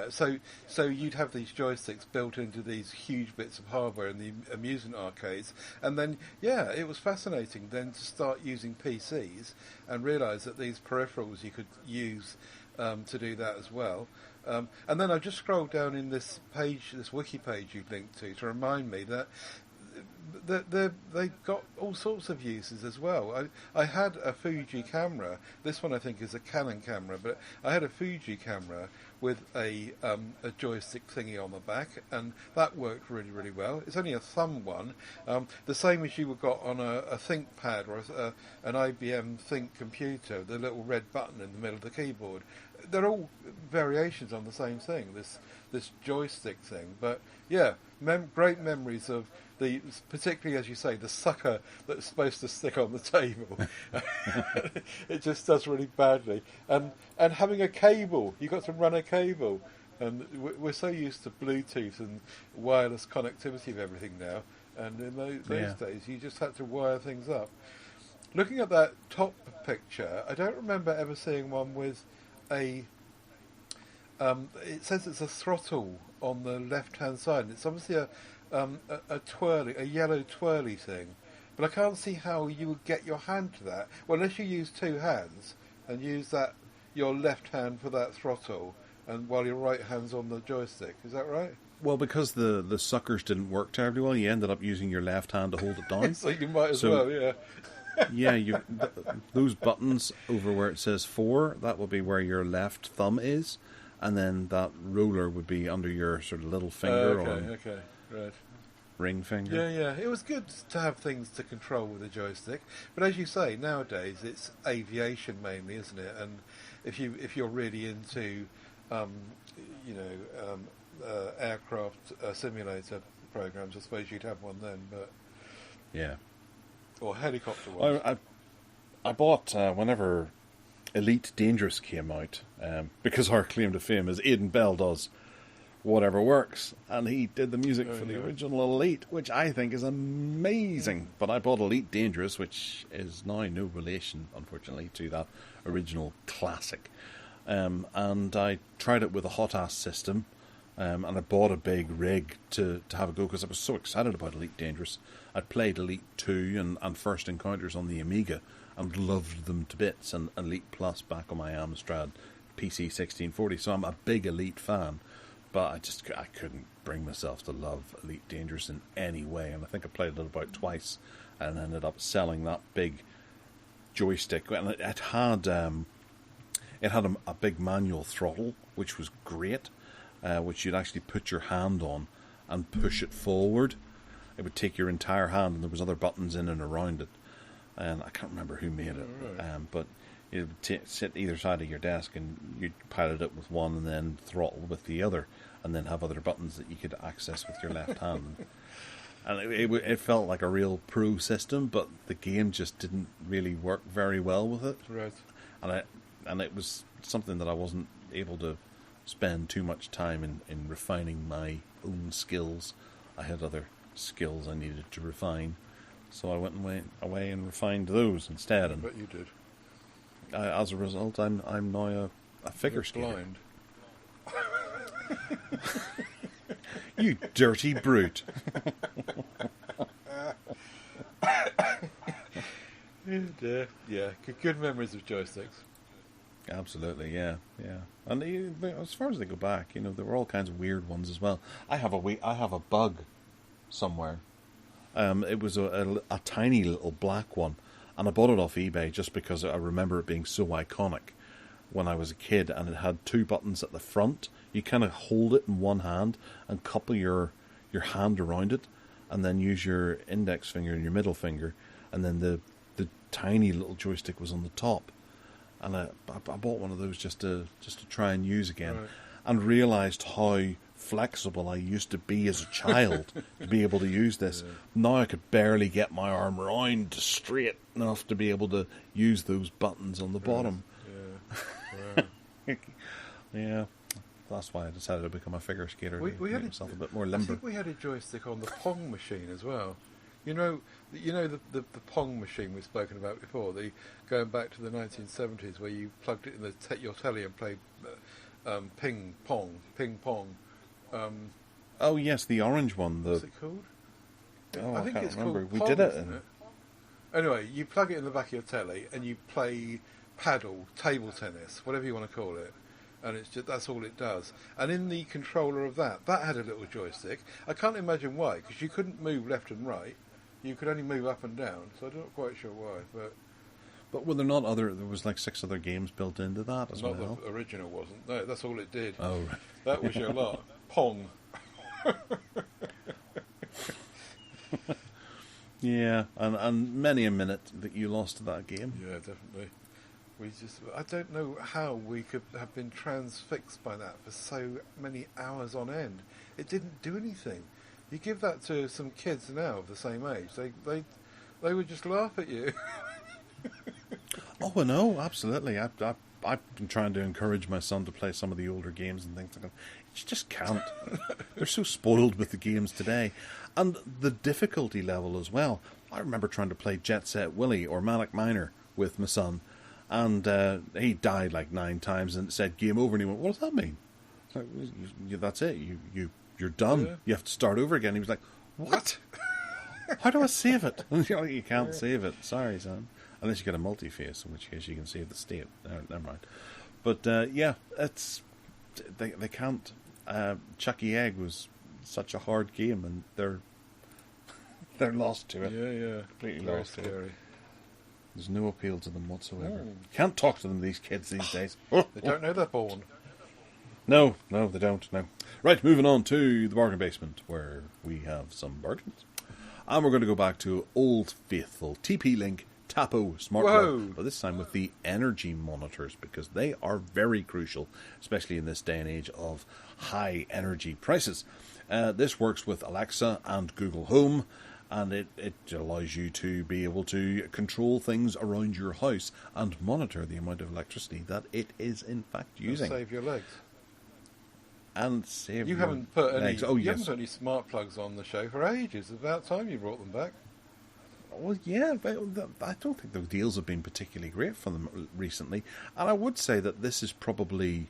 so you'd have these joysticks built into these huge bits of hardware in the amusement arcades, and then, it was fascinating then to start using PCs and realise that these peripherals you could use to do that as well. And then I just scrolled down in this page, this wiki page you linked to remind me that they've got all sorts of uses as well. I had a Fuji camera. This one I think is a Canon camera, but I had a Fuji camera with a joystick thingy on the back, and that worked really, really well. It's only a thumb one, the same as you would got on a ThinkPad or an IBM Think computer, the little red button in the middle of the keyboard. They're all variations on the same thing, this joystick thing. But yeah, great memories of particularly, as you say, the sucker that's supposed to stick on the table. It just does really badly. And having a cable, you've got to run a cable. And we're so used to Bluetooth and wireless connectivity of everything now. And in those days, you just had to wire things up. Looking at that top picture, I don't remember ever seeing one with it says it's a throttle on the left-hand side. It's obviously a yellow twirly thing, but I can't see how you would get your hand to that. Well, unless you use two hands and use your left hand for that throttle, and while your right hand's on the joystick. Is that right? Well, because the suckers didn't work terribly well, you ended up using your left hand to hold it down. So you might as well, yeah. Yeah, those buttons over where it says 4, that will be where your left thumb is, and then that roller would be under your sort of little finger right. Ring finger. Yeah. It was good to have things to control with a joystick, but as you say, nowadays it's aviation mainly, isn't it? And if you're really into aircraft simulator programs, I suppose you'd have one then. But yeah. Or helicopter ones. I bought, whenever Elite Dangerous came out, because our claim to fame is Aidan Bell does whatever works, and he did the music for the original Elite, which I think is amazing. But I bought Elite Dangerous, which is now no relation, unfortunately, to that original classic. And I tried it with a hot-ass system, and I bought a big rig to have a go, because I was so excited about Elite Dangerous. I'd played Elite 2 and First Encounters on the Amiga and loved them to bits, and Elite Plus back on my Amstrad PC 1640, so I'm a big Elite fan, but I couldn't bring myself to love Elite Dangerous in any way, and I think I played it about twice and ended up selling that big joystick. And it had a big manual throttle, which was great, which you'd actually put your hand on and push it forward. It would take your entire hand, and there was other buttons in and around it. And I can't remember who made it, but it would sit either side of your desk, and you'd pilot it with one and then throttle with the other, and then have other buttons that you could access with your left hand. And it felt like a real pro system, but the game just didn't really work very well with it. Right. And it was something that I wasn't able to spend too much time in refining my own skills. I had other skills I needed to refine, so I went away and refined those instead. And but you did. As a result, I'm now a figure skater. Blind. You dirty brute. Yeah, good memories of joysticks. Absolutely, yeah. And as far as they go back, there were all kinds of weird ones as well. I have a bug somewhere. It was a tiny little black one, and I bought it off eBay just because I remember it being so iconic when I was a kid, and it had two buttons at the front. You kind of hold it in one hand and couple your your hand around it, and then use your index finger and your middle finger, and then the tiny little joystick was on the top. And I bought one of those just to try and use again, Right. and realised how flexible I used to be as a child to be able to use this. Yeah. Now I could barely get my arm round straight enough to be able to use those buttons on the bottom. Yeah. Wow. Yeah, that's why I decided to become a figure skater, We to had make myself a bit more I limber. think we had a joystick on the Pong machine as well. You know the Pong machine we've spoken about before. Going back to the 1970s, where you plugged it in your telly and played ping pong. Oh yes, the orange one. What's it called? Oh, I think can't it's remember. called We Pong, did it isn't in- it? Anyway, you plug it in the back of your telly and you play paddle, table tennis, whatever you want to call it. And that's all it does. And in the controller of that had a little joystick. I can't imagine why, because you couldn't move left and right. You could only move up and down, so I'm not quite sure why. But were there not other? There was like 6 other games built into that as Not well. the original wasn't. No, that's all it did. Oh, right. That was your lot. Pong. Yeah, and many a minute that you lost to that game. Yeah, definitely. I don't know how we could have been transfixed by that for so many hours on end. It didn't do anything. You give that to some kids now of the same age, they would just laugh at you. Oh, I know, absolutely. I've been trying to encourage my son to play some of the older games and things like that. You just can't. They're so spoiled with the games today. And the difficulty level as well. I remember trying to play Jet Set Willy or Manic Miner with my son, and he died like 9 times and it said game over, and he went, "What does that mean?" It's like, that's it. You're done. Yeah. You have to start over again. He was like, "What? How do I save it?" You can't save it. Sorry, son. Unless you get a multi-face, in which case you can save the state. Never mind. But yeah, they can't. Chucky Egg was such a hard game, and they're lost to it. Yeah. Completely Very lost to it. scary. There's no appeal to them whatsoever. Mm. Can't talk to them, these kids these days. They don't know they're born. No, they don't. No. Right, moving on to the bargain basement, where we have some bargains, and we're going to go back to old faithful TP-Link Tapo smart Whoa. plug, but this time with the energy monitors, because they are very crucial, especially in this day and age of high energy prices. This works with Alexa and Google Home, and it allows you to be able to control things around your house and monitor the amount of electricity that it is in fact using. Save your legs. And save You your haven't put any. legs. Oh, you yes. haven't put any smart plugs on the show for ages. It's about time you brought them back. Well, yeah, but I don't think the deals have been particularly great for them recently. And I would say that this is probably...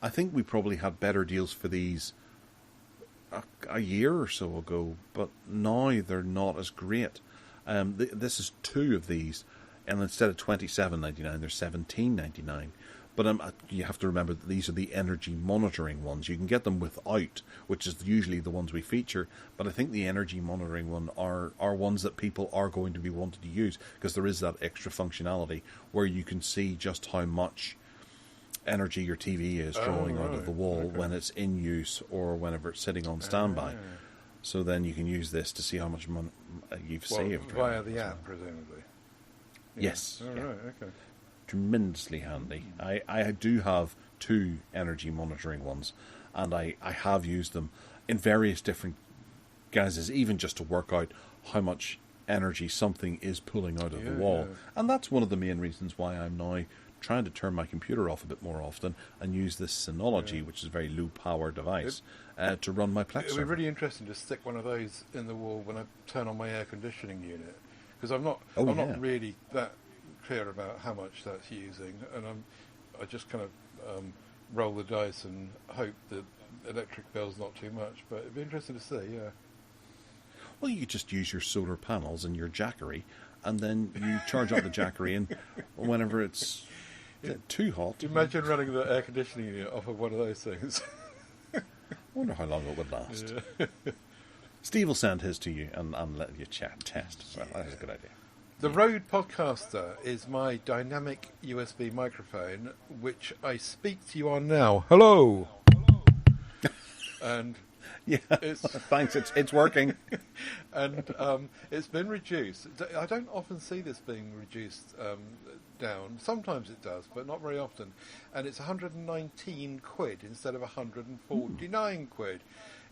I think we probably had better deals for these a year or so ago, but now they're not as great. This is 2 of these, and instead of $27.99, they're $17.99. But you have to remember that these are the energy monitoring ones. You can get them without, which is usually the ones we feature. But I think the energy monitoring one are ones that people are going to be wanting to use, because there is that extra functionality where you can see just how much energy your TV is drawing out of the wall when it's in use or whenever it's sitting on standby. So then you can use this to see how much money you've saved. Via the app, presumably. Yeah. Yes. Oh, yeah. right, okay. Tremendously handy. I do have 2 energy monitoring ones, and I have used them in various different guises, even just to work out how much energy something is pulling out of the wall. Yeah. And that's one of the main reasons why I'm now trying to turn my computer off a bit more often and use this Synology, which is a very low power device, to run my Plex It would be server. really interesting to stick one of those in the wall when I turn on my air conditioning unit, because I'm not really that clear about how much that's using, and I just kind of roll the dice and hope that electric bill's not too much. But it'd be interesting to see. Yeah. Well, you just use your solar panels and your Jackery, and then you charge up the Jackery, and whenever it's too hot... Imagine running the air conditioning unit off of one of those things. I wonder how long it would last. Yeah. Steve will send his to you and let you test. Well, that's a good idea. The Rode Podcaster is my dynamic USB microphone, which I speak to you on now. Hello! And Yeah, thanks. It's working. And it's been reduced. I don't often see this being reduced down. Sometimes it does, but not very often. And it's 119 quid instead of 149 quid.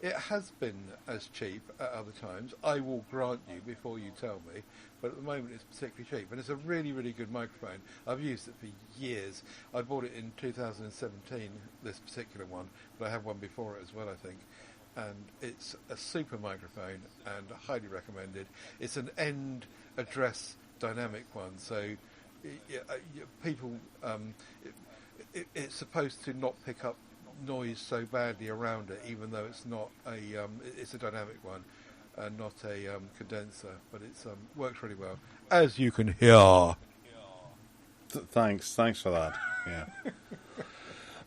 It has been as cheap at other times, I will grant you before you tell me, but at the moment it's particularly cheap. And it's a really, really good microphone. I've used it for years. I bought it in 2017, this particular one, but I have one before it as well, I think. And it's a super microphone and highly recommended. It's an end address dynamic one, so people, it's supposed to not pick up noise so badly around it, even though it's not it's a dynamic one and not a condenser, but it's works really well, as you can hear. Thanks for that. Yeah.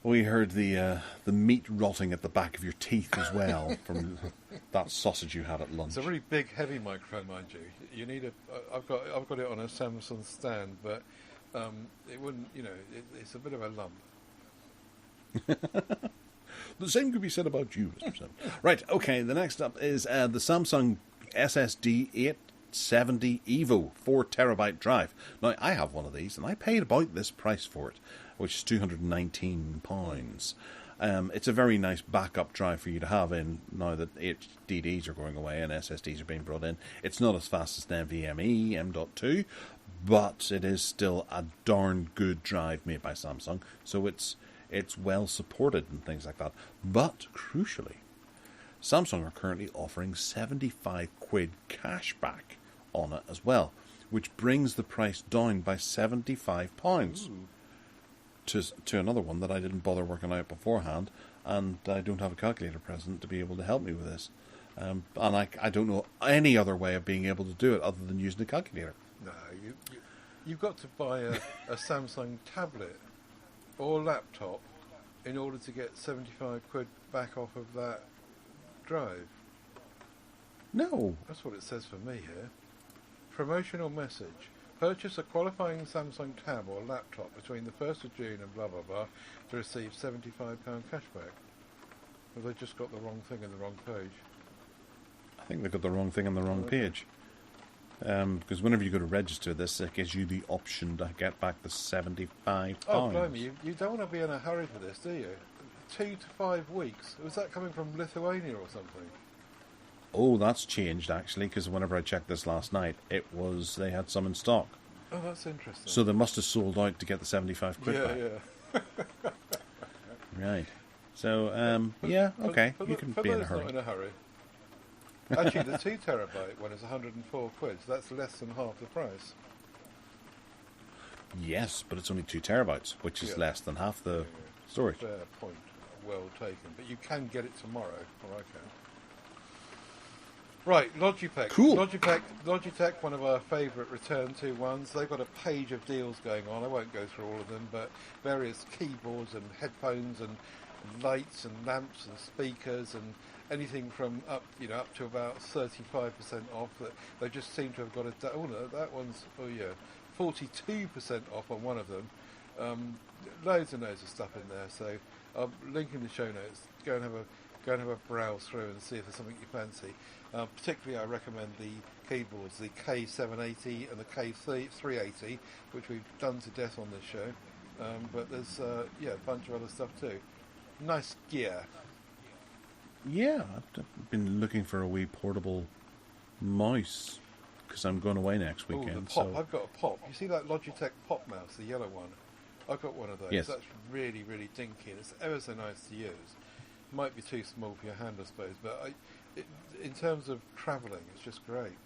We heard the meat rotting at the back of your teeth as well from that sausage you had at lunch. It's a really big, heavy microphone, mind you. You need I've got it on a Samsung stand, but it wouldn't. It's a bit of a lump. The same could be said about you, Mr. Sim. Right, okay, the next up is the Samsung SSD 870 EVO 4TB drive. Now, I have one of these, and I paid about this price for it, which is £219. It's a very nice backup drive for you to have in now that HDDs are going away and SSDs are being brought in. It's not as fast as the NVMe M.2, but it is still a darn good drive made by Samsung, so it's well supported and things like that. But crucially, Samsung are currently offering 75 quid cash back on it as well, which brings the price down by £75 to another one that I didn't bother working out beforehand, and I don't have a calculator present to be able to help me with this. And I don't know any other way of being able to do it other than using a calculator. No, you've got to buy a Samsung tablet or laptop in order to get 75 quid back off of that drive. No. That's what it says for me here. Promotional message. Purchase a qualifying Samsung tab or laptop between the 1st of June and blah blah blah to receive £75 cashback. Well, they just got the wrong thing in the wrong page. I think they got the wrong thing on the wrong page. Because whenever you go to register this, it gives you the option to get back the £75. Oh, blimey, you don't want to be in a hurry for this, do you? 2 to 5 weeks. Was that coming from Lithuania or something? Oh, that's changed, actually, because whenever I checked this last night, they had some in stock. Oh, that's interesting. So they must have sold out to get the 75 quid back. Yeah. Right. So, okay, you can be in a hurry. Not in a hurry. Actually, the 2 terabyte one is 104 quid, so that's less than half the price. Yes, but it's only 2 terabytes, which is less than half the storage. Fair point, well taken. But you can get it tomorrow, or I can. Right, Logitech. Cool. Logitech, one of our favourite return to ones. They've got a page of deals going on. I won't go through all of them, but various keyboards and headphones and lights and lamps and speakers and anything from up to about 35% off. That they just seem to have got that one's 42% off on one of them. Loads and loads of stuff in there. So I'll link in the show notes. Go and have a browse through and see if there's something you fancy. Particularly, I recommend the keyboards, the K780 and the K380, which we've done to death on this show. But there's a bunch of other stuff too. Nice gear. Yeah, I've been looking for a wee portable mouse because I'm going away next weekend. The Pop. So I've got a Pop. You see that Logitech Pop mouse, the yellow one? I've got one of those. Yes. That's really, really dinky, and it's ever so nice to use. Might be too small for your hand, I suppose, but in terms of travelling, it's just great.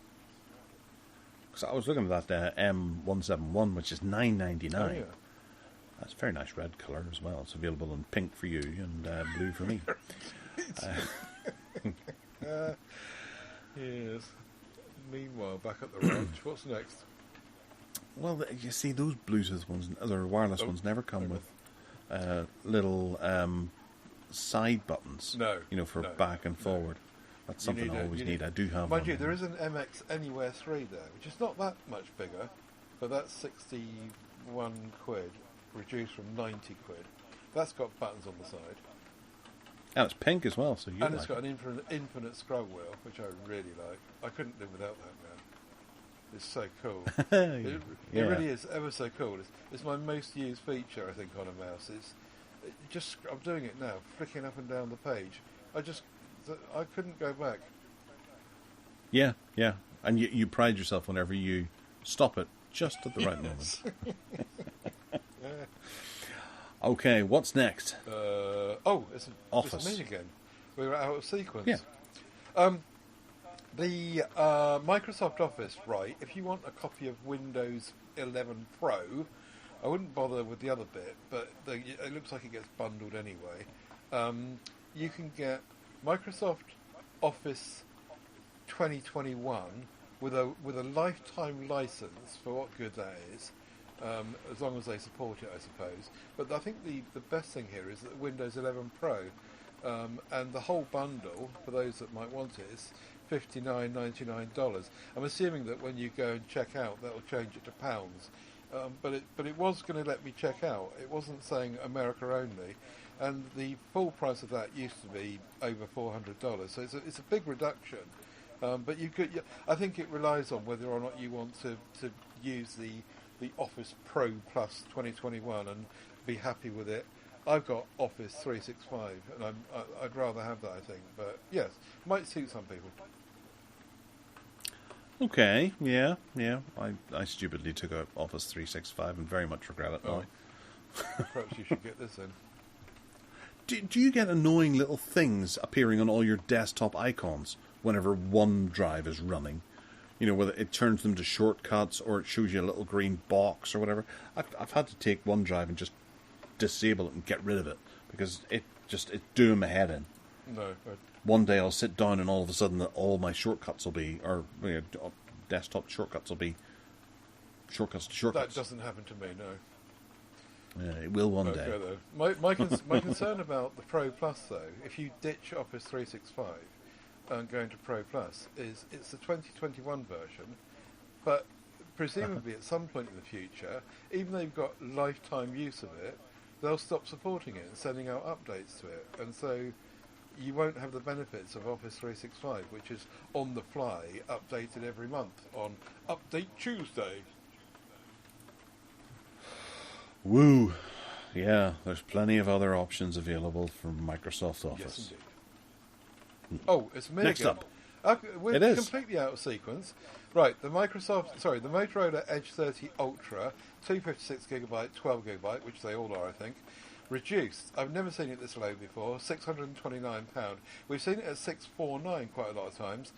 So I was looking at that M171, which is $9.99. Oh, yeah. That's a very nice red colour as well. It's available in pink for you and blue for me. Yes. Meanwhile, back at the ranch, what's next? Well, you see, those Bluetooth ones, or wireless ones, never come with little side buttons. No. For back and forward. That's something I always need. I do have one. Mind you, there is an MX Anywhere 3 there, which is not that much bigger, but that's 61 quid, reduced from 90 quid. That's got buttons on the side. And it's pink as well, so you And like it's got an infinite scroll wheel, which I really like. I couldn't live without that now. It's so cool. It really is ever so cool. It's my most used feature, I think, on a mouse. I'm doing it now, flicking up and down the page. I couldn't go back. Yeah. And you pride yourself whenever you stop it just at the right moment. Okay, what's next? Office. It's me again. We were out of sequence. Yeah. The Microsoft Office, right, if you want a copy of Windows 11 Pro, I wouldn't bother with the other bit, but it looks like it gets bundled anyway. You can get Microsoft Office 2021 with a lifetime license, for what good that is, as long as they support it, I suppose. But I think the best thing here is that Windows 11 Pro, and the whole bundle, for those that might want it, is $59.99. I'm assuming that when you go and check out, that'll change it to pounds. But it was going to let me check out. It wasn't saying America only, and the full price of that used to be over $400. So it's a big reduction. But I think it relies on whether or not you want to use the Office Pro Plus 2021 and be happy with it. I've got Office 365, and I'd rather have that, I think. But yes, might suit some people. Okay, yeah. I stupidly took out Office 365 and very much regret it now. Perhaps you should get this in. Do you get annoying little things appearing on all your desktop icons whenever OneDrive is running? You know, whether it turns them to shortcuts or it shows you a little green box or whatever. I've had to take OneDrive and just disable it and get rid of it because it's doing my head in. No. One day I'll sit down and all of a sudden all my shortcuts will be, desktop shortcuts will be shortcuts to shortcuts. That doesn't happen to me, no. Yeah, it will one day. Though. My concern about the Pro Plus, though, if you ditch Office 365 and go into Pro Plus, is it's the 2021 version, but presumably at some point in the future, even though you've got lifetime use of it, they'll stop supporting it and sending out updates to it, and so you won't have the benefits of Office 365, which is on the fly, updated every month on Update Tuesday. Woo! Yeah, there's plenty of other options available from Microsoft Office. Yes, indeed. Oh, it's me Next again. up. We're completely out of sequence. Right, the Motorola Edge 30 Ultra, 256GB, 12GB, which they all are, I think. Reduced. I've never seen it this low before. £629. We've seen it at £649 quite a lot of times.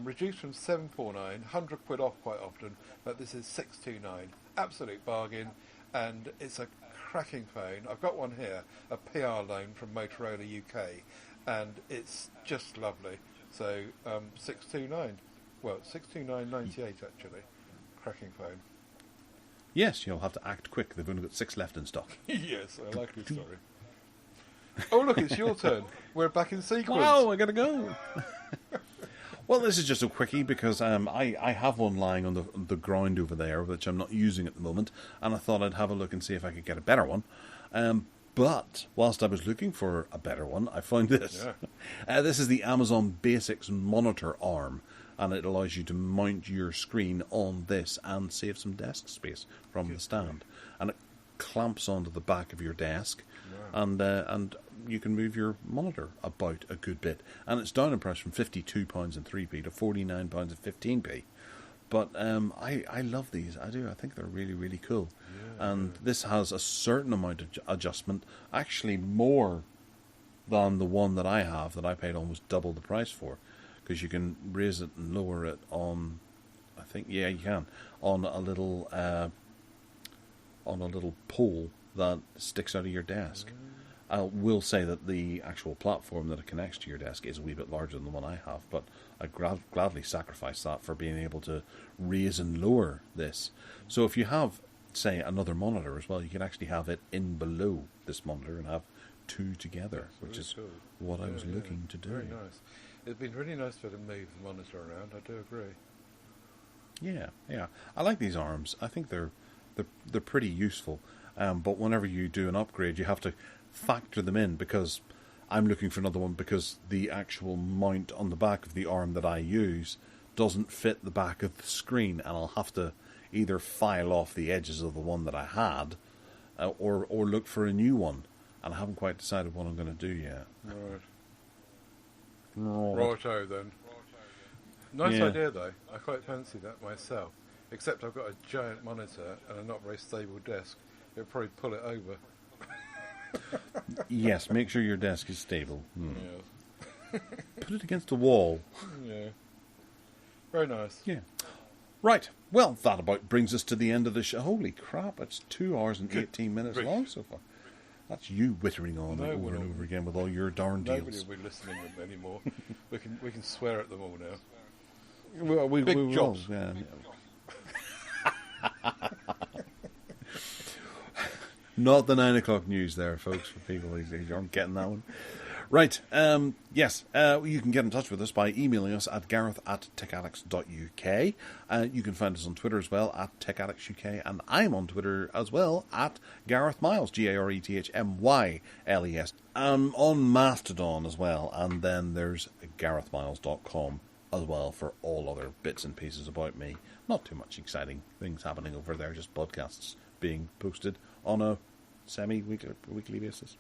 Reduced from £749, £100 off quite often, but this is £629. Absolute bargain, and it's a cracking phone. I've got one here, a PR loan from Motorola UK, and it's just lovely. So £629. Well, £629.98 actually. Cracking phone. Yes, you'll have to act quick. They've only got 6 left in stock. Yes, I like this story. Oh, look, it's your turn. We're back in sequence. Wow, I gotta go. Well, this is just a quickie because I have one lying on the ground over there, which I'm not using at the moment, and I thought I'd have a look and see if I could get a better one. But whilst I was looking for a better one, I found this. Yeah. This is the Amazon Basics monitor arm, and it allows you to mount your screen on this and save some desk space from the stand. And it clamps onto the back of your desk, and you can move your monitor about a good bit. And it's down in price from £52 and 3p to £49 and 15p. But I love these. I do. I think they're really, really cool. Yeah. And this has a certain amount of adjustment, actually more than the one that I have that I paid almost double the price for. Because you can raise it and lower it on, I think, yeah, you can, on a little pole that sticks out of your desk. I will say that the actual platform that it connects to your desk is a wee bit larger than the one I have, but I gladly sacrifice that for being able to raise and lower this. So if you have, say, another monitor as well, you can actually have it in below this monitor and have two together, which is cool. What I was looking to do. Very nice. It'd been really nice for them to move the monitor around. I do agree. Yeah. I like these arms. I think they're pretty useful. But whenever you do an upgrade, you have to factor them in because I'm looking for another one because the actual mount on the back of the arm that I use doesn't fit the back of the screen, and I'll have to either file off the edges of the one that I had, or look for a new one. And I haven't quite decided what I'm going to do yet. Righto then. Nice idea though. I quite fancy that myself. Except I've got a giant monitor and a not very stable desk. It'll probably pull it over. Yes, make sure your desk is stable. Yeah. Put it against the wall. Yeah. Very nice. Yeah. Right. Well, that about brings us to the end of the show. Holy crap, it's 2 hours and 18 minutes long so far. That's you whittering on over and over again with all your darn deals. Nobody will be listening anymore. we can swear at them all now. Well, Big jobs. Will, yeah. Not the 9 o'clock news there, folks, for people who aren't getting that one. Right, yes, you can get in touch with us by emailing us at gareth@techaddicts.uk. You can find us on Twitter as well, at techaddictsuk, and I'm on Twitter as well, at Gareth Miles, GarethMyles. On Mastodon as well, and then there's garethmiles.com as well for all other bits and pieces about me. Not too much exciting things happening over there, just podcasts being posted on a semi-weekly basis.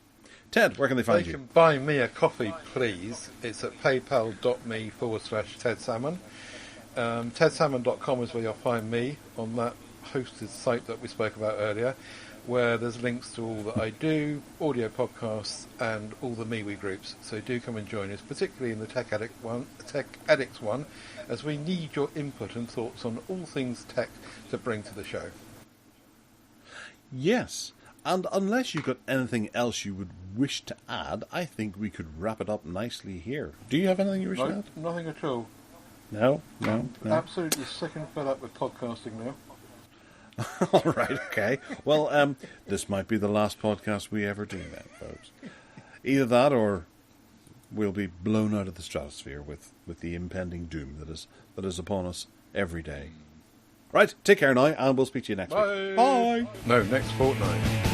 Ted, where can they find you? They can buy me a coffee, please. It's at paypal.me/Ted Salmon. TedSalmon.com is where you'll find me on that hosted site that we spoke about earlier, where there's links to all that I do, audio podcasts, and all the MeWe groups. So do come and join us, particularly in the Tech Addicts one, as we need your input and thoughts on all things tech to bring to the show. Yes, and unless you've got anything else you would wish to add, I think we could wrap it up nicely here. Do you have anything you wish to add? Nothing at all. No. Absolutely sick and fed up with podcasting now. All right, okay. Well, this might be the last podcast we ever do then, folks. Either that or we'll be blown out of the stratosphere with the impending doom that is upon us every day. Right, take care now, and we'll speak to you next week. Bye! No, next fortnight.